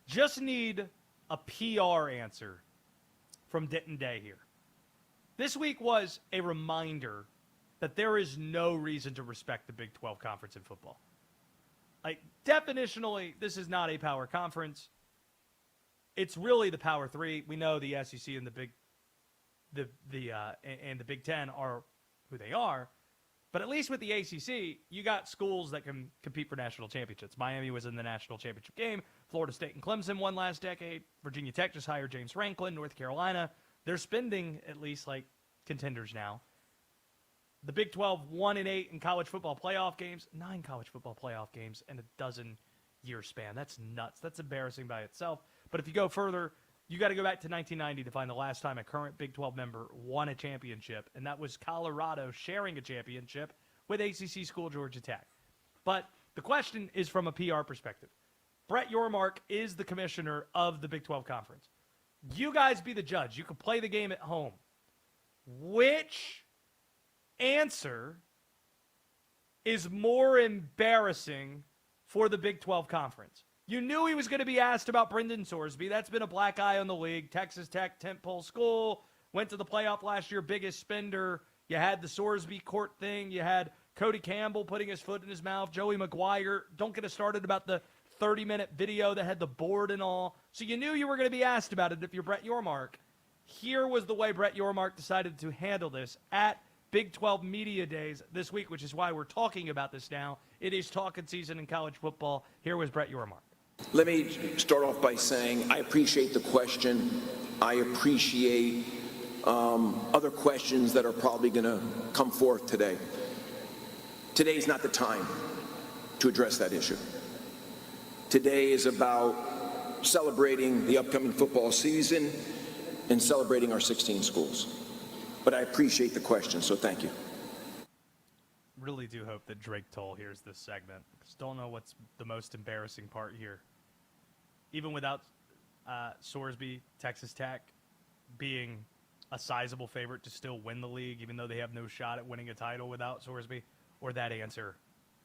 Just need a PR answer from Denton Day here. This week was a reminder that there is no reason to respect the Big 12 Conference in football. Like, definitionally, this is not a power conference. It's really the Power 3. We know the SEC and the Big 10 are who they are. But at least with the ACC, you got schools that can compete for national championships. Miami was in the national championship game. Florida State and Clemson won last decade. Virginia Tech just hired James Franklin. North Carolina, they're spending at least like contenders now. The Big 12, 1-8 in college football playoff games, 9 college football playoff games in a 12-year span. That's nuts. That's embarrassing by itself. But if you go further, you got to go back to 1990 to find the last time a current Big 12 member won a championship, and that was Colorado sharing a championship with ACC school Georgia Tech. But the question is from a PR perspective. Brett Yormark is the commissioner of the Big 12 Conference. You guys be the judge. You can play the game at home. Which answer is more embarrassing for the Big 12 Conference? You knew he was going to be asked about Brendan Sorsby. That's been a black eye on the league. Texas Tech, tentpole school, went to the playoff last year, biggest spender. You had the Sorsby court thing. You had Cody Campbell putting his foot in his mouth. Joey McGuire. Don't get us started about the 30-minute video that had the board and all. So you knew you were going to be asked about it if you're Brett Yormark. Here was the way Brett Yormark decided to handle this at Big 12 media days this week, which is why we're talking about this now. It is talking season in college football. Here was Brett Yormark. Let me start off by saying I appreciate the question. I appreciate other questions that are probably going to come forth today. Today is not the time to address that issue. Today is about celebrating the upcoming football season and celebrating our 16 schools. But I appreciate the question, so thank you. Really do hope that Drake Toll hears this segment. Because don't know what's the most embarrassing part here. Even without Sorsby, Texas Tech being a sizable favorite to still win the league, even though they have no shot at winning a title without Sorsby, or that answer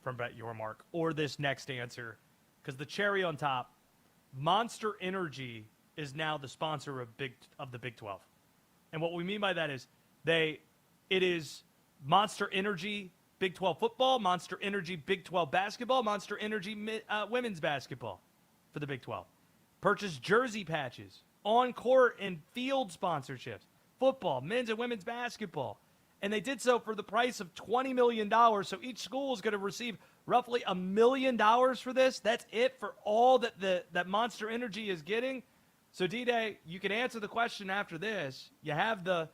from Brett Yormark, or this next answer. Because the cherry on top, Monster Energy is now the sponsor of the Big 12. And what we mean by that is it is Monster Energy Big 12 football, Monster Energy Big 12 basketball, Monster Energy women's basketball for the Big 12. Purchase jersey patches, on-court and field sponsorships, football, men's and women's basketball. And they did so for the price of $20 million. So each school is going to receive roughly $1 million for this. That's it for all that Monster Energy is getting. So, D-Day, you can answer the question after this. You have the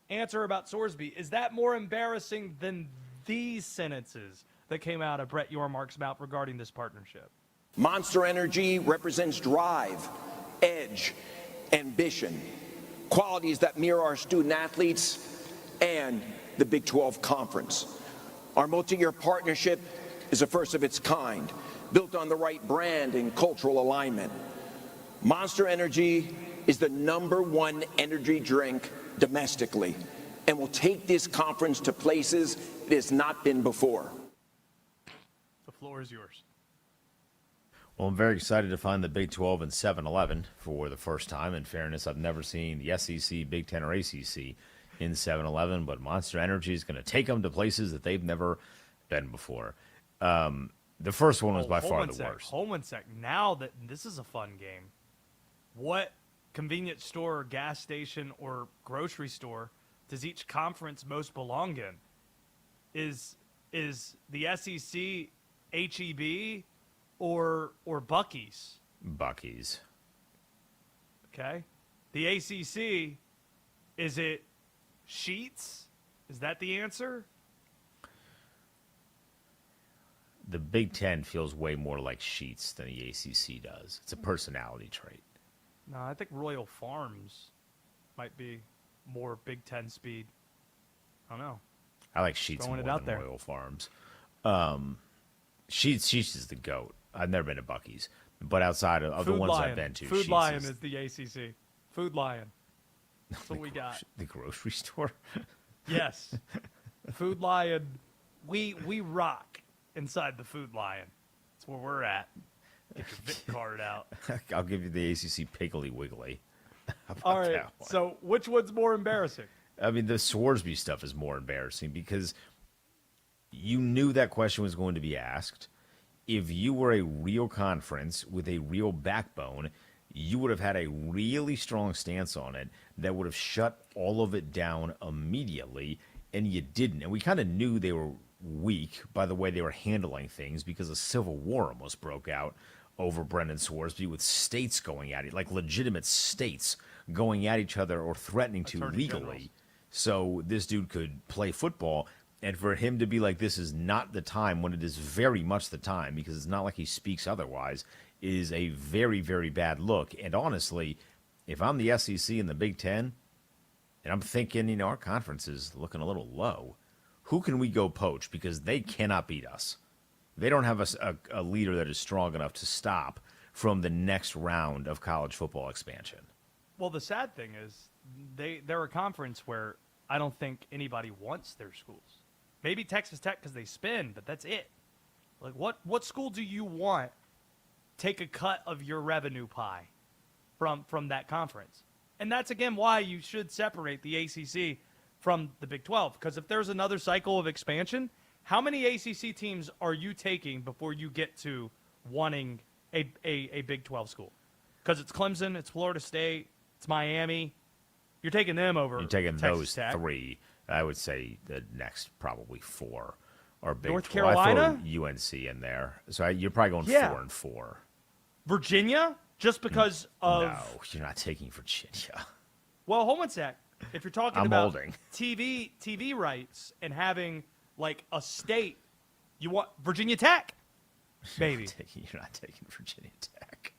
answer about Sorsby. Is that more embarrassing than these sentences that came out of Brett Yormark's mouth regarding this partnership? Monster Energy represents drive, edge, ambition, qualities that mirror our student athletes and the Big 12 Conference. Our multi-year partnership is a first of its kind, built on the right brand and cultural alignment. Monster Energy is the #1 energy drink domestically and will take this conference to places it has not been before. The floor is yours. Well, I'm very excited to find the Big 12 and 7-Eleven for the first time. In fairness, I've never seen the SEC, Big 10, or ACC in 7-Eleven, but Monster Energy is going to take them to places that they've never been before. The first one was by far the worst. Hold one sec. Now that this is a fun game, what convenience store or gas station or grocery store does each conference most belong in? Is the SEC HEB or Buc-ee's? Buc-ee's. Okay. The ACC, is it Sheetz? Is that the answer? The Big Ten feels way more like Sheetz than the ACC does. It's a personality trait. No, I think Royal Farms might be more Big Ten speed. I don't know. I like Sheetz more than Royal Farms. Sheetz is the GOAT. I've never been to Buc-ee's, but outside of the ones I've been to, Food Sheetz Lion is the ACC. Food Lion. That's what we got. The grocery store? Yes. Food Lion. We rock inside the Food Lion. That's where we're at. Get your Vic card out. I'll give you the ACC Piggly Wiggly. All right. So which one's more embarrassing? I mean, the Sorsby stuff is more embarrassing because you knew that question was going to be asked. If you were a real conference with a real backbone, you would have had a really strong stance on it that would have shut all of it down immediately, and you didn't. And we kind of knew they were weak by the way they were handling things because a civil war almost broke out over Brendan Sorsby with states going at it, like legitimate states going at each other or threatening to legally. So this dude could play football. And for him to be like, this is not the time, when it is very much the time, because it's not like he speaks otherwise, is a very, very bad look. And honestly, if I'm the SEC and the Big Ten, and I'm thinking, our conference is looking a little low, who can we go poach? Because they cannot beat us. They don't have a leader that is strong enough to stop from the next round of college football expansion. Well, the sad thing is they're a conference where I don't think anybody wants their schools. Maybe Texas Tech because they spin, but that's it. Like, what school do you want take a cut of your revenue pie from that conference? And that's, again, why you should separate the ACC from the Big 12. Because if there's another cycle of expansion, how many ACC teams are you taking before you get to wanting a Big 12 school? Because it's Clemson, it's Florida State, it's Miami. You're taking them over. You're taking Texas those Tech. 3. I would say the next probably 4 are Big North 12. Carolina? I throw UNC in there. So you're probably going 4 and 4. Virginia, just because of. No, you're not taking Virginia. Well, hold on a sec. If you're talking I'm about holding. TV rights and having like a state, you want Virginia Tech, baby. You're not taking Virginia Tech.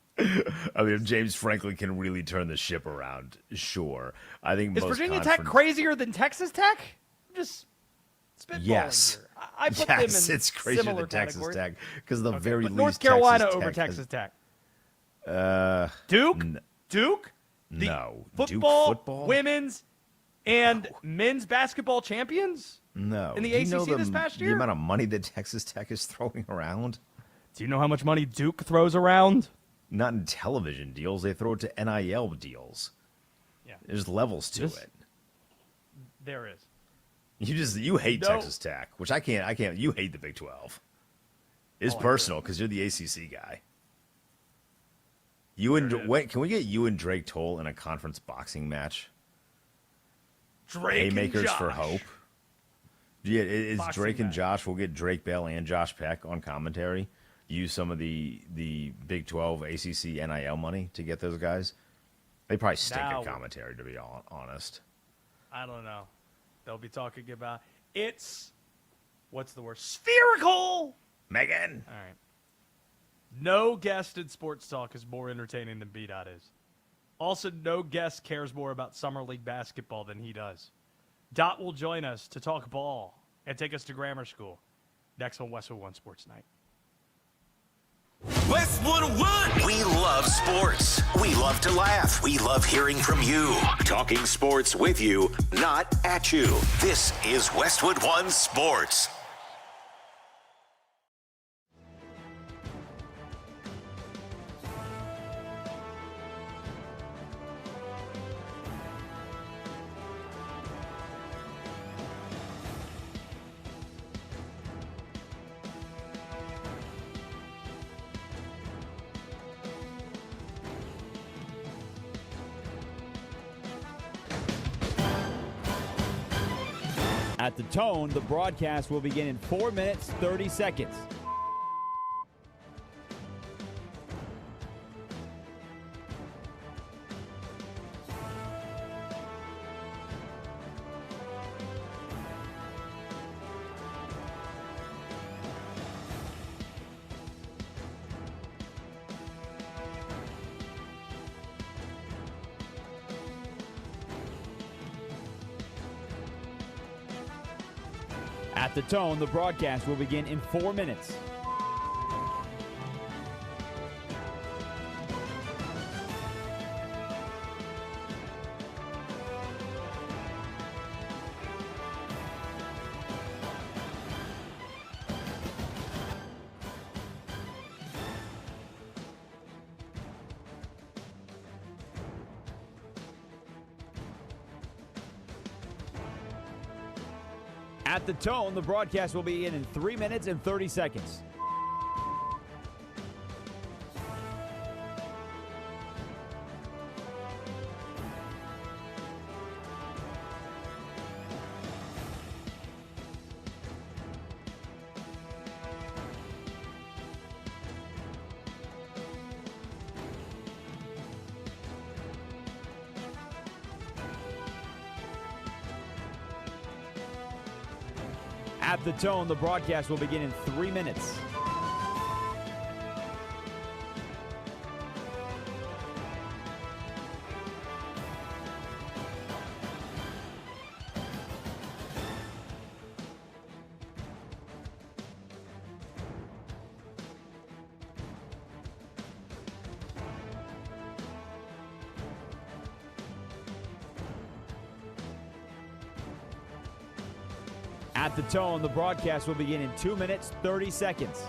I mean, if James Franklin can really turn the ship around, sure. I think Is most Virginia Tech crazier than Texas Tech? I'm just spitballing Yes. here. I put them in it's crazier similar than Texas categories. Tech because the very But least North Carolina Texas over Tech Texas Tech. Duke? Duke? The No. Football, Duke football? women's, and men's basketball champions? No. In the Do you know ACC this past year? The amount of money that Texas Tech is throwing around? Do you know how much money Duke throws around? Not in television deals. They throw it to NIL deals. Yeah. There's levels to it. There is. You hate No. Texas Tech, which I can't. You hate the Big 12. It's personal because you're the ACC guy. Can we get you and Drake Toll in a conference boxing match? Drake Haymakers and Josh. for Hope. Yeah, it's Boxing Drake and match. Josh. We'll get Drake Bell and Josh Peck on commentary. Use some of the Big 12 ACC NIL money to get those guys. They probably stink Now- at commentary, to be honest. I don't know. They'll be talking about what's the word? Spherical. Megan. All right. No guest in sports talk is more entertaining than B-Dot is. Also, no guest cares more about Summer League basketball than he does. Dot will join us to talk ball and take us to grammar school next on Westwood One Sports Night. Westwood One. We love sports. We love to laugh. We love hearing from you. Talking sports with you, not at you. This is Westwood One Sports. At the tone, the broadcast will begin in 4 minutes, 30 seconds. At the tone, the broadcast will begin in 4 minutes. At the tone, the broadcast will begin in 3 minutes and 30 seconds. At the tone, the broadcast will begin in 3 minutes. At the tone, the broadcast will begin in 2 minutes, 30 seconds.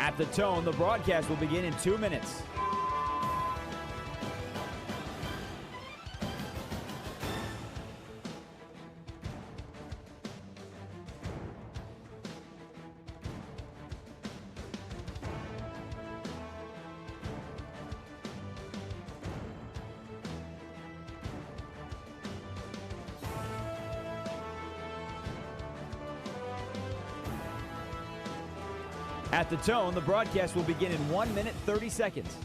At the tone, the broadcast will begin in 2 minutes. At the tone, the broadcast will begin in 1 minute, 30 seconds.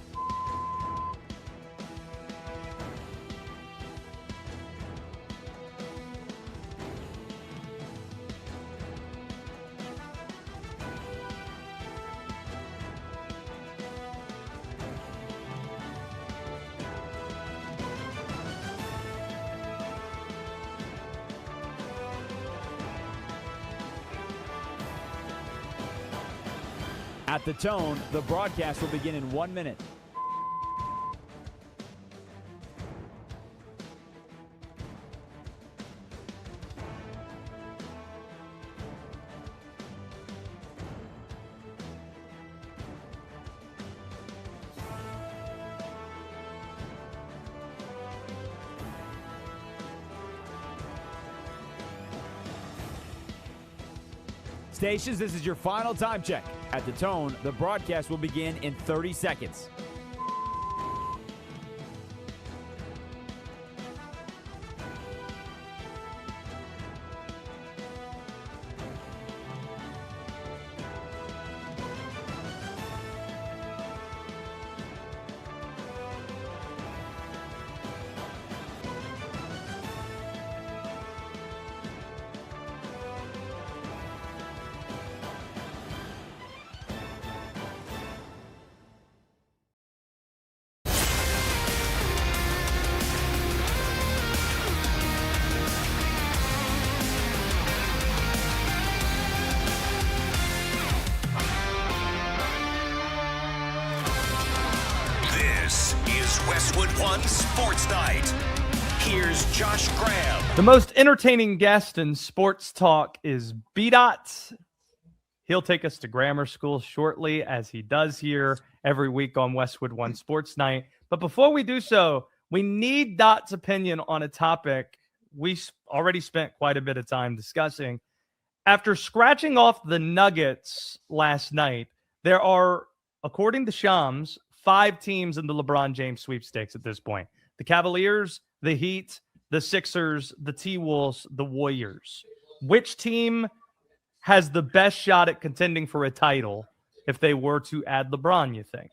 At the tone, the broadcast will begin in 1 minute. Stations, this is your final time check. At the tone, the broadcast will begin in 30 seconds. This is Westwood One Sports Night. Here's Josh Graham. The most entertaining guest in sports talk is B-Dot. He'll take us to grammar school shortly, as he does here every week on Westwood One Sports Night. But before we do so, we need Dot's opinion on a topic we already spent quite a bit of time discussing. After scratching off the Nuggets last night, there are, according to Shams, 5 teams in the LeBron James sweepstakes at this point. The Cavaliers, the Heat, the Sixers, the T-Wolves, the Warriors. Which team has the best shot at contending for a title if they were to add LeBron, you think?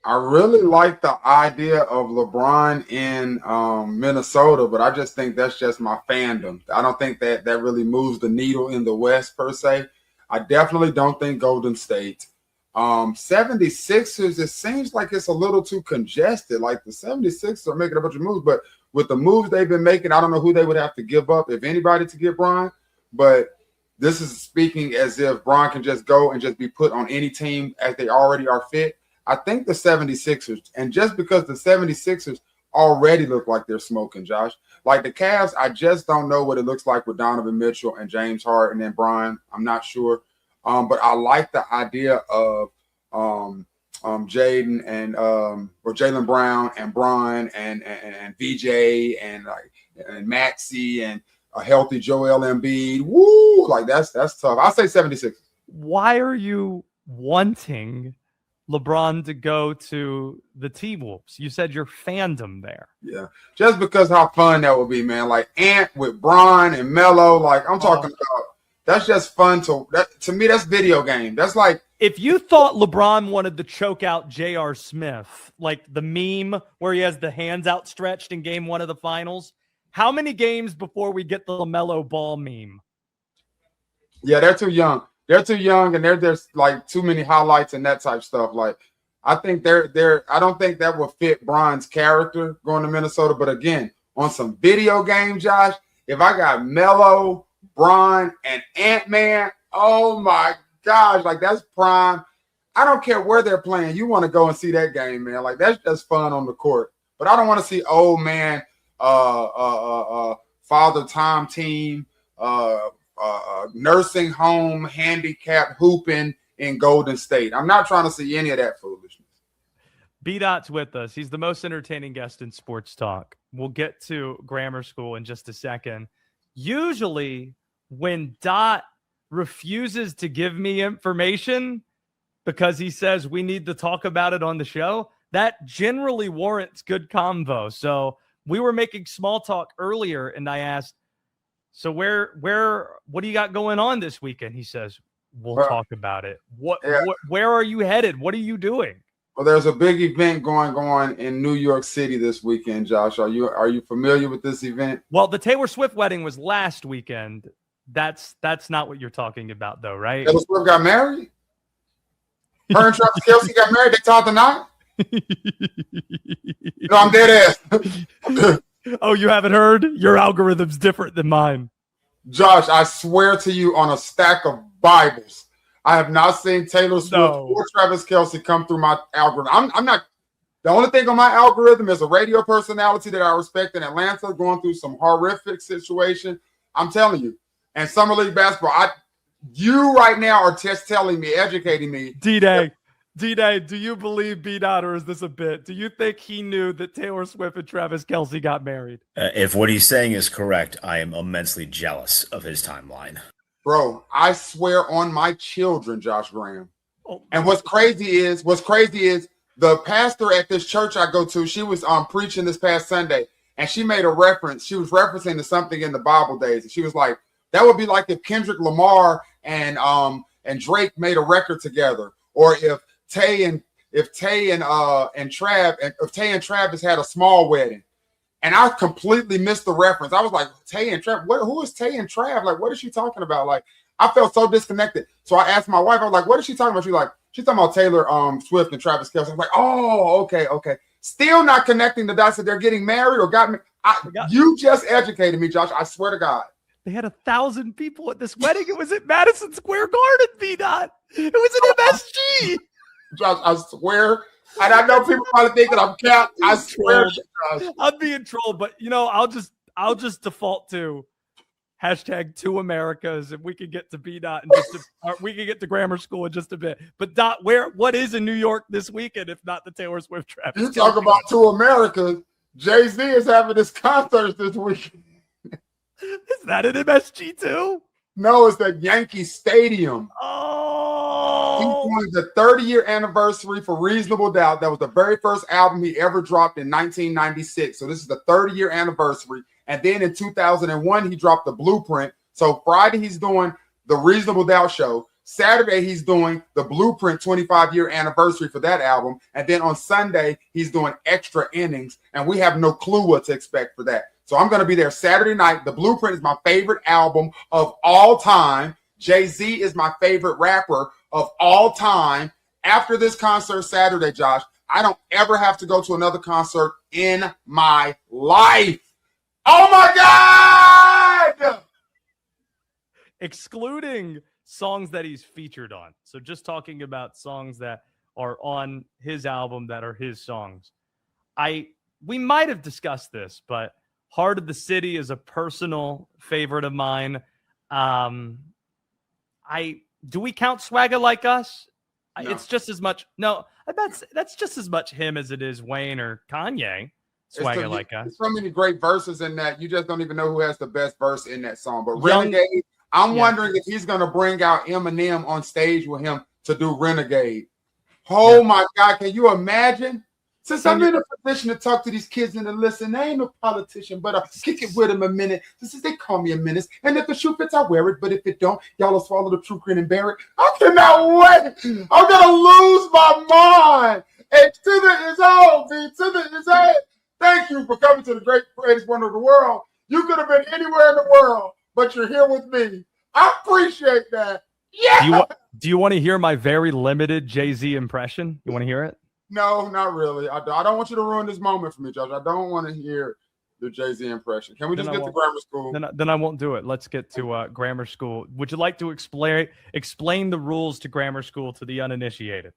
I really like the idea of LeBron in Minnesota, but I just think that's just my fandom. I don't think that really moves the needle in the West per se. I definitely don't think Golden State. 76ers, it seems like it's a little too congested. Like the 76ers are making a bunch of moves, but with the moves they've been making, I don't know who they would have to give up, if anybody, to get Bron. But this is speaking as if Bron can just go and just be put on any team as they already are fit. I think the 76ers, and just because the 76ers already look like they're smoking, Josh. Like the Cavs, I just don't know what it looks like with Donovan Mitchell and James Harden and Bron. I'm not sure. But I like the idea of Jaden and or Jaylen Brown and Bron and VJ and Maxey and a healthy Joel Embiid. Woo! Like that's tough. I'll say 76. Why are you wanting LeBron to go to the T-Wolves? You said your fandom there. Yeah, just because how fun that would be, man. Like Ant with Bron and Melo. Like I'm talking about. That's just fun to me. That's video game. That's like if you thought LeBron wanted to choke out J.R. Smith, like the meme where he has the hands outstretched in game 1 of the finals. How many games before we get the LaMelo Ball meme? Yeah, they're too young. They're too young, and there's like too many highlights and that type stuff. Like I think I don't think that will fit Bron's character going to Minnesota. But again, on some video game, Josh, if I got Melo, Bron, and Ant-Man, oh my gosh, like that's prime. I don't care where they're playing. You want to go and see that game, man. Like that's just fun on the court. But I don't want to see old man, father time team, nursing home, handicap hooping in Golden State. I'm not trying to see any of that foolishness. B-Dot's with us. He's the most entertaining guest in sports talk. We'll get to grammar school in just a second. Usually when Dot refuses to give me information because he says we need to talk about it on the show, that generally warrants good convo. So we were making small talk earlier, and I asked, so what do you got going on this weekend? He says, we'll talk about it. Where are you headed? What are you doing? Well, there's a big event going on in New York City this weekend, Josh. Are you familiar with this event? Well, the Taylor Swift wedding was last weekend. That's not what you're talking about, though, right? Taylor Swift got married? Her and Travis Kelce got married? They talked tonight? No, I'm dead ass. Oh, you haven't heard? Your algorithm's different than mine. Josh, I swear to you on a stack of Bibles, I have not seen Taylor Swift or Travis Kelce come through my algorithm. I'm not. The only thing on my algorithm is a radio personality that I respect in Atlanta going through some horrific situation. I'm telling you. And Summer League basketball, you right now are just telling me, educating me. D-Day, do you believe B-Dot, or is this a bit? Do you think he knew that Taylor Swift and Travis Kelce got married? If what he's saying is correct, I am immensely jealous of his timeline. Bro, I swear on my children, Josh Graham. And what's crazy is the pastor at this church I go to, she was preaching this past Sunday, and she made a reference. She was referencing to something in the Bible days. And she was like, that would be like if Kendrick Lamar and Drake made a record together, or if Tay and Travis had a small wedding. And I completely missed the reference. I was like, Tay and Trav, who is Tay and Trav? Like, what is she talking about? Like, I felt so disconnected. So I asked my wife, I was like, what is she talking about? She's talking about Taylor Swift and Travis Kelce. I was like, oh, okay. Still not connecting the dots that they're getting married or got me. You just educated me, Josh. I swear to God. They had 1,000 people at this wedding. It was at Madison Square Garden, B-Dot. It was an MSG. Josh, I swear. And I know people probably think that I'm capped. I swear. I'm being trolled, but I'll just default to #2 Americas, and we can get to B-Dot we can get to grammar school in just a bit. But Dot, what is in New York this weekend if not the Taylor Swift Travis? You talk about 2 Americas. Jay-Z is having his concert this weekend. Is that an MSG too? No, it's at Yankee Stadium. Oh, he's doing the 30-year anniversary for Reasonable Doubt. That was the very first album he ever dropped in 1996. So this is the 30-year anniversary. And then in 2001, he dropped The Blueprint. So Friday, he's doing the Reasonable Doubt show. Saturday, he's doing the Blueprint 25-year anniversary for that album. And then on Sunday, he's doing Extra Innings. And we have no clue what to expect for that. So I'm going to be there Saturday night. The Blueprint is my favorite album of all time. Jay-Z is my favorite rapper of all time. After this concert Saturday, Josh, I don't ever have to go to another concert in my life. Oh, my God! Excluding songs that he's featured on. So just talking about songs that are on his album that are his songs. We might have discussed this, but Heart of the City is a personal favorite of mine. Do we count Swagger Like Us? No. It's just as much. No, that's just as much him as it is Wayne or Kanye. Swagger Like Us. There's so many great verses in that. You just don't even know who has the best verse in that song. But Renegade, I'm wondering if he's going to bring out Eminem on stage with him to do Renegade. Oh, my God. Can you imagine? Since I'm in a position to talk to these kids and to listen, I ain't no politician, but I'll kick it with them a minute. Since they call me a menace. And if the shoe fits, I wear it. But if it don't, y'all will swallow the true grin and bear it. I cannot wait. I'm going to lose my mind. And to the is all, B. To the is all. Thank you for coming to the greatest wonder of the world. You could have been anywhere in the world, but you're here with me. I appreciate that. Yeah. Do you want to hear my very limited Jay-Z impression? You want to hear it? No, not really. I don't want you to ruin this moment for me, Josh. I don't want to hear the Jay-Z impression. Can we just get to grammar school? Then I won't do it. Let's get to grammar school. Would you like to explain the rules to grammar school to the uninitiated?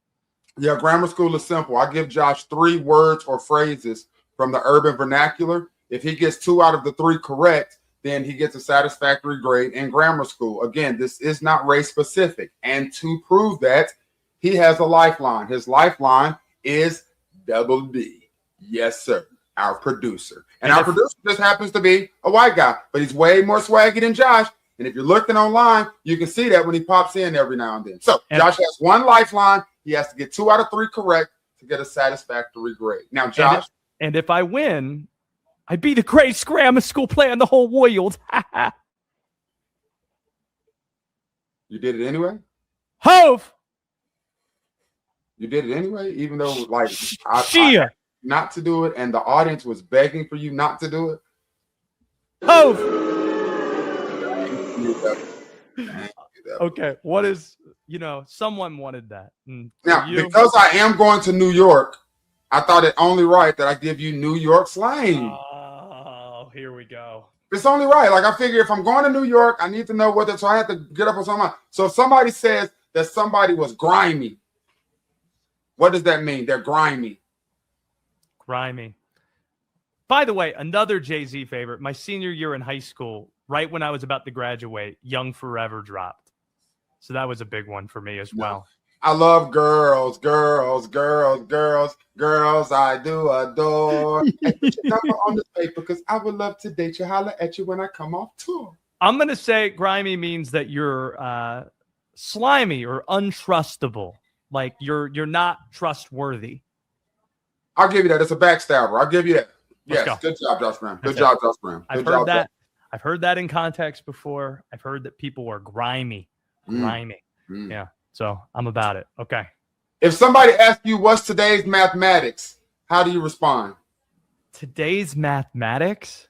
Yeah, grammar school is simple. I give Josh 3 words or phrases from the urban vernacular. If he gets 2 out of the 3 correct, then he gets a satisfactory grade in grammar school. Again, this is not race specific. And to prove that, he has a lifeline. His lifeline is Double D. Yes, sir. Our producer. And our producer just happens to be a white guy, but he's way more swaggy than Josh. And if you're looking online, you can see that when he pops in every now and then. So Josh has one lifeline. He has to get 2 out of 3 correct to get a satisfactory grade. Now, Josh. And if I win, I'd be the greatest grammar school player in the whole world. You did it anyway? Hove! You did it anyway, even though, like, I not to do it, and the audience was begging for you not to do it? Hove! Okay, what is, someone wanted that. Now, because I am going to New York, I thought it only right that I give you New York slang. Oh, here we go. It's only right. Like, I figure if I'm going to New York, I need to know what so I have to get up on something. So if somebody says that somebody was grimy, what does that mean? They're grimy. Grimy. By the way, another Jay-Z favorite, my senior year in high school, right when I was about to graduate, Young Forever dropped. So that was a big one for me as well. I love girls, girls, girls, girls, girls. I do adore. And put your number on the paper because I would love to date you. Holler at you when I come off tour. I'm going to say grimy means that you're slimy or untrustable. Like you're not trustworthy. I'll give you that. It's a backstabber. I'll give you that. Yes. Good job, Josh Brown. Good job, Josh Brown. I've heard that in context before. I've heard that people are grimy. Grimy. Yeah. So I'm about it. Okay. If somebody asks you what's today's mathematics, how do you respond? Today's mathematics?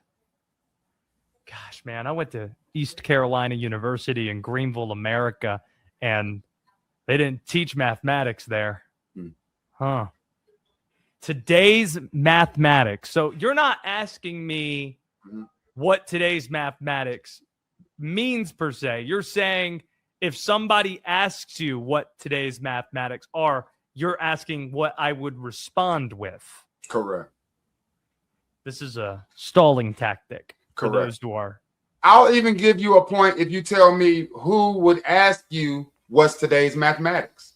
Gosh, man, I went to East Carolina University in Greenville, America, and they didn't teach mathematics there. Huh. Today's mathematics. So you're not asking me what today's mathematics means per se. You're saying if somebody asks you what today's mathematics are, you're asking what I would respond with. Correct. This is a stalling tactic for those who are. I'll even give you a point if you tell me who would ask you what's today's mathematics.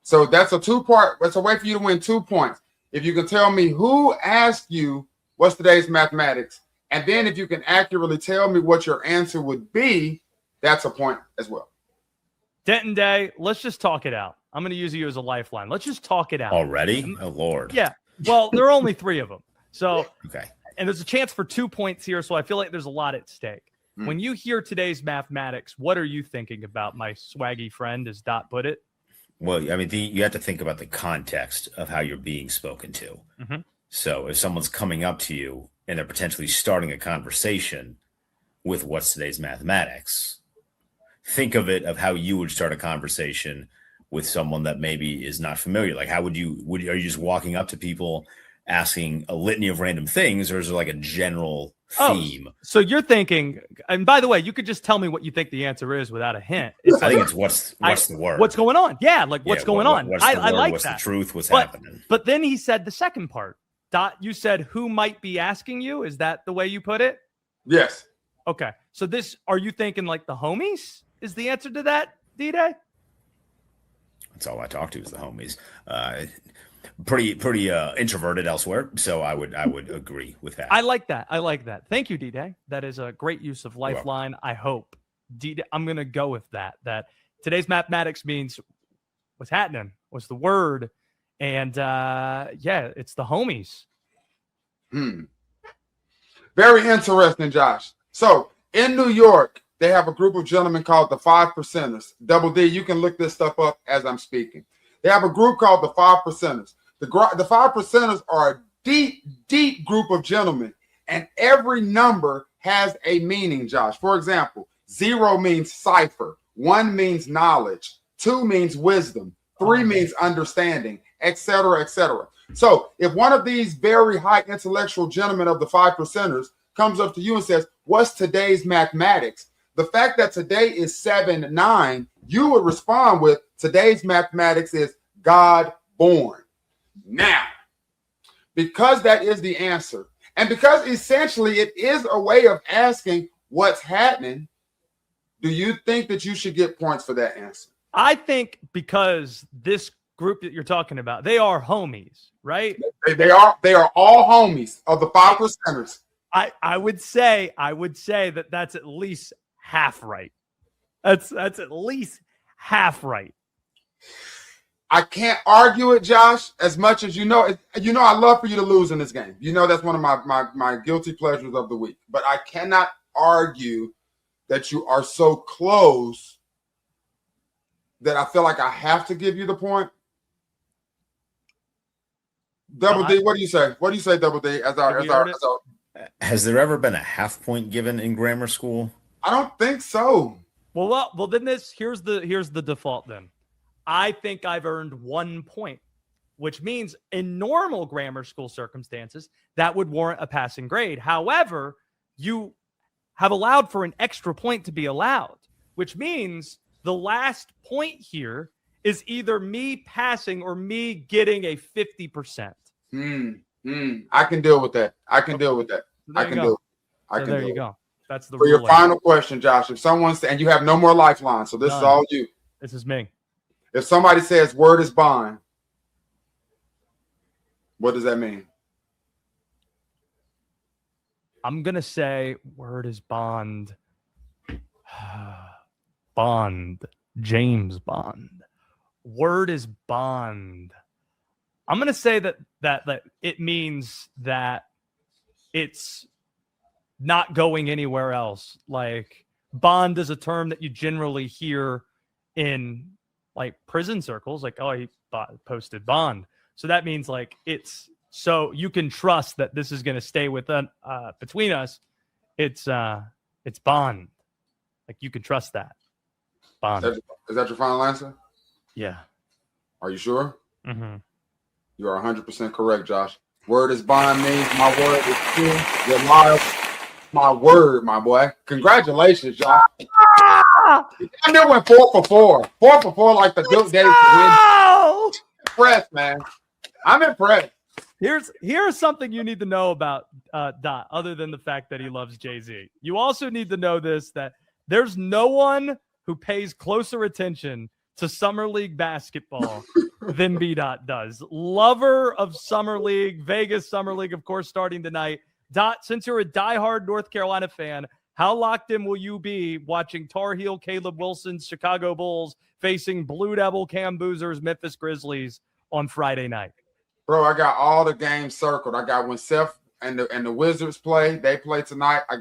So that's a 2-part. That's a way for you to win 2 points. If you can tell me who asked you what's today's mathematics, and then if you can accurately tell me what your answer would be, that's a point as well. Denton Day, let's just talk it out. I'm going to use you as a lifeline. Let's just talk it out. Already? Oh, Lord. Yeah. Well, there are only 3 of them. So, okay. And there's a chance for 2 points here, so I feel like there's a lot at stake. When you hear today's mathematics, what are you thinking about, my swaggy friend, as Dot put it? Well, I mean, you have to think about the context of how you're being spoken to. So if someone's coming up to you and they're potentially starting a conversation with what's today's mathematics, think of it of how you would start a conversation with someone that maybe is not familiar. Like, how are you just walking up to people asking a litany of random things, or is there like a general theme? So you're thinking, and by the way, you could just tell me what you think the answer is without a hint. I think it's what's the word? What's going on? Yeah, like what's going on? I like what's that. What's the truth? What's happening? But then he said the second part. Dot, you said who might be asking you? Is that the way you put it? Yes. Okay. So are you thinking like the homies is the answer to that, D-Day? That's all I talk to is the homies. Pretty introverted elsewhere, so I would agree with that. I like that. Thank you, D-Day. That is a great use of lifeline. I hope. D-Day, I'm gonna go with that today's mathematics means what's happening, what's the word, and it's the homies. Very interesting, Josh. So in New York, they have a group of gentlemen called the 5 Percenters. Double D, you can look this stuff up as I'm speaking. They have a group called the 5 Percenters. The 5 Percenters are a deep, deep group of gentlemen, and every number has a meaning, Josh. For example, 0 means cipher, 1 means knowledge, 2 means wisdom, 3 means understanding, etc., etc. So if one of these very high intellectual gentlemen of the 5 Percenters comes up to you and says, what's today's mathematics? The fact that today is 7/9, you would respond with, today's mathematics is God born. Now, because that is the answer, And because essentially it is a way of asking what's happening, do you think that you should get points for that answer? I think because this group that you're talking about, they are homies, right? They are all homies of the 5%ers. I would say that that's at least half right. That's at least half right. I can't argue it, Josh, as much as you know. I love for you to lose in this game. You know that's one of my guilty pleasures of the week. But I cannot argue that you are so close that I feel like I have to give you the point. Double D, what do you say? What do you say, Double D? Has there ever been a half point given in grammar school? I don't think so. Well, then here's the default then. I think I've earned 1 point, which means in normal grammar school circumstances, that would warrant a passing grade. However, you have allowed for an extra point to be allowed, which means the last point here is either me passing or me getting a 50%. I can deal with that. I can deal with that. There you go. That's the for your final question, Josh. If someone's and you have no more lifelines, so this is all you. This is me. If somebody says word is bond, what does that mean? I'm gonna say word is bond. Bond. James Bond. Word is bond. I'm gonna say that it means that it's not going anywhere else. Like bond is a term that you generally hear in like prison circles, like, oh, he posted bond. So that means like it's so you can trust that this is going to stay between us. It's bond. Like you can trust that. Bond. Is that your final answer? Yeah. Are you sure? Mm-hmm. You are 100% correct, Josh. Word is bond means my word is true. You're liar. My word, my boy. Congratulations, Josh. And then went 4 for 4. 4 for 4 like the good days to win. Impressed, man. I'm impressed. Here's something you need to know about Dot, other than the fact that he loves Jay-Z. You also need to know this, that there's no one who pays closer attention to Summer League basketball than B-Dot does. Lover of Summer League, Vegas Summer League, of course, starting tonight. Dot, since you're a diehard North Carolina fan, how locked in will you be watching Tar Heel Caleb Wilson's Chicago Bulls facing Blue Devil Cam Boozer's Memphis Grizzlies on Friday night? Bro, I got all the games circled. I got when Seth and the Wizards play. They play tonight. I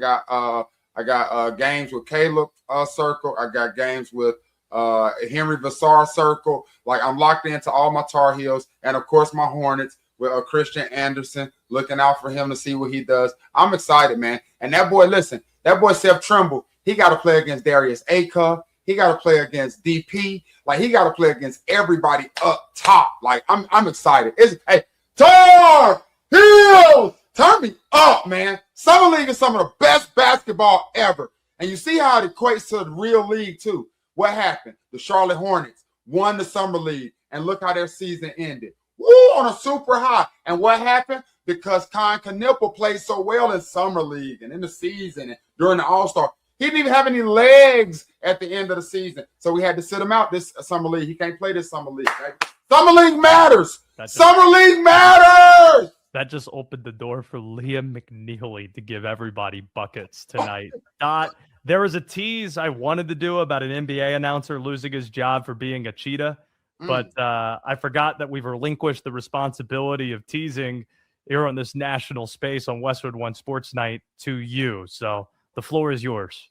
got games with Caleb circle. I got games with Henry Vassar circle. Like I'm locked into all my Tar Heels and of course my Hornets with Christian Anderson, looking out for him to see what he does. I'm excited, man. And that boy, listen, that boy Seth Trimble, he got to play against Darius Acuff. He got to play against DP. Like he got to play against everybody up top. Like I'm excited. Hey, Tar Heels, turn me up, man. Summer League is some of the best basketball ever. And you see how it equates to the real league too. What happened? The Charlotte Hornets won the Summer League, and look how their season ended. Woo, on a super high. And what happened? Because Con Knipple played so well in Summer League and in the season and during the All-Star. He didn't even have any legs at the end of the season. So we had to sit him out this Summer League. He can't play this Summer League. Right? Summer League matters. Summer League matters. That just opened the door for Liam McNeely to give everybody buckets tonight. There was a tease I wanted to do about an NBA announcer losing his job for being a cheetah. But I forgot that we've relinquished the responsibility of teasing here on this national space on Westwood One Sports Night to you. So the floor is yours.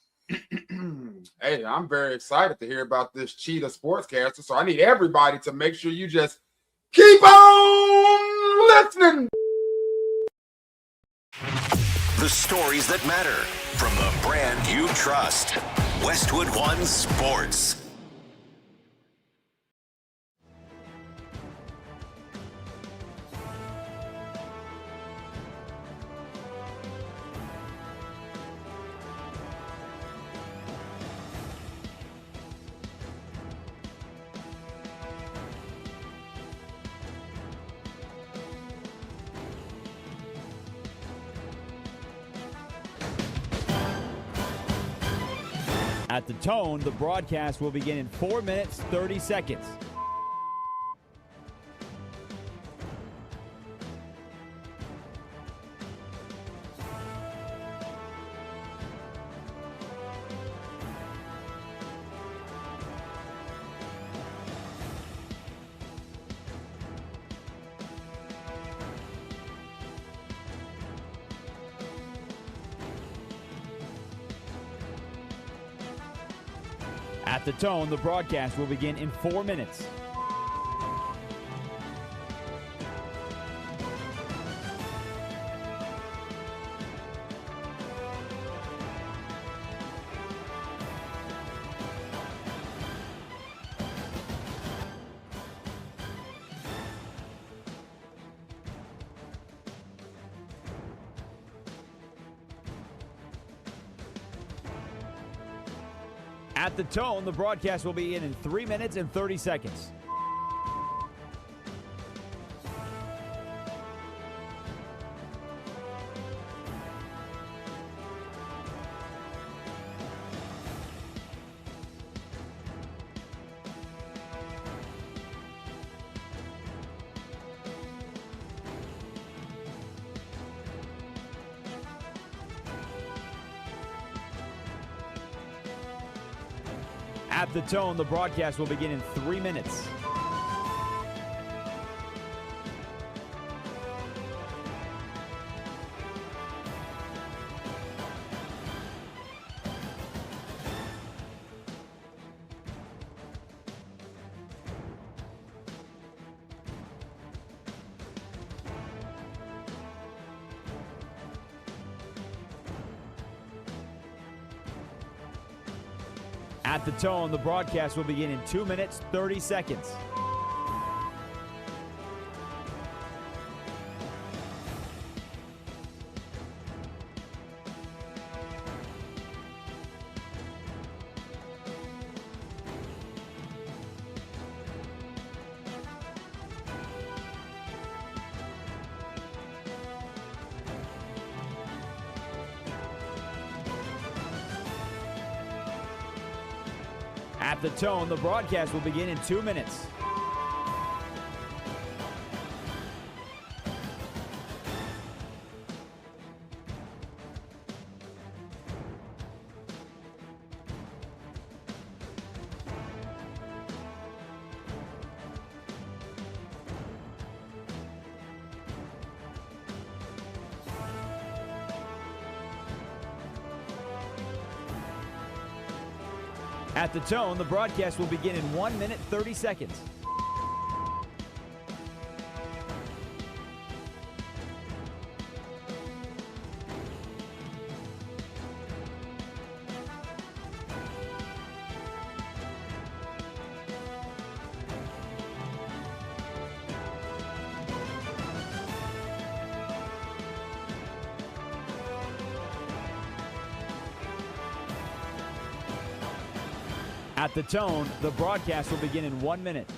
Hey, I'm very excited to hear about this cheetah sportscaster. So I need everybody to make sure you just keep on listening. The stories that matter from the brand you trust. Westwood One Sports. At the tone, the broadcast will begin in 4 minutes, 30 seconds. At the tone, the broadcast will begin in 4 minutes. At the tone, the broadcast will begin in 3 minutes and 30 seconds. At the tone, the broadcast will begin in 3 minutes. At the tone, the broadcast will begin in 2 minutes, 30 seconds. At the tone, the broadcast will begin in 2 minutes. At the tone, the broadcast will begin in 1 minute, 30 seconds. At the tone, the broadcast will begin in 1 minute.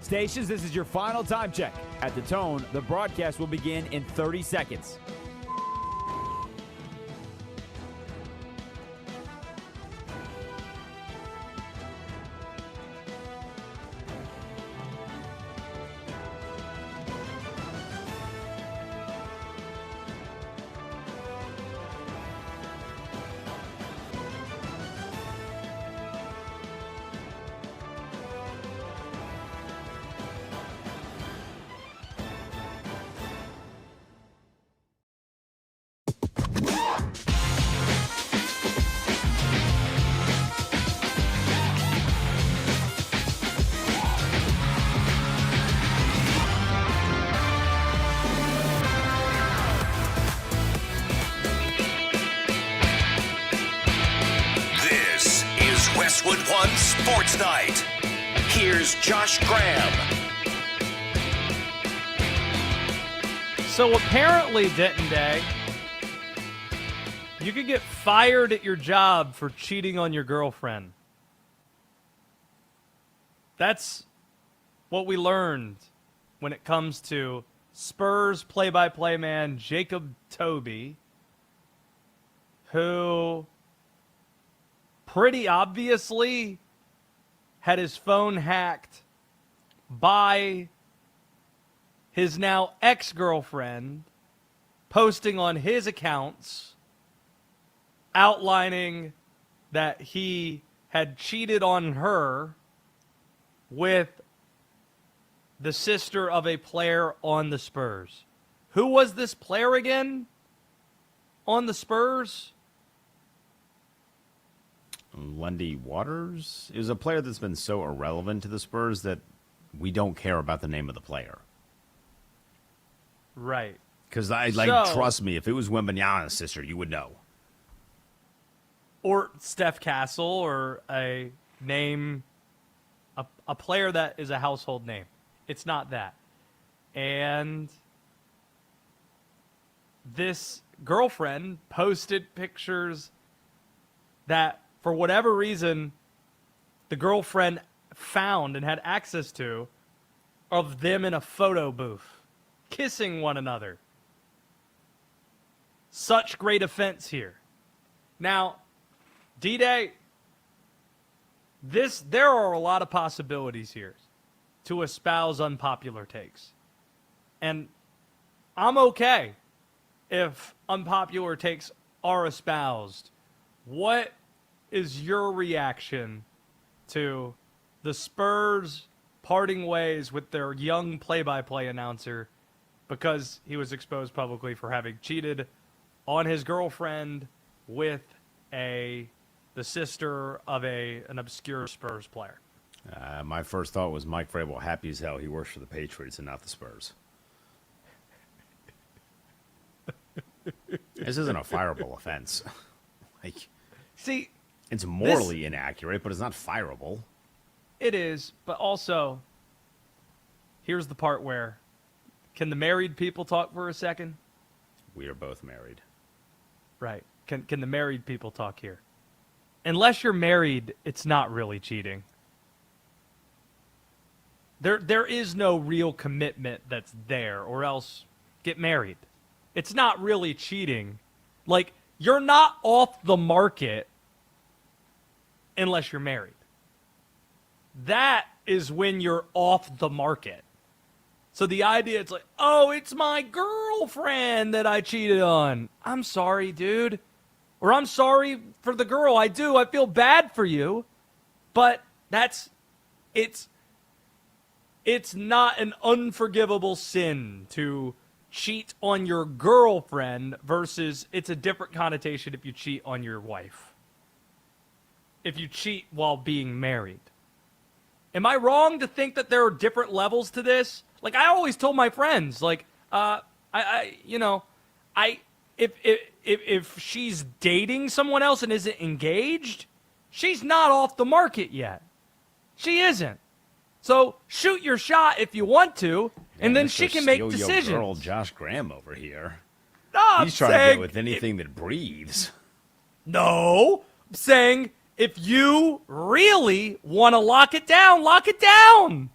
Stations, this is your final time check. At the tone, the broadcast will begin in 30 seconds. Westwood One Sports Night. Here's Josh Graham. So apparently, Denton Day, you could get fired at your job for cheating on your girlfriend. That's what we learned when it comes to Spurs play-by-play man Jacob Toby, who pretty obviously had his phone hacked by his now ex-girlfriend, posting on his accounts outlining that he had cheated on her with the sister of a player on the Spurs. Who was this player again on the Spurs? Lundy Waters? It was a player that's been so irrelevant to the Spurs that we don't care about the name of the player. Right. Because trust me, if it was Wembanyama's sister, you would know. Or Steph Castle, or a name, a player that is a household name. It's not that. And this girlfriend posted pictures that, for whatever reason, the girlfriend found and had access to of them in a photo booth, kissing one another. Such great offense here. Now, D-Day, there are a lot of possibilities here to espouse unpopular takes. And I'm okay if unpopular takes are espoused. What is your reaction to the Spurs parting ways with their young play-by-play announcer because he was exposed publicly for having cheated on his girlfriend with the sister of an obscure Spurs player? My first thought was Mike Vrabel happy as hell he works for the Patriots and not the Spurs. This isn't a fireable offense. See, it's morally inaccurate, but it's not fireable. It is, but also, here's the part where, can the married people talk for a second? We are both married. Right. Can the married people talk here? Unless you're married, it's not really cheating. There is no real commitment that's there, or else get married. It's not really cheating. Like, you're not off the market unless you're married. That is when you're off the market. So the idea, it's like, oh, it's my girlfriend that I cheated on. I'm sorry, dude. Or I'm sorry for the girl. I feel bad for you. But it's not an unforgivable sin to cheat on your girlfriend versus it's a different connotation if you cheat on your wife. If you cheat while being married. Am I wrong to think that there are different levels to this? Like, I always told my friends, like, if she's dating someone else and isn't engaged, she's not off the market yet. She isn't. So shoot your shot if you want to, and then she can make decisions. Your girl, Josh Graham over here. No, he's trying to get with anything that breathes. No, I'm saying if you really want to lock it down, lock it down.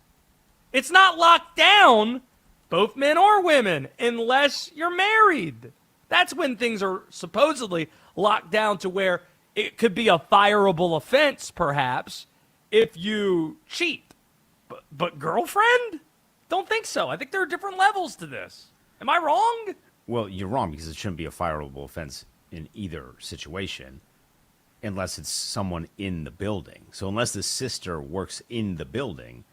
It's not locked down, both men or women, unless you're married. That's when things are supposedly locked down to where it could be a fireable offense, perhaps, if you cheat. But girlfriend? Don't think so. I think there are different levels to this. Am I wrong? Well, you're wrong because it shouldn't be a fireable offense in either situation unless it's someone in the building. So unless the sister works in the building,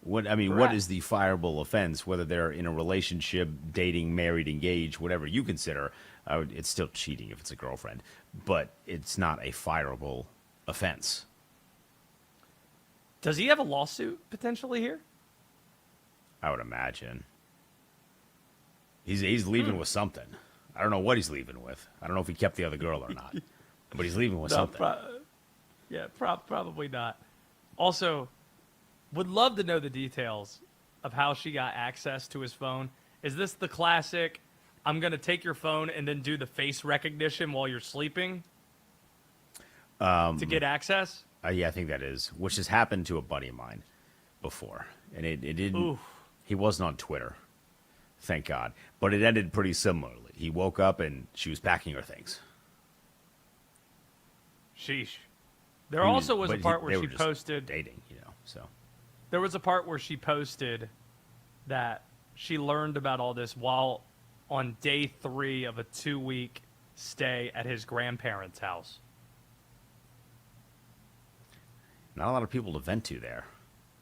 what is the fireable offense, whether they're in a relationship, dating, married, engaged, whatever you consider, it's still cheating if it's a girlfriend, but it's not a fireable offense. Does he have a lawsuit potentially here? I would imagine. He's leaving with something. I don't know what he's leaving with. I don't know if he kept the other girl or not, but he's leaving with something. Probably not. Also, would love to know the details of how she got access to his phone. Is this the classic, I'm going to take your phone and then do the face recognition while you're sleeping to get access? Yeah, I think that is, which has happened to a buddy of mine before. And it didn't, Oof. he wasn't on Twitter, thank God. But it ended pretty similarly. He woke up and she was packing her things. Sheesh. There also was a part where she posted dating, so. There was a part where she posted that she learned about all this while on day 3 of a 2-week stay at his grandparents' house. Not a lot of people to vent to there.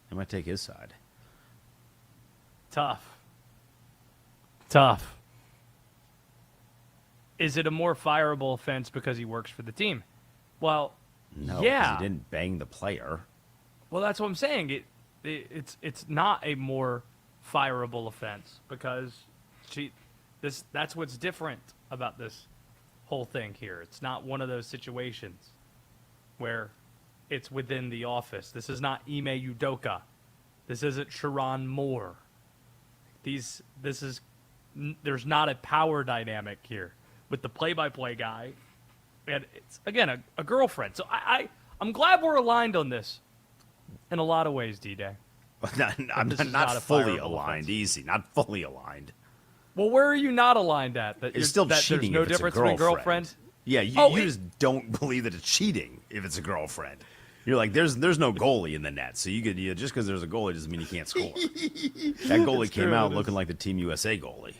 He might take his side. Tough. Is it a more fireable offense because he works for the team? Well, no, yeah. He didn't bang the player. Well, that's what I'm saying. It's not a more fireable offense because that's what's different about this whole thing here. It's not one of those situations where it's within the office. This is not Ime Udoka. This isn't Sharon Moore. There's not a power dynamic here with the play-by-play guy. And it's, again, a girlfriend. So I'm glad we're aligned on this in a lot of ways, D-Day. I'm not fully aligned. Offense. Easy, not fully aligned. Well, where are you not aligned at? It's still cheating. There's no difference between girlfriend. Yeah, you just don't believe that it's cheating if it's a girlfriend. You're like, there's no goalie in the net, so you could just because there's a goalie doesn't mean you can't score. That goalie came out looking like the Team USA goalie.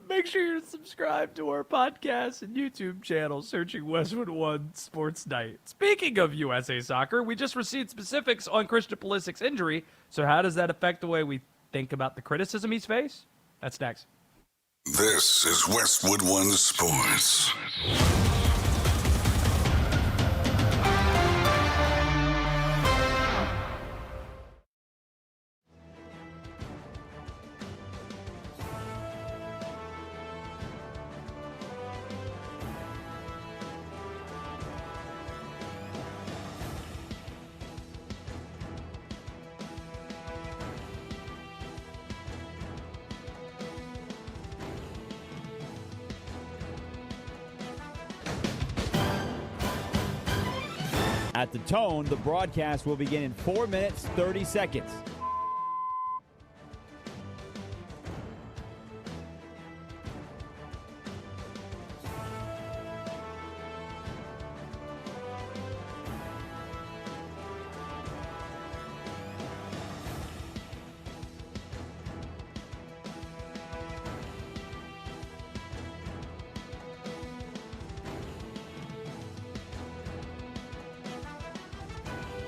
Make sure you're subscribed to our podcast and YouTube channel, searching Westwood One Sports Night. Speaking of USA Soccer, we just received specifics on Christian Pulisic's injury. So how does that affect the way we think about the criticism he's faced? That's next. This is Westwood One Sports. At the tone, the broadcast will begin in 4 minutes, 30 seconds.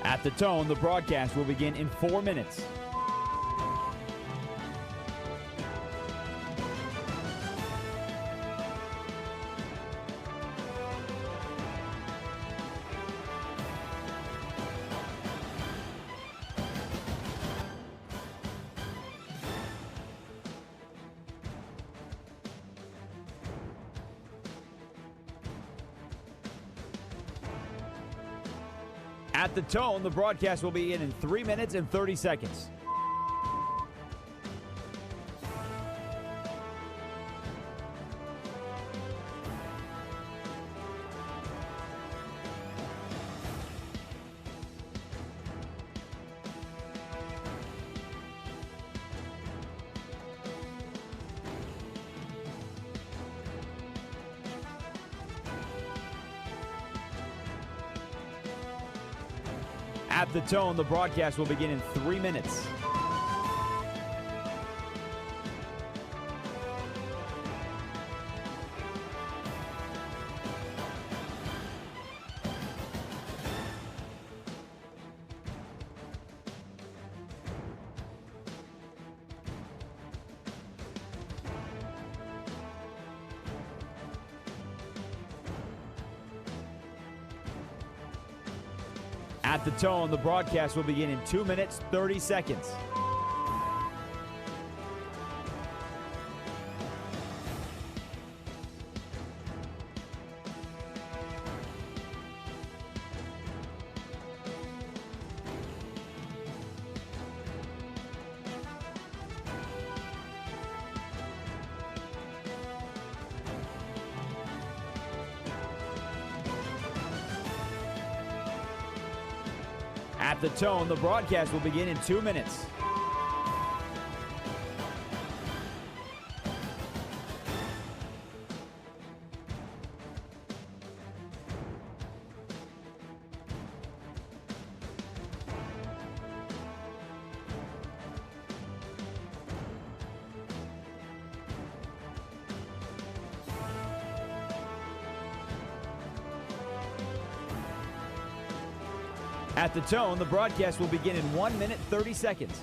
At the tone, the broadcast will begin in 4 minutes. At the tone, the broadcast will begin in 3 minutes and 30 seconds. At the tone, the broadcast will begin in 3 minutes. At the tone, the broadcast will begin in 2 minutes, 30 seconds. At the tone, the broadcast will begin in 2 minutes. At the tone, the broadcast will begin in 1 minute, 30 seconds.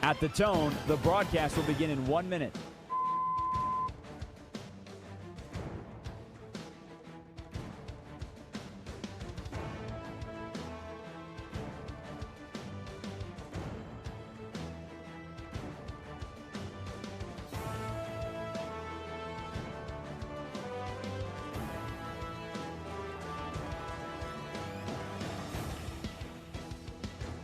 At the tone, the broadcast will begin in 1 minute.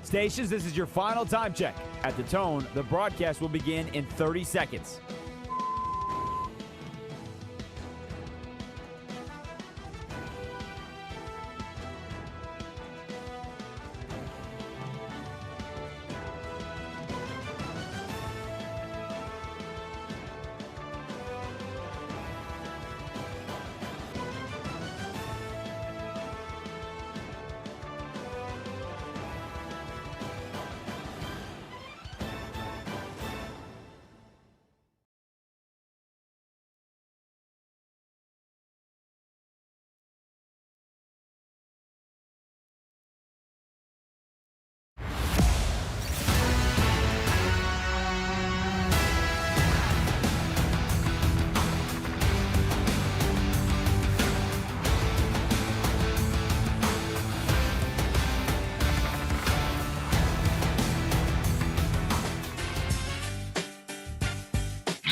Stations, this is your final time check. At the tone, the broadcast will begin in 30 seconds.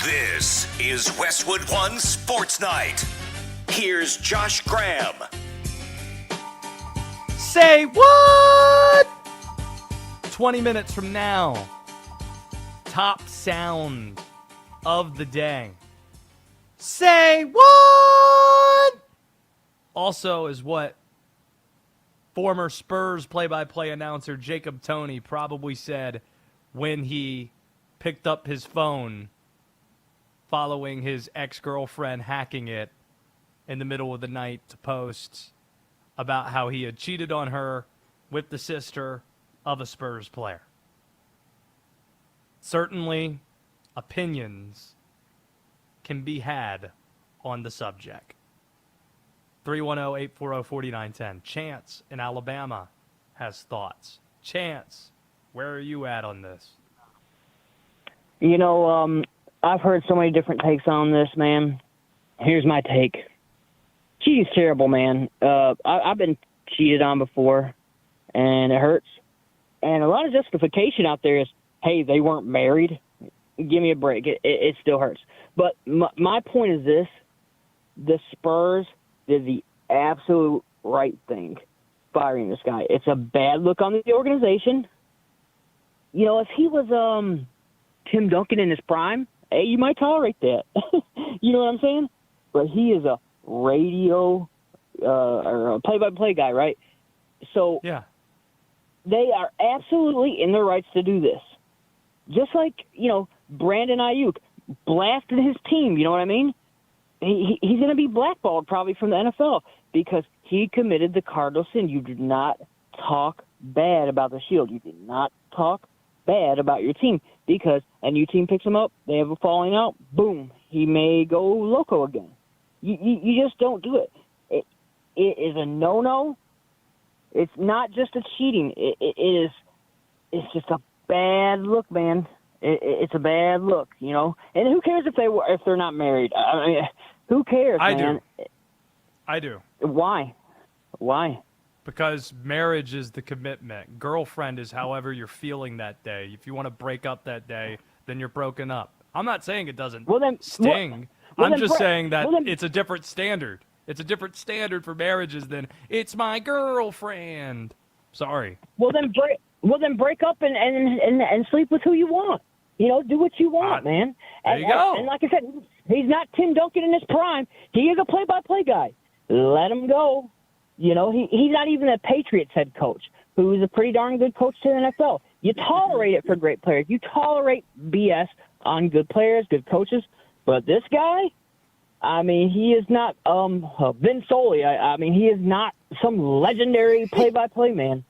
This is Westwood One Sports Night. Here's Josh Graham. Say what? 20 minutes from now, top sound of the day. Say what? Also is what former Spurs play-by-play announcer Jacob Toney probably said when he picked up his phone following his ex-girlfriend hacking it in the middle of the night to post about how he had cheated on her with the sister of a Spurs player. Certainly, opinions can be had on the subject. 310-840-4910. Chance in Alabama has thoughts. Chance, where are you at on this? You know, I've heard so many different takes on this, man. Here's my take. Cheating's terrible, man. I've been cheated on before, and it hurts. And a lot of justification out there is, hey, they weren't married. Give me a break. It still hurts. But my point is this. The Spurs did the absolute right thing firing this guy. It's a bad look on the organization. You know, if he was Tim Duncan in his prime, hey, you might tolerate that. You know what I'm saying? But he is a radio or a play-by-play guy, right? So yeah, they are absolutely in their rights to do this. Just like, you know, Brandon Ayuk blasted his team, you know what I mean? He's going to be blackballed probably from the NFL because he committed the cardinal sin. You did not talk bad about the Shield. You did not talk bad about your team because a new team picks him up, they have a falling out, boom, he may go loco again. You just don't do it. It is a no-no. It's not just a cheating. It's just a bad look, man. It's a bad look, you know. And who cares if they're not married? I mean, who cares, man? I do. Why? Because marriage is the commitment. Girlfriend is however you're feeling that day. If you want to break up that day, then you're broken up. I'm not saying it doesn't sting. I'm just saying that it's a different standard. It's a different standard for marriages than it's my girlfriend. Sorry. Well then break up and sleep with who you want. You know, do what you want, man. There you go. And like I said, he's not Tim Duncan in his prime. He is a play-by-play guy. Let him go. You know, he's not even a Patriots head coach, who is a pretty darn good coach to the NFL. You tolerate it for great players. You tolerate BS on good players, good coaches. But this guy, I mean, he is not Vin Soley. I mean, he is not some legendary play-by-play man.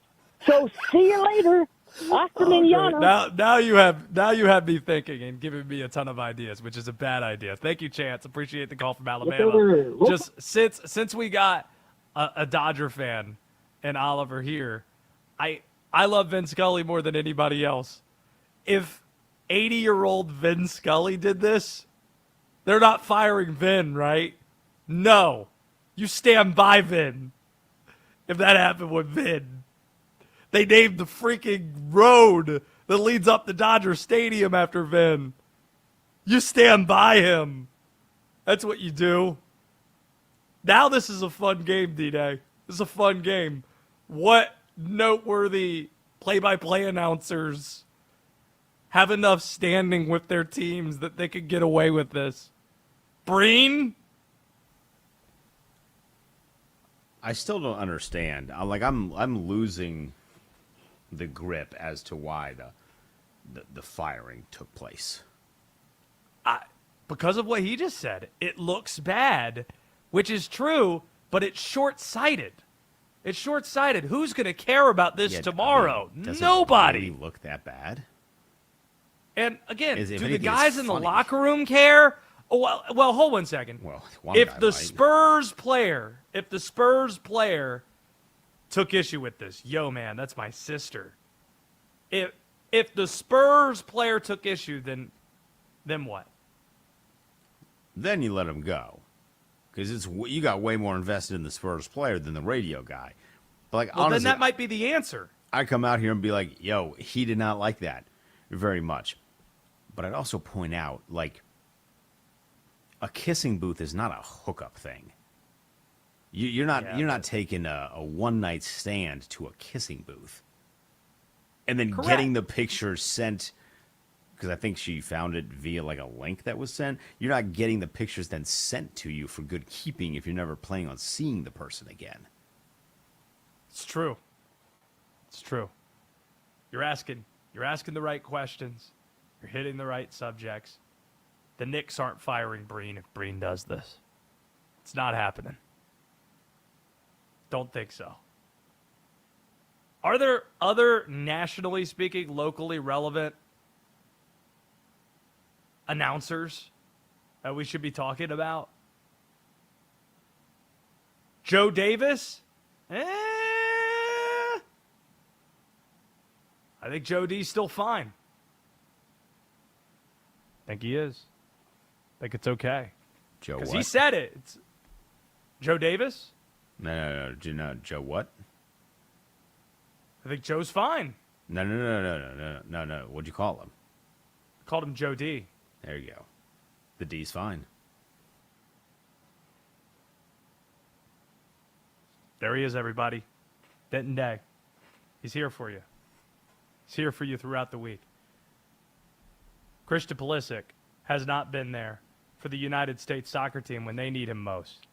So see you later. Hasta mañana. Now you have me thinking and giving me a ton of ideas, which is a bad idea. Thank you, Chance. Appreciate the call from Alabama. Just since we got a Dodger fan and Oliver here, I love Vin Scully more than anybody else. If 80-year-old Vin Scully did this, they're not firing Vin, right? No. You stand by Vin. If that happened with Vin. They named the freaking road that leads up to Dodger Stadium after Vin. You stand by him. That's what you do. Now this is a fun game, D-Day. This is a fun game. What noteworthy play-by-play announcers have enough standing with their teams that they could get away with this? Breen? I still don't understand. I'm losing the grip as to why the firing took place. Because of what he just said. It looks bad, which is true, but it's short-sighted. It's short-sighted. Who's going to care about this tomorrow? Nobody. Does it really look that bad? And again, If do the anything, guys it's in the funny. locker room care? Oh, well, hold one second. Well, if the Spurs player took issue with this, yo, man, that's my sister. If the Spurs player took issue, then what? Then you let him go, because you got way more invested in the Spurs player than the radio guy. But Well, honestly, then that might be the answer. I come out here and be like, yo, he did not like that very much. But I'd also point out, a kissing booth is not a hookup thing. You're not taking a one-night stand to a kissing booth and then getting the picture sent, because I think she found it via a link that was sent. You're not getting the pictures then sent to you for good keeping if you're never planning on seeing the person again. It's true. It's true. You're asking the right questions. You're hitting the right subjects. The Knicks aren't firing Breen if Breen does this. It's not happening. Don't think so. Are there other, nationally speaking, locally relevant announcers that we should be talking about? Joe Davis? I think Joe D's still fine. Think he is. Think it's okay. Joe Because what? he said it. It's Joe Davis? No. Do you know Joe what? I think Joe's fine. No. What'd you call him? I called him Joe D. There you go. The D's fine. There he is, everybody. Denton Day. He's here for you. He's here for you throughout the week. Christian Pulisic has not been there for the United States soccer team when they need him most.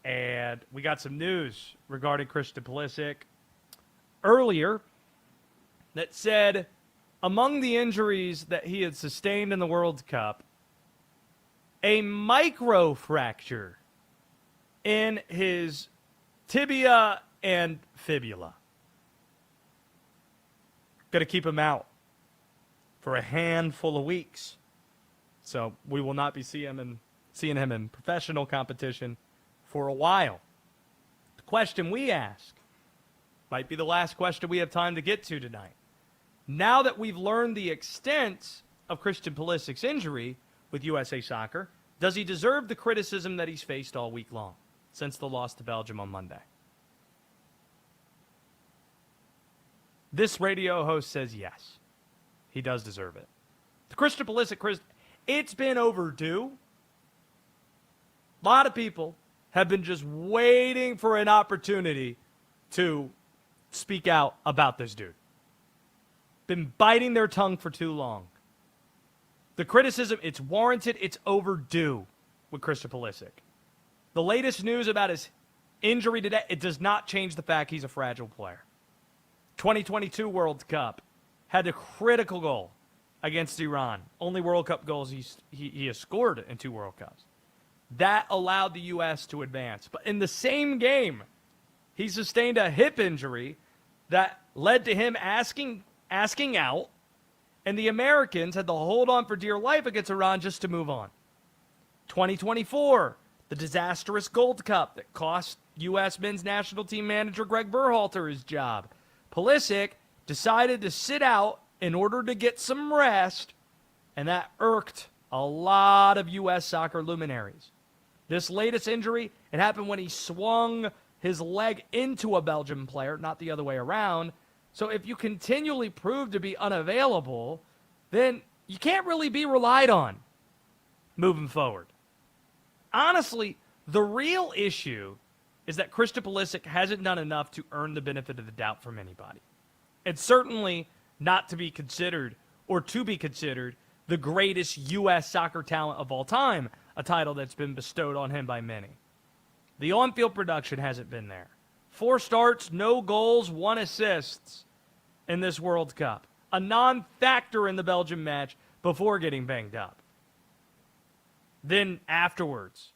And we got some news regarding Christian Pulisic earlier that said among the injuries that he had sustained in the World Cup, a microfracture in his tibia and fibula. Going to keep him out for a handful of weeks. So we will not be seeing him in professional competition for a while. The question we ask might be the last question we have time to get to tonight. Now that we've learned the extent of Christian Pulisic's injury with USA Soccer, does he deserve the criticism that he's faced all week long since the loss to Belgium on Monday? This radio host says yes. He does deserve it. The Christian Pulisic, it's been overdue. A lot of people have been just waiting for an opportunity to speak out about this dude. Been biting their tongue for too long. The criticism, it's warranted, it's overdue with Christian Pulisic. The latest news about his injury today, it does not change the fact he's a fragile player. 2022 World Cup had a critical goal against Iran. Only World Cup goals he has scored in 2 World Cups. That allowed the U.S. to advance. But in the same game, he sustained a hip injury that led to him asking out, and the Americans had to hold on for dear life against Iran just to move on. 2024, the disastrous Gold Cup that cost U.S. men's national team manager Greg Berhalter his job. Pulisic decided to sit out in order to get some rest, and that irked a lot of U.S. soccer luminaries. This latest injury, it happened when he swung his leg into a Belgian player, not the other way around. So if you continually prove to be unavailable, then you can't really be relied on moving forward. Honestly, the real issue is that Christian Pulisic hasn't done enough to earn the benefit of the doubt from anybody. It's certainly not to be considered the greatest U.S. soccer talent of all time, a title that's been bestowed on him by many. The on-field production hasn't been there. 4 starts, no goals, 1 assist in this World Cup. A non-factor in the Belgium match before getting banged up. Then afterwards,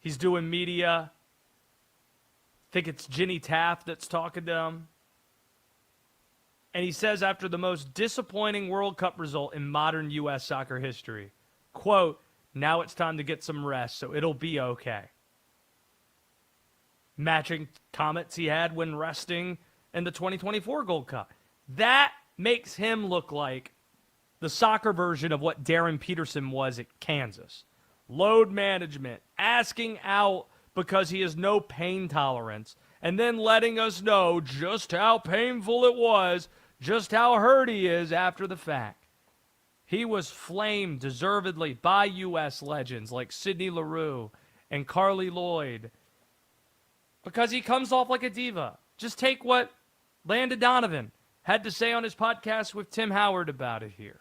he's doing media. I think it's Jenny Taft that's talking to him. And he says after the most disappointing World Cup result in modern U.S. soccer history, quote, "Now it's time to get some rest, so it'll be okay." Matching comments he had when resting in the 2024 Gold Cup. That makes him look like the soccer version of what Darryn Peterson was at Kansas. Load management, asking out because he has no pain tolerance, and then letting us know just how painful it was, just how hurt he is after the fact. He was flamed deservedly by U.S. legends like Sidney LaRue and Carly Lloyd because he comes off like a diva. Just take what Landon Donovan had to say on his podcast with Tim Howard about it here.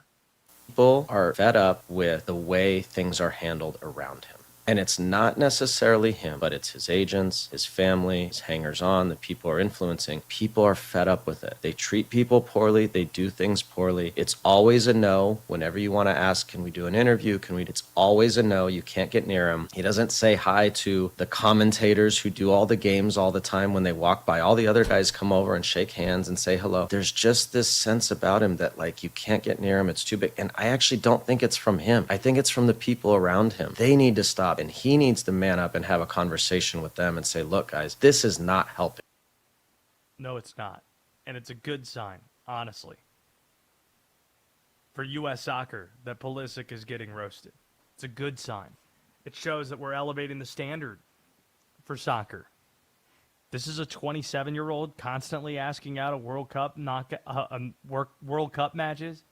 People are fed up with the way things are handled around him. And it's not necessarily him, but it's his agents, his family, his hangers-on, the people are influencing. People are fed up with it. They treat people poorly. They do things poorly. It's always a no. Whenever you want to ask, can we do an interview? It's always a no. You can't get near him. He doesn't say hi to the commentators who do all the games all the time when they walk by. All the other guys come over and shake hands and say hello. There's just this sense about him that, like, you can't get near him. It's too big. And I actually don't think it's from him. I think it's from the people around him. They need to stop. And he needs to man up and have a conversation with them and say, look, guys, this is not helping. No, it's not. And it's a good sign, honestly, for U.S. soccer that Pulisic is getting roasted. It's a good sign. It shows that we're elevating the standard for soccer. This is a 27-year-old constantly asking out of World Cup World Cup matches,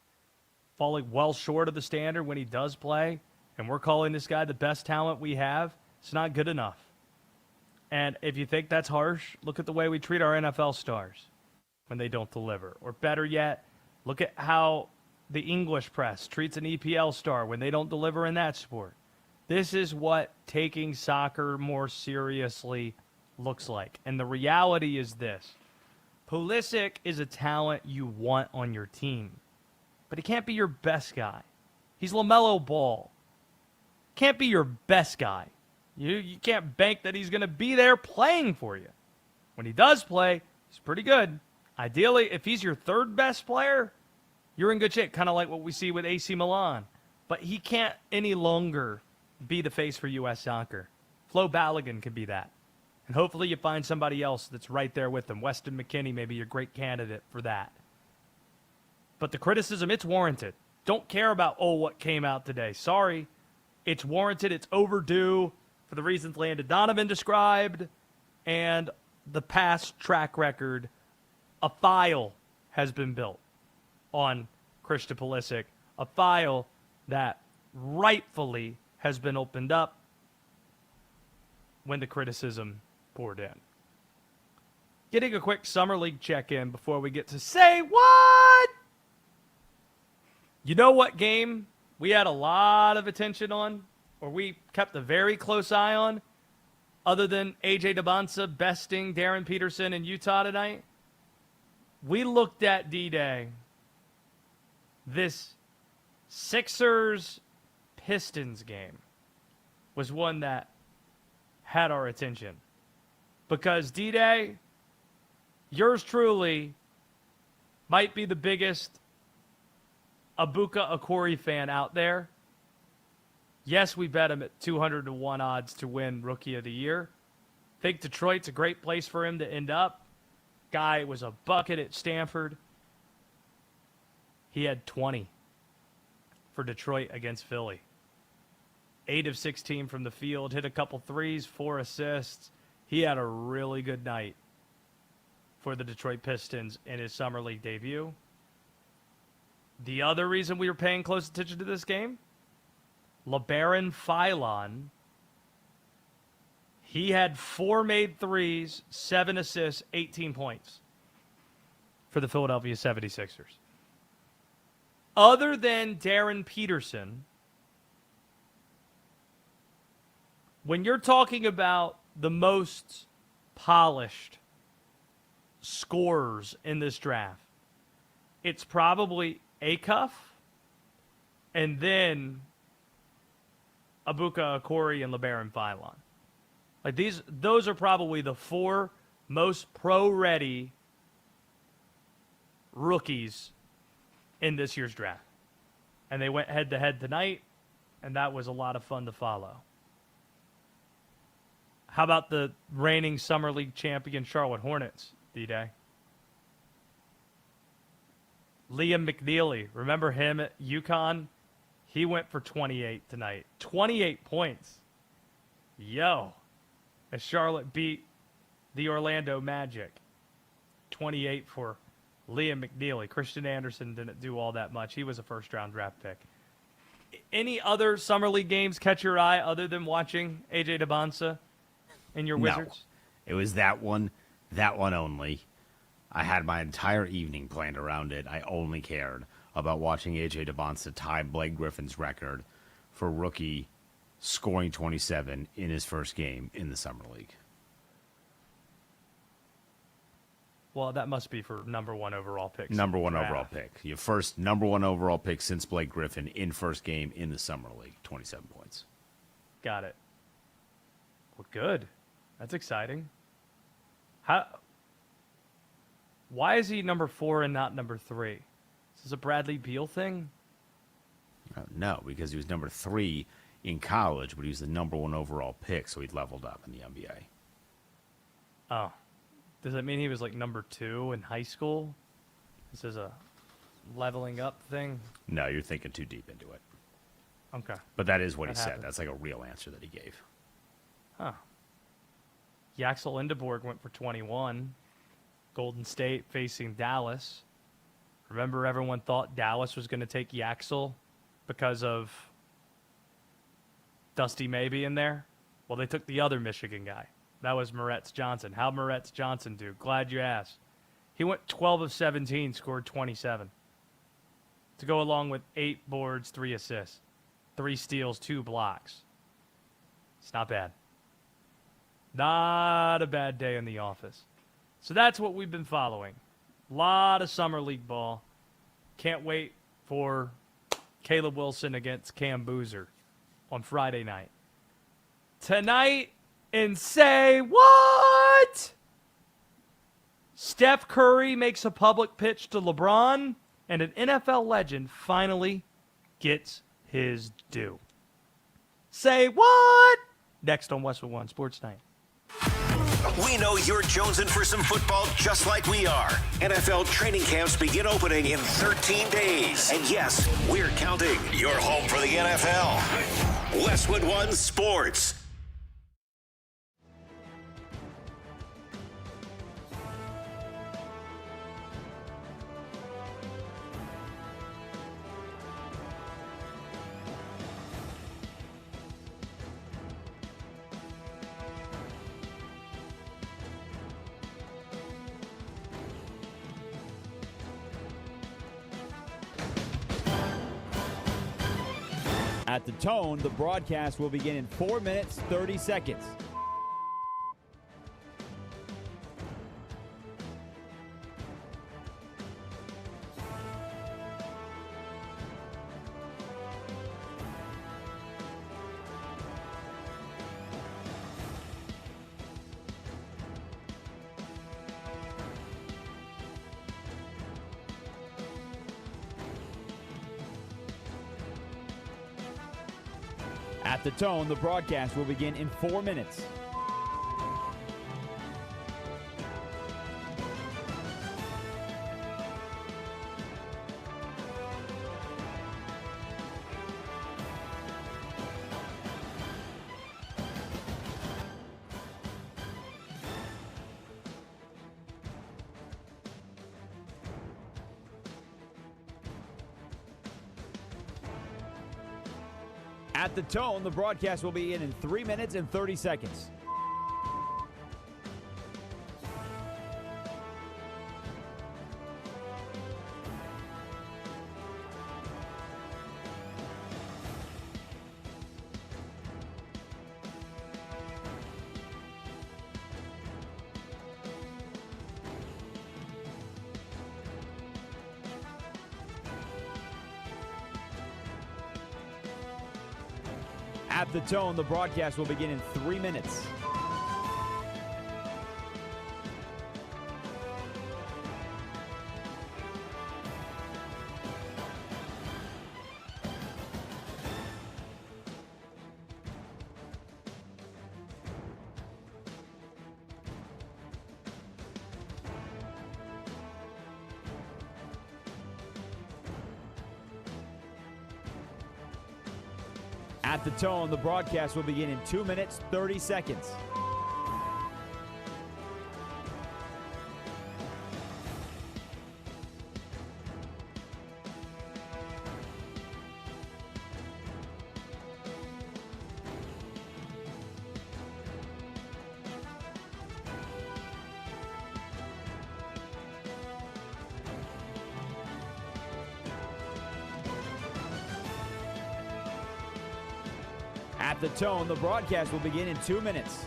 falling well short of the standard when he does play. And we're calling this guy the best talent we have. It's not good enough. And if you think that's harsh, look at the way we treat our NFL stars when they don't deliver. Or better yet, look at how the English press treats an EPL star when they don't deliver in that sport. This is what taking soccer more seriously looks like. And the reality is this. Pulisic is a talent you want on your team. But he can't be your best guy. He's LaMelo Ball. Can't be your best guy. You can't bank that he's going to be there playing for you. When he does play, he's pretty good. Ideally, if he's your 3rd best player, you're in good shape, kind of like what we see with AC Milan. But he can't any longer be the face for U.S. soccer. Flo Balogun could be that. And hopefully you find somebody else that's right there with him. Weston McKennie may be your great candidate for that. But the criticism, it's warranted. Don't care about, what came out today. Sorry. It's warranted. It's overdue for the reasons Landon Donovan described and the past track record. A file has been built on Christian Pulisic, a file that rightfully has been opened up when the criticism poured in. Getting a quick Summer League check-in before we get to Say What? You know what game we had a lot of attention on, or we kept a very close eye on, other than A.J. Dybantsa besting Darryn Peterson in Utah tonight? We looked at D-Day. This Sixers-Pistons game was one that had our attention. Because D-Day, yours truly might be the biggest Abuka Akori fan out there. Yes, we bet him at 200-1 odds to win Rookie of the Year. Think Detroit's a great place for him to end up. Guy was a bucket at Stanford. He had 20 for Detroit against Philly. 8 of 16 from the field, hit a couple threes, 4 assists. He had a really good night for the Detroit Pistons in his Summer League debut. The other reason we were paying close attention to this game, LeBron James, he had 4 made threes, 7 assists, 18 points for the Philadelphia 76ers. Other than Darryn Peterson, when you're talking about the most polished scorers in this draft, it's probably Acuff and then Abuka Akori and LeBron James. Like those are probably the 4 most pro-ready rookies in this year's draft. And they went head-to-head tonight, and that was a lot of fun to follow. How about the reigning Summer League champion Charlotte Hornets, D-Day? Liam McNeely, remember him at UConn? He went for 28 tonight. 28 points. Yo. As Charlotte beat the Orlando Magic. 28 for Liam McNeely. Christian Anderson didn't do all that much. He was a first-round draft pick. Any other Summer League games catch your eye other than watching A.J. Dybantsa and your Wizards? No. It was that one only. I had my entire evening planned around it. I only cared about watching A.J. Dybantsa tie Blake Griffin's record for rookie scoring 27 in his first game in the Summer League. Well, that must be for number 1 overall pick. Number 1 overall pick. Your first number 1 overall pick since Blake Griffin in first game in the Summer League. 27 points. Got it. Well, good. That's exciting. Why is he number 4 and not number 3? Is this a Bradley Beal thing? No, because he was number 3 in college, but he was the number 1 overall pick, so he leveled up in the NBA. Oh. Does that mean he was like number 2 in high school? This is a leveling up thing? No, you're thinking too deep into it. Okay. But that is what he said. That's like a real answer that he gave. Huh. Yaxel Indeborg went for 21. Golden State facing Dallas. Remember, everyone thought Dallas was going to take Yaxel because of Dusty Maybe in there? Well, they took the other Michigan guy. That was Moretz Johnson. How'd Moretz Johnson do? Glad you asked. He went 12 of 17, scored 27. To go along with 8 boards, 3 assists, 3 steals, 2 blocks. It's not bad. Not a bad day in the office. So that's what we've been following. A lot of Summer League ball. Can't wait for Caleb Wilson against Cam Boozer on Friday night. Tonight, and Say What? Steph Curry makes a public pitch to LeBron, and an NFL legend finally gets his due. Say what? Next on Westwood One Sports Night. We know you're jonesing for some football just like we are. NFL training camps begin opening in 13 days. And yes, we're counting. Your home for the NFL. Westwood One Sports. At the tone, the broadcast will begin in 4 minutes, 30 seconds. At the tone, the broadcast will begin in 4 minutes. At the tone, the broadcast will begin in 3 minutes and 30 seconds. At the tone, the broadcast will begin in 3 minutes. At the tone, the broadcast will begin in 2 minutes, 30 seconds. At the tone, the broadcast will begin in 2 minutes.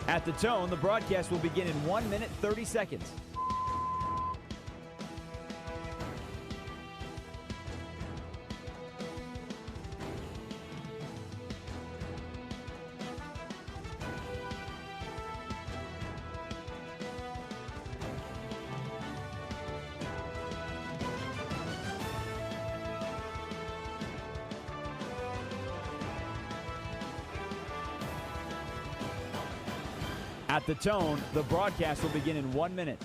At the tone, the broadcast will begin in 1 minute, 30 seconds. At the tone, the broadcast will begin in 1 minute.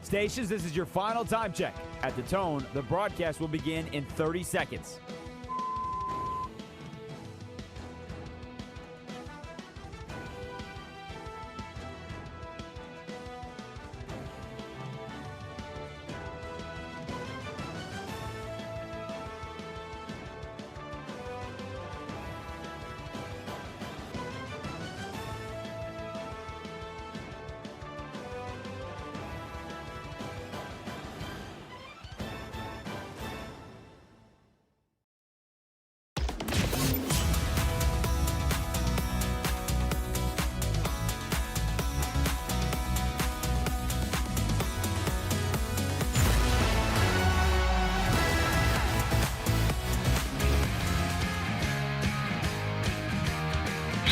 Stations, this is your final time check. At the tone, the broadcast will begin in 30 seconds.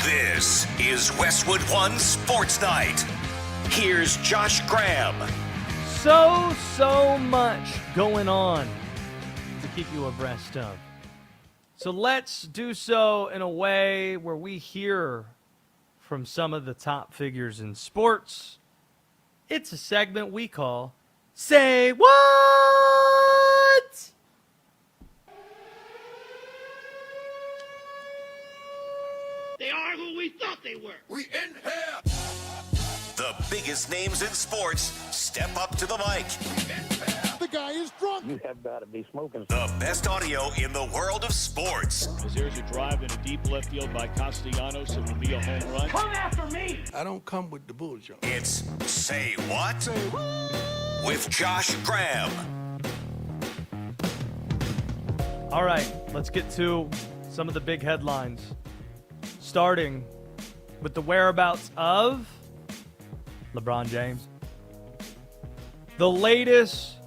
This is Westwood One Sports Night. Here's Josh Graham. so much going on to keep you abreast of. So let's do so in a way where we hear from some of the top figures in sports. It's a segment we call Say What? They are who we thought they were. We in here. The biggest names in sports step up to the mic. The guy is drunk. You have got to be smoking. The best audio in the world of sports. As there's a drive in a deep left field by Castellanos, it will be a home run. Come after me. I don't come with the bullshit. It's Say What? With Josh Graham. All right, let's get to some of the big headlines. Starting with the whereabouts of LeBron James. The latest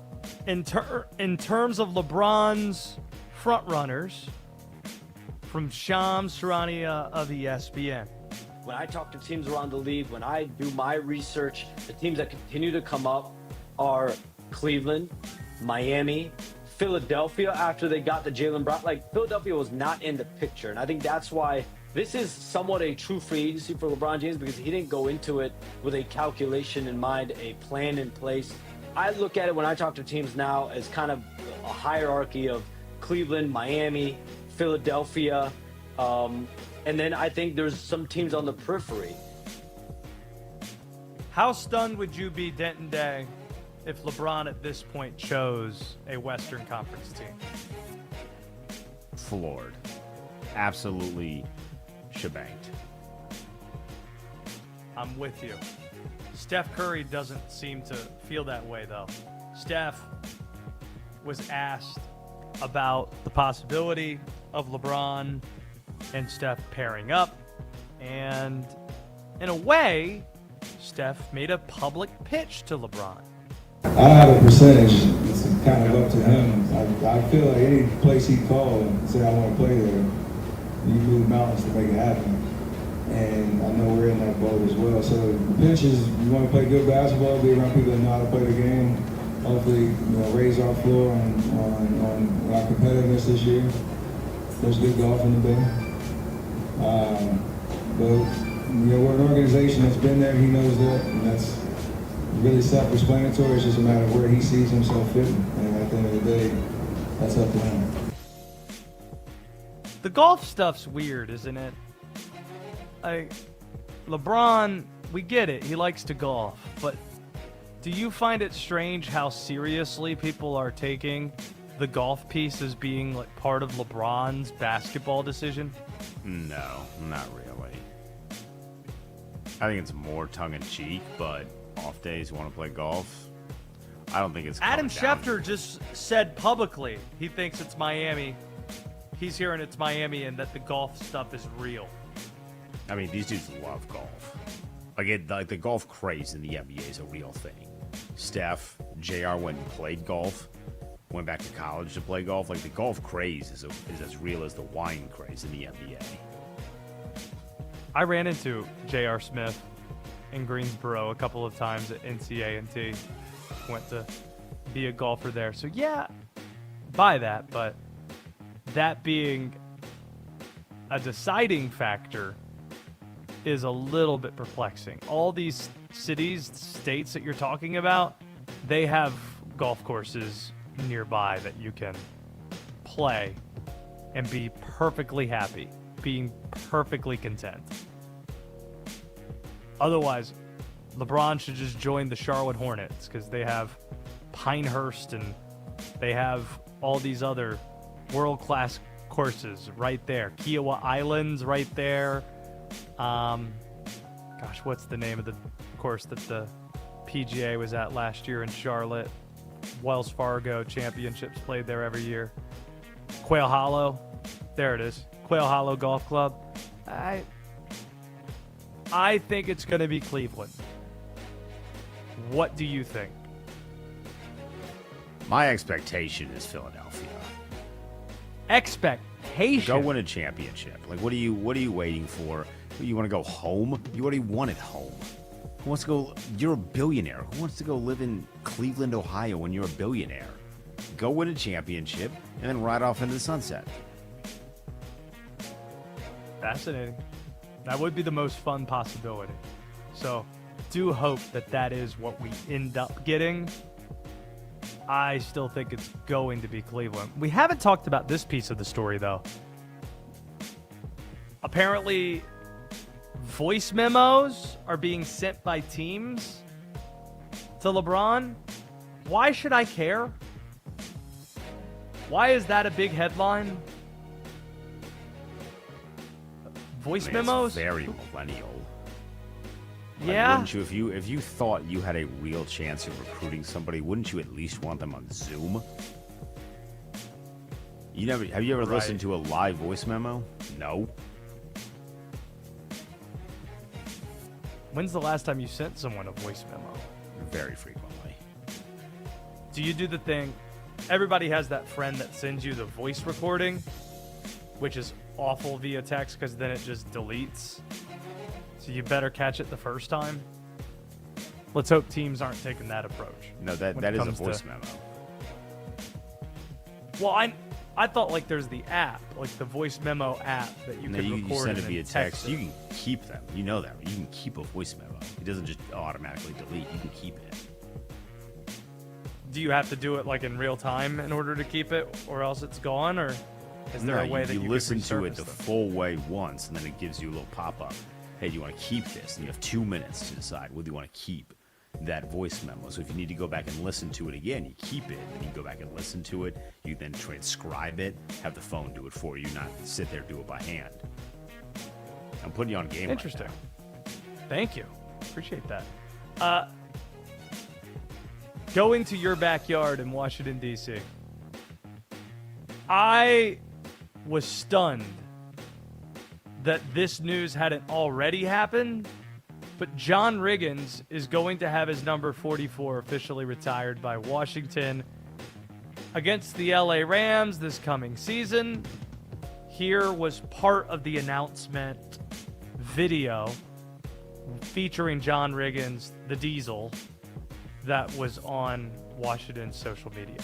in terms of LeBron's frontrunners from Shams Charania of ESPN. When I talk to teams around the league, when I do my research, the teams that continue to come up are Cleveland, Miami, Philadelphia after they got the Jaylen Brown. Like, Philadelphia was not in the picture. And I think that's why this is somewhat a true free agency for LeBron James, because he didn't go into it with a calculation in mind, a plan in place. I look at it when I talk to teams now as kind of a hierarchy of Cleveland, Miami, Philadelphia, and then I think there's some teams on the periphery. How stunned would you be, Denton Day, if LeBron at this point chose a Western Conference team? Floored. Absolutely shebanged. I'm with you. Steph Curry doesn't seem to feel that way, though. Steph was asked about the possibility of LeBron and Steph pairing up, and in a way, Steph made a public pitch to LeBron. I have a percentage. It's kind of up to him. I feel like any place he called and said I want to play there, you move mountains to make it happen. And I know we're in that boat as well. So the pitch is, you want to play good basketball, be around people that know how to play the game. Hopefully, raise our floor on our competitiveness this year. There's good golf in the bay. But we're an organization that's been there. He knows that, and that's really self-explanatory. It's just a matter of where he sees himself fitting. And at the end of the day, that's up to him. The golf stuff's weird, isn't it? LeBron, we get it. He likes to golf. But do you find it strange how seriously people are taking the golf piece as being like part of LeBron's basketball decision? No, not really. I think it's more tongue-in-cheek, but off days you want to play golf. I don't think it's Adam Schefter just said publicly he thinks it's Miami. He's hearing it's Miami and that the golf stuff is real. I mean, these dudes love golf. Like the golf craze in the NBA is a real thing. Steph, JR went and played golf, went back to college to play golf. Like, the golf craze is as real as the wine craze in the NBA. I ran into J.R. Smith in Greensboro a couple of times at NCA&T. Went to be a golfer there. So, yeah, buy that. But that being a deciding factor is a little bit perplexing. All these cities, states that you're talking about, they have golf courses nearby that you can play and be perfectly happy, being perfectly content. Otherwise, LeBron should just join the Charlotte Hornets because they have Pinehurst and they have all these other world-class courses right there. Kiowa Islands right there. Gosh, what's the name of the course that the PGA was at last year in Charlotte? Wells Fargo Championships played there every year. Quail Hollow. There it is. Quail Hollow Golf Club. I think it's going to be Cleveland. What do you think? My expectation is Philadelphia. Expectation? Go win a championship. Like, what are you waiting for? You want to go home? You already won at home. Who wants to go? You're a billionaire. Who wants to go live in Cleveland, Ohio when you're a billionaire? Go win a championship and then ride off into the sunset. Fascinating. That would be the most fun possibility. So, do hope that is what we end up getting. I still think it's going to be Cleveland. We haven't talked about this piece of the story, though. Apparently, voice memos are being sent by teams to LeBron. Why should I care? Why is that a big headline? Voice memos? It's very millennial. Yeah. Wouldn't you, if you thought you had a real chance of recruiting somebody, wouldn't you at least want them on Zoom? Have you ever listened to a live voice memo? No. When's the last time you sent someone a voice memo? Very frequently. Do you do the thing? Everybody has that friend that sends you the voice recording, which is awful via text because then it just deletes. So you better catch it the first time. Let's hope teams aren't taking that approach. No, that is a voice memo. Well, I thought like there's the app, like the voice memo app that you can record. You send it via text. text. You can keep them. You know that. You can keep a voice memo. It doesn't just automatically delete. You can keep it. Do you have to do it like in real time in order to keep it, or else it's gone? Or is there a way that you listen to it the full way once, and then it gives you a little pop-up. Hey, do you want to keep this? And you have 2 minutes to decide whether you want to keep that voice memo. So if you need to go back and listen to it again, you keep it, and you go back and listen to it. You then transcribe it, have the phone do it for you, not sit there do it by hand. I'm putting you on game. Interesting. Right. Thank you. Appreciate that. Going to your backyard in Washington, D.C. I was stunned that this news hadn't already happened, but John Riggins is going to have his number 44 officially retired by Washington against the LA Rams this coming season. Here was part of the announcement video featuring John Riggins, the Diesel, that was on Washington's social media.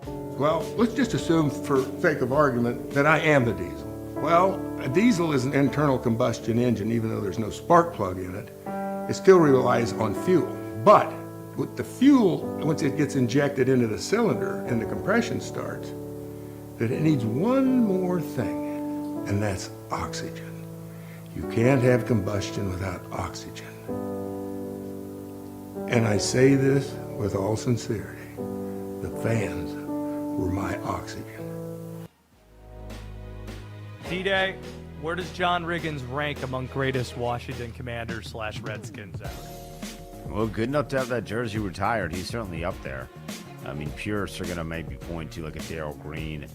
Well, let's just assume for sake of argument that I am the Diesel. Well, a diesel is an internal combustion engine, even though there's no spark plug in it. It still relies on fuel. But with the fuel, once it gets injected into the cylinder and the compression starts, that it needs one more thing, and that's oxygen. You can't have combustion without oxygen. And I say this with all sincerity. The fans were my oxygen. D-Day, where does John Riggins rank among greatest Washington Commanders / Redskins ever? Well, good enough to have that jersey retired. He's certainly up there. I mean, purists are going to maybe point to like a Darryl Green,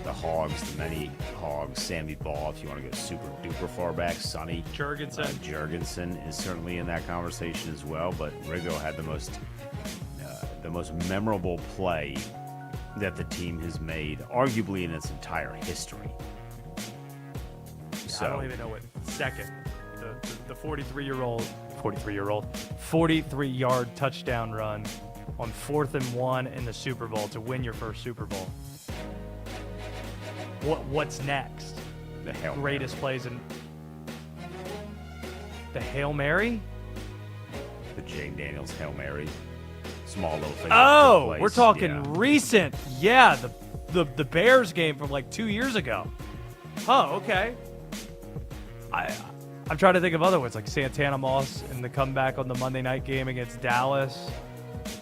the Hogs, the many Hogs, Sammy Ball, if you want to go super duper far back, Sonny. Jurgensen is certainly in that conversation as well, but Riggo had the most memorable play that the team has made, arguably in its entire history. I don't even know what second. The 43-yard touchdown run on 4th and 1 in the Super Bowl to win your first Super Bowl. What's next? The Hail greatest Mary. Plays in the Hail Mary? The Jane Daniels Hail Mary. Small little thing. Oh, we're talking recent. Yeah, the Bears game from like 2 years ago. Oh, okay. I'm trying to think of other ones, like Santana Moss and the comeback on the Monday night game against Dallas.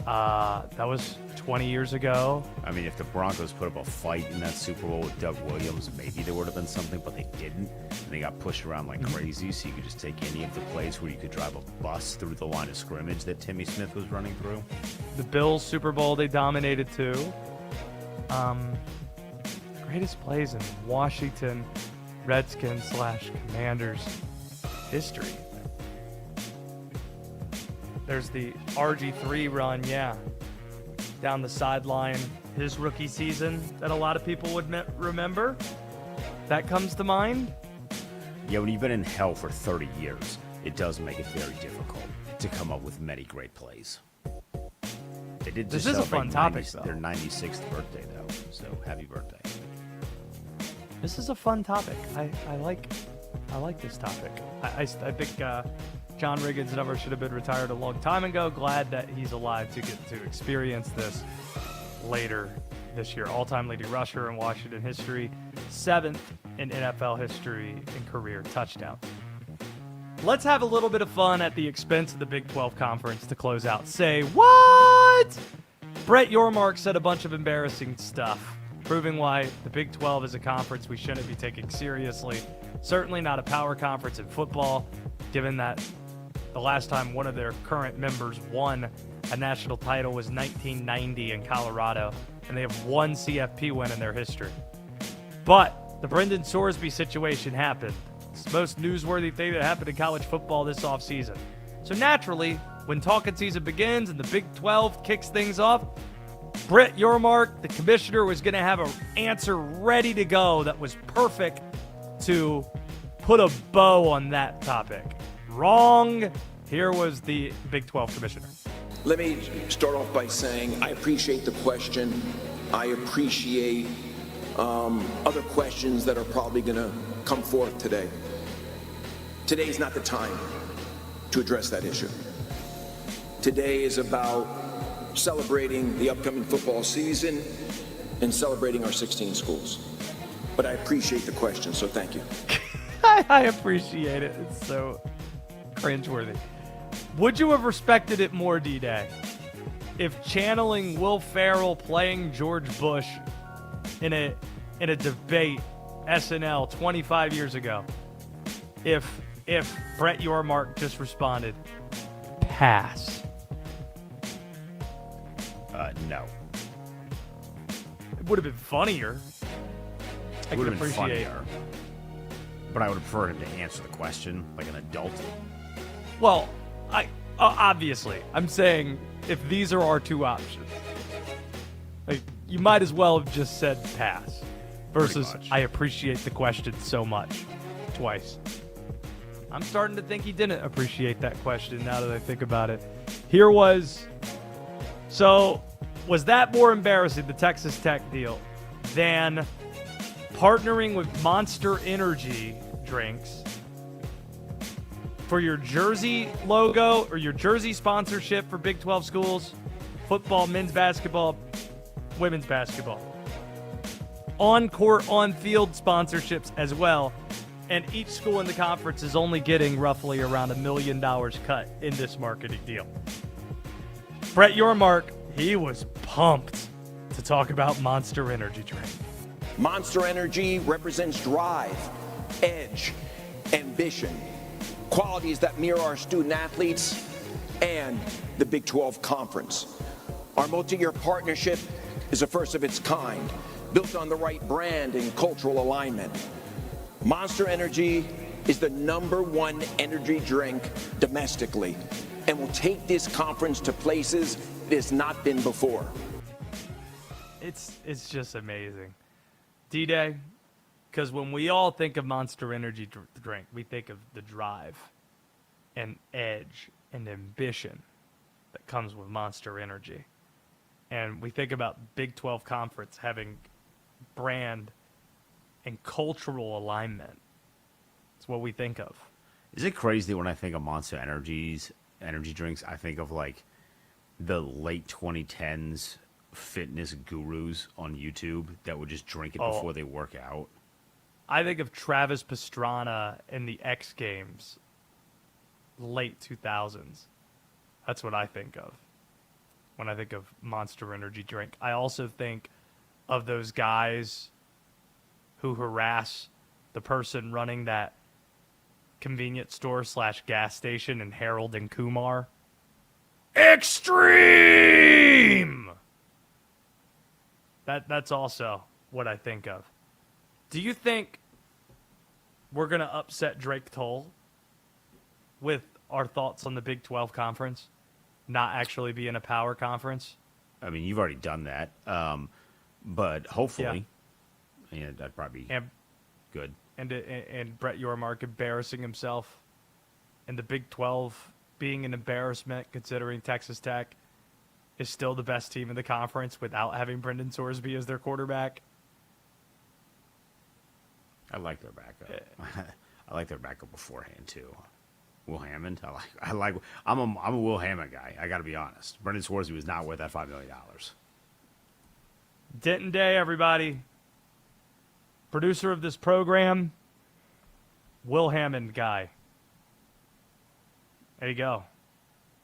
That was 20 years ago. I mean, if the Broncos put up a fight in that Super Bowl with Doug Williams, maybe there would have been something, but they didn't. And they got pushed around like crazy, so you could just take any of the plays where you could drive a bus through the line of scrimmage that Timmy Smith was running through. The Bills Super Bowl, they dominated too. Greatest plays in Washington Redskins / Commanders history. There's the RG3 run, yeah, down the sideline, his rookie season that a lot of people would remember. That comes to mind. Yeah, when you've been in hell for 30 years, it does make it very difficult to come up with many great plays. They did. This just is a fun topic, though. Their 96th birthday, though. So happy birthday. This is a fun topic. I like this topic. I think John Riggins' number should have been retired a long time ago. Glad that he's alive to get to experience this later this year. All-time leading rusher in Washington history, 7th in NFL history in career touchdowns. Let's have a little bit of fun at the expense of the Big 12 Conference to close out. Say what? Brett Yormark said a bunch of embarrassing stuff, proving why the Big 12 is a conference we shouldn't be taking seriously. Certainly not a power conference in football, given that the last time one of their current members won a national title was 1990 in Colorado, and they have one CFP win in their history. But the Brendan Sorsby situation happened. It's the most newsworthy thing that happened in college football this offseason. So naturally, when talking season begins and the Big 12 kicks things off, Brett Yormark, the commissioner, was going to have an answer ready to go that was perfect to put a bow on that topic. Wrong. Here was the Big 12 commissioner. Let me start off by saying I appreciate the question. I appreciate other questions that are probably going to come forth today. Today is not the time to address that issue. Today is about celebrating the upcoming football season and celebrating our 16 schools. But I appreciate the question, so thank you. I appreciate it. It's so cringeworthy. Would you have respected it more, D-Day, if channeling Will Ferrell playing George Bush in a debate, SNL 25 years ago, if Brett Yormark just responded, pass? No. It would have been funnier. It would have been funnier. But I would prefer him to answer the question like an adult. Well, obviously, I'm saying if these are our two options, like, you might as well have just said pass versus I appreciate the question so much twice. I'm starting to think he didn't appreciate that question now that I think about it. Was that more embarrassing, the Texas Tech deal, than partnering with Monster Energy drinks for your jersey logo or your jersey sponsorship for Big 12 schools, football, men's basketball, women's basketball, on-court, on-field sponsorships as well, and each school in the conference is only getting roughly around $1 million cut in this marketing deal. Brett Yormark, he was pumped to talk about Monster Energy drink. Monster Energy represents drive, edge, ambition, qualities that mirror our student athletes and the Big 12 Conference. Our multi-year partnership is a first of its kind, built on the right brand and cultural alignment. Monster Energy is the #1 energy drink domestically and will take this conference to places it has not been before. It's just amazing. D-Day, because when we all think of Monster Energy drink, we think of the drive and edge and ambition that comes with Monster Energy. And we think about Big 12 Conference having brand and cultural alignment. It's what we think of. Is it crazy that when I think of Monster energy drinks, I think of like the late 2010s fitness gurus on YouTube that would just drink it before they work out? I think of Travis Pastrana in the X Games, late 2000s. That's what I think of when I think of Monster Energy drink. I also think of those guys who harass the person running that convenience store / gas station in Harold and Kumar. Extreme! That's also what I think of. Do you think we're going to upset Drake Toll with our thoughts on the Big 12 Conference not actually being a power conference? I mean, you've already done that. But hopefully, yeah, that'd probably be good. And Brett Yormark embarrassing himself and the Big 12 being an embarrassment considering Texas Tech is still the best team in the conference without having Brendan Sorsby as their quarterback. I like their backup. I like their backup beforehand too. Will Hammond. I'm a Will Hammond guy. I got to be honest. Brendan Sorsby was not worth that $5 million. Denton Day, everybody. Producer of this program, Will Hammond guy. There you go.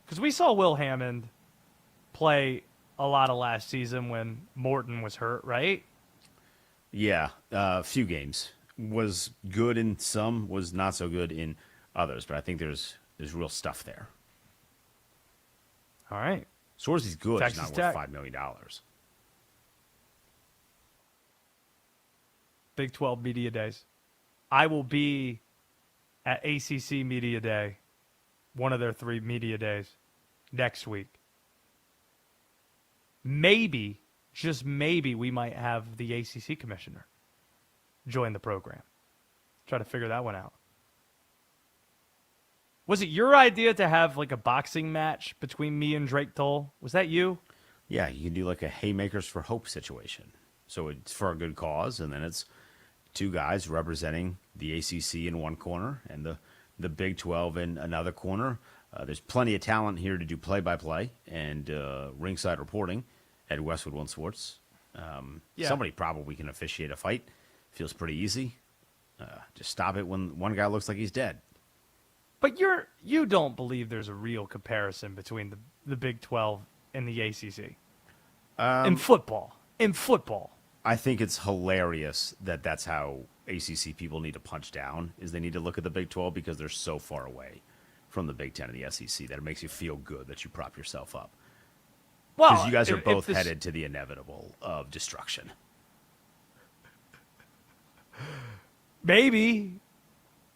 Because we saw Will Hammond play a lot of last season when Morton was hurt, right? Yeah, a few games. Was good in some, was not so good in others, but I think there's real stuff there. All right. Sorsby's good. He's not Tech. worth $5 million. Big 12 Media Days. I will be at ACC Media Day, one of their 3 media days, next week. Maybe, just maybe, we might have the ACC commissioner join the program. Try to figure that one out. Was it your idea to have like a boxing match between me and Drake Toll? Was that you? Yeah, you can do like a Haymakers for Hope situation. So it's for a good cause, and then it's 2 guys representing the ACC in one corner and the Big 12 in another corner. There's plenty of talent here to do play-by-play and ringside reporting at Westwood One Sports. Somebody probably can officiate a fight. Feels pretty easy. Just stop it when one guy looks like he's dead. But you don't believe there's a real comparison between the Big 12 and the ACC in football. In football, I think it's hilarious that that's how ACC people need to punch down. Is they need to look at the Big 12 because they're so far away from the Big 10 and the SEC that it makes you feel good that you prop yourself up. Well, because you guys are both headed to the inevitable of destruction. Maybe.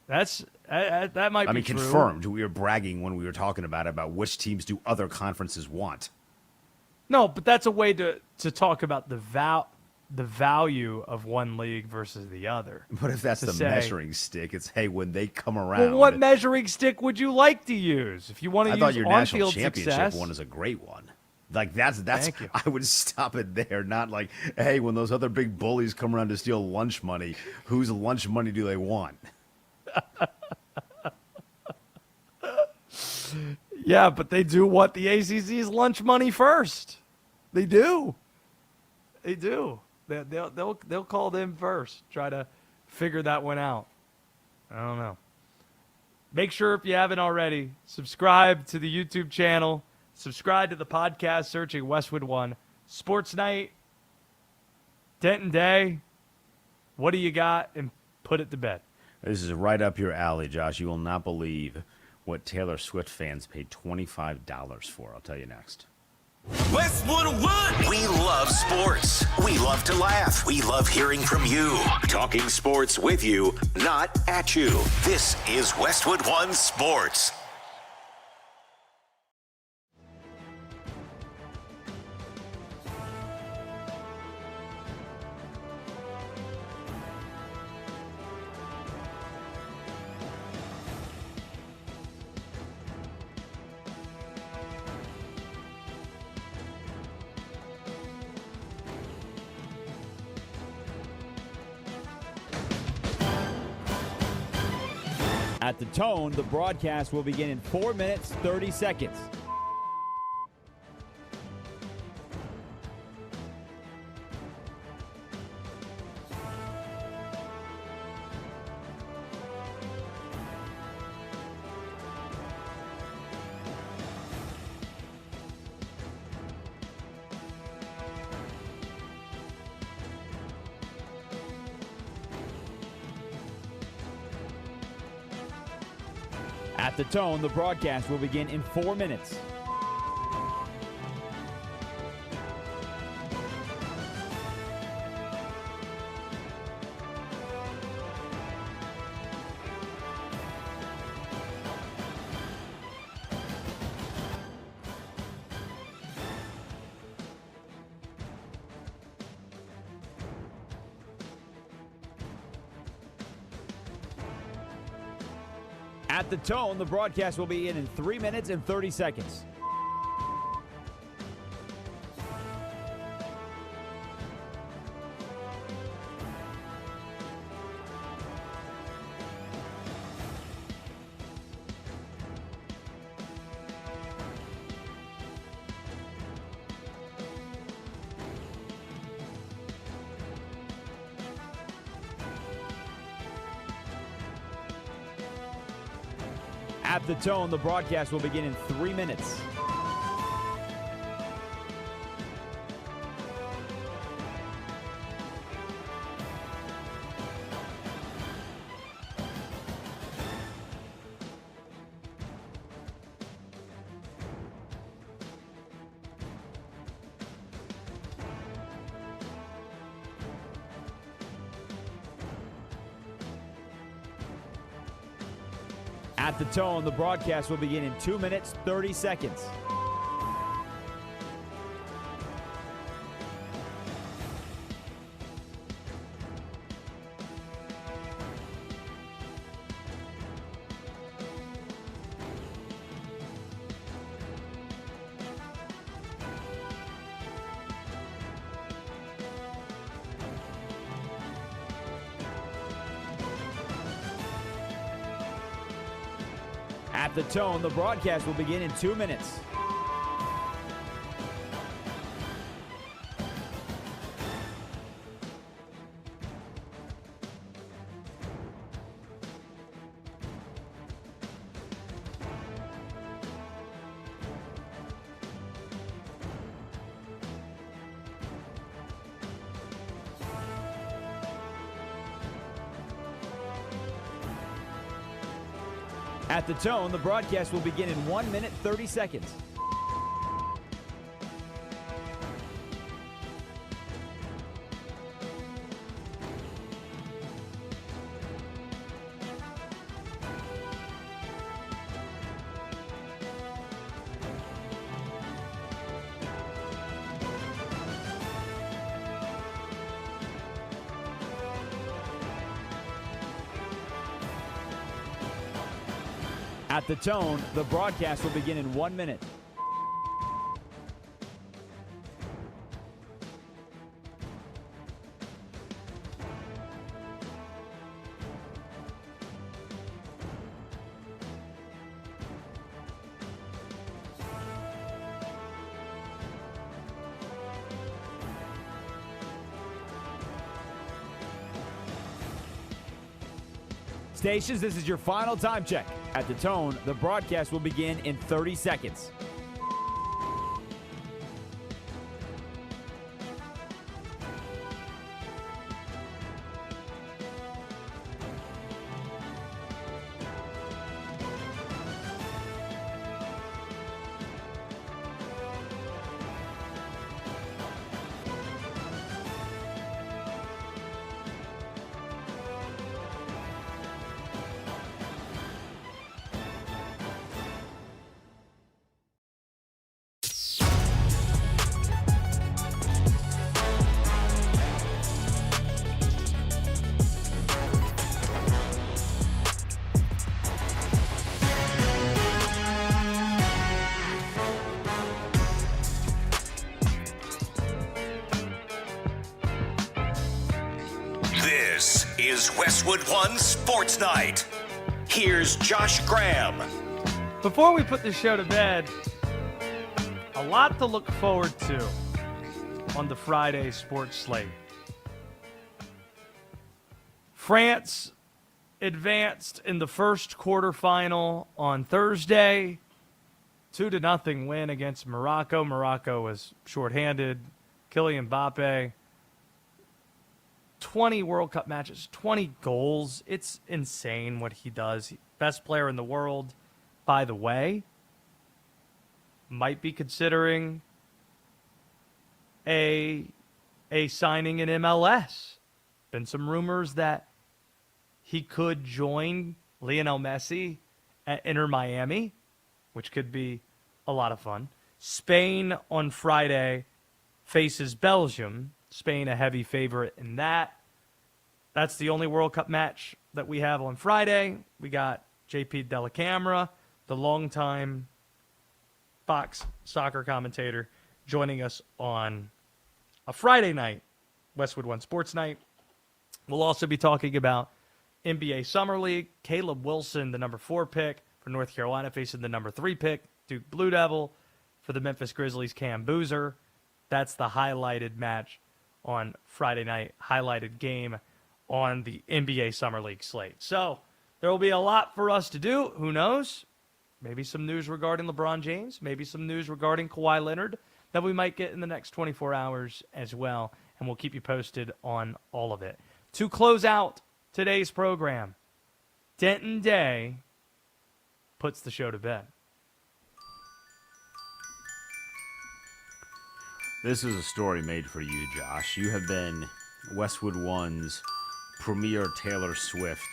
That might be true. I mean, confirmed. We were bragging when we were talking about which teams do other conferences want. No, but that's a way to talk about the value of one league versus the other. But if that's the measuring stick, it's, hey, when they come around. Well, what measuring stick would you like to use? If you want to use thought your national on-field championship success, one is a great one. Like that's Thank you. I would stop it there, not like, hey, when those other big bullies come around to steal lunch money, whose lunch money do they want? Yeah, but they do want the ACC's lunch money first. They do. They do. They'll call them first. Try to figure that one out. I don't know. Make sure, if you haven't already, subscribe to the YouTube channel. Subscribe to the podcast, searching Westwood One Sports Night. Denton Day, what do you got? And put it to bed. This is right up your alley, Josh. You will not believe what Taylor Swift fans paid $25 for. I'll tell you next. Westwood One. We love sports. We love to laugh. We love hearing from you. Talking sports with you, not at you. This is Westwood One Sports. At the tone, the broadcast will begin in 4 minutes, 30 seconds. At the tone, the broadcast will begin in 4 minutes. At At the tone, the broadcast will be in 3 minutes and 30 seconds. At the tone, the broadcast will begin in 3 minutes. At the tone, the broadcast will begin in 2 minutes, 30 seconds. At the tone, the broadcast will begin in 2 minutes. At the tone, the broadcast will begin in 1 minute, 30 seconds. At the tone, the broadcast will begin in 1 minute. Stations, this is your final time check. At the tone, the broadcast will begin in 30 seconds. This is Westwood One Sports Night. Here's Josh Graham. Before we put the show to bed, a lot to look forward to on the Friday sports slate. France advanced in the first quarterfinal on Thursday. 2-0 win against Morocco. Morocco was shorthanded. Kylian Mbappe. 20 World Cup matches, 20 goals. It's insane what he does. Best player in the world, by the way. Might be considering a signing in MLS. Been some rumors that he could join Lionel Messi at Inter Miami, which could be a lot of fun. Spain on Friday faces Belgium. Spain a heavy favorite in that. That's the only World Cup match that we have on Friday. We got JP Dellacamera, the longtime Fox soccer commentator, joining us on a Friday night, Westwood One Sports Night. We'll also be talking about NBA Summer League. Caleb Wilson, the number 4 pick for North Carolina, facing the number 3 pick, Duke Blue Devil. For the Memphis Grizzlies, Cam Boozer. That's the highlighted match on Friday night, highlighted game on the NBA Summer League slate. So there will be a lot for us to do. Who knows? Maybe some news regarding LeBron James, maybe some news regarding Kawhi Leonard that we might get in the next 24 hours as well, and we'll keep you posted on all of it. To close out today's program, Denton Day puts the show to bed. This is a story made for you, Josh. You have been Westwood One's premier Taylor Swift,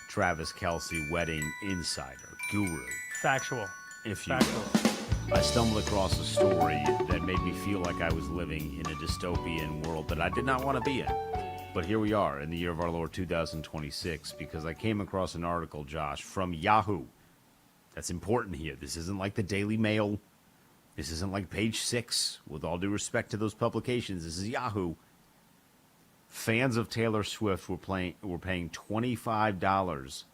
Travis Kelce wedding insider, guru. Factual. If you Factual. will. I stumbled across a story that made me feel like I was living in a dystopian world that I did not want to be in. But here we are in the year of our Lord 2026 because I came across an article, Josh, from Yahoo. That's important here. This isn't like the Daily Mail. This isn't like Page 6. With all due respect to those publications, this is Yahoo. Fans of Taylor Swift were paying $25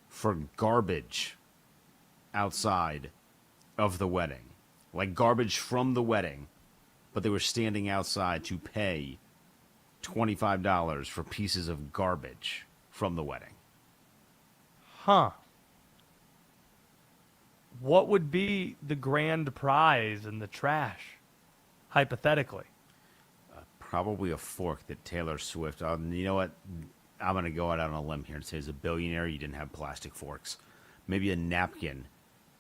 for garbage outside of the wedding. Like garbage from the wedding, but they were standing outside to pay $25 for pieces of garbage from the wedding. Huh. What would be the grand prize in the trash, hypothetically? Probably a fork that Taylor Swift, you know what? I'm going to go out on a limb here and say as a billionaire, you didn't have plastic forks. Maybe a napkin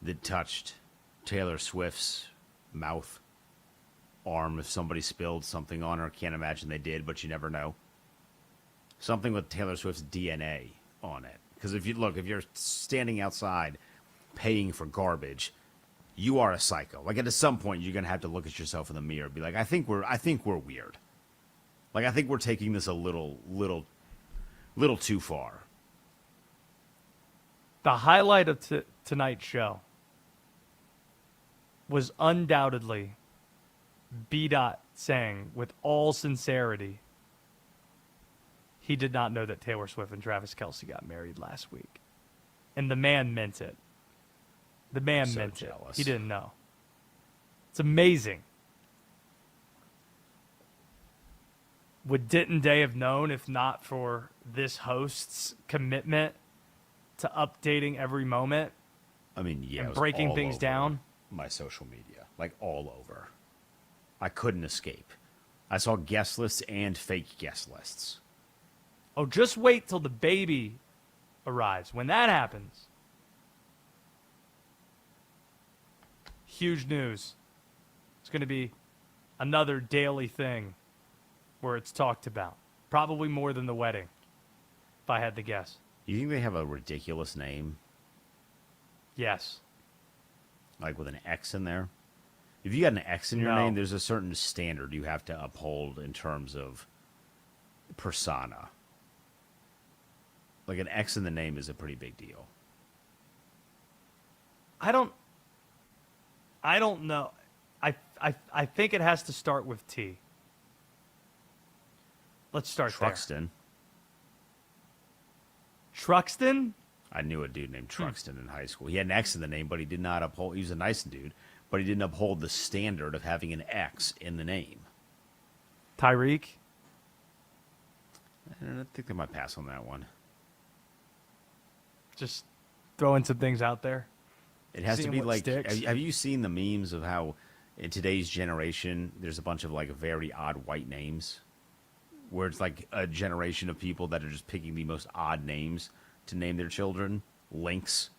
that touched Taylor Swift's mouth, arm, if somebody spilled something on her. Can't imagine they did, but you never know. Something with Taylor Swift's DNA on it. Because if you're standing outside paying for garbage, you are a psycho. Like at some point, you're gonna have to look at yourself in the mirror and be like, I think we're weird. Like I think we're taking this a little too far. The highlight of tonight's show was undoubtedly B-Dot saying, with all sincerity, he did not know that Taylor Swift and Travis Kelce got married last week. And the man meant it. The man meant jealous. it. He didn't know. It's amazing. Would Denton Day have known if not for this host's commitment to updating every moment? I mean, yeah, and breaking things down? My social media, like all over. I couldn't escape. I saw guest lists and fake guest lists. Oh, just wait till the baby arrives. When that happens, huge news. It's going to be another daily thing where it's talked about. Probably more than the wedding, if I had to guess. You think they have a ridiculous name? Yes. Like with an X in there? If you got an X in your No. name, there's a certain standard you have to uphold in terms of persona. Like an X in the name is a pretty big deal. I don't know. I think it has to start with T. Let's start Truxton. Truxton? I knew a dude named Truxton in high school. He had an X in the name, but he did not uphold. He was a nice dude, but he didn't uphold the standard of having an X in the name. Tyreek? I think they might pass on that one. Just throwing some things out there. It has to Seeing be what like, sticks. have you seen the memes of how in today's generation, there's a bunch of like very odd white names where it's like a generation of people that are just picking the most odd names to name their children? Lynx.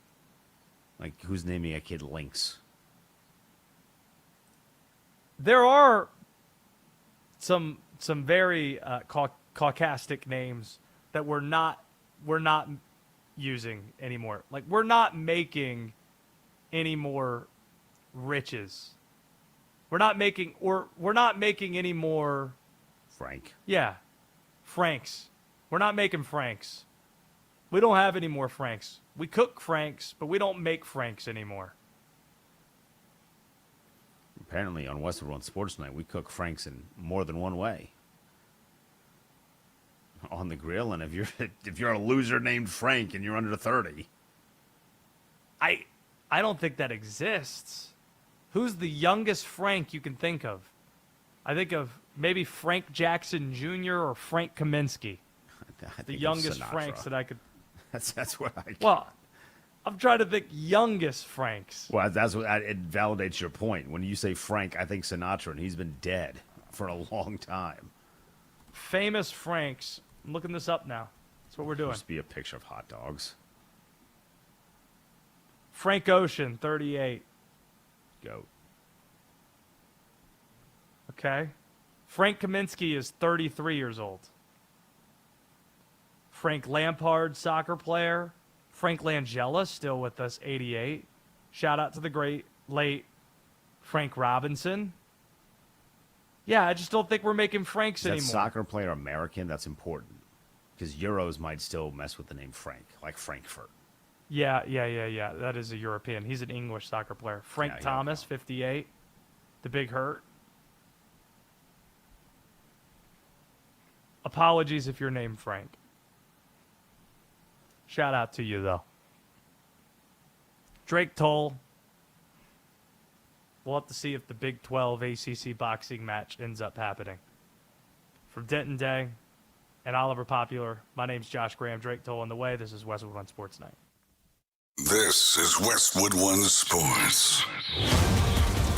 Like, who's naming a kid Lynx? There are some very caucastic names that we're not using anymore. Like, we're not making any more riches. We're not making any more Frank. Yeah. Franks. We're not making Franks. We don't have any more Franks. We cook Franks, but we don't make Franks anymore. Apparently, on Westwood One Sports Night, we cook Franks in more than one way. On the grill, and if you're a loser named Frank and you're under 30, I don't think that exists. Who's the youngest Frank you can think of? I think of maybe Frank Jackson Jr. or Frank Kaminsky. The youngest Franks that I could. That's what I. Well, I'm trying to think youngest Franks. Well, that's what it validates your point. When you say Frank, I think Sinatra, and he's been dead for a long time. Famous Franks. I'm looking this up now. That's what we're doing. Must be a picture of hot dogs. Frank Ocean, 38. Goat. Okay. Frank Kaminsky is 33 years old. Frank Lampard, soccer player. Frank Langella, still with us, 88. Shout out to the great late Frank Robinson. Yeah, I just don't think we're making Franks Is that anymore. soccer player American? That's important. Because Euros might still mess with the name Frank, like Frankfurt. Yeah. That is a European. He's an English soccer player. Frank Thomas, 58. The Big Hurt. Apologies if you're named Frank. Shout out to you, though. Drake Toll. We'll have to see if the Big 12 ACC boxing match ends up happening. From Denton Day and Oliver Popular, my name's Josh Graham. Drake Toll on the way. This is Westwood One Sports Night. This is Westwood One Sports.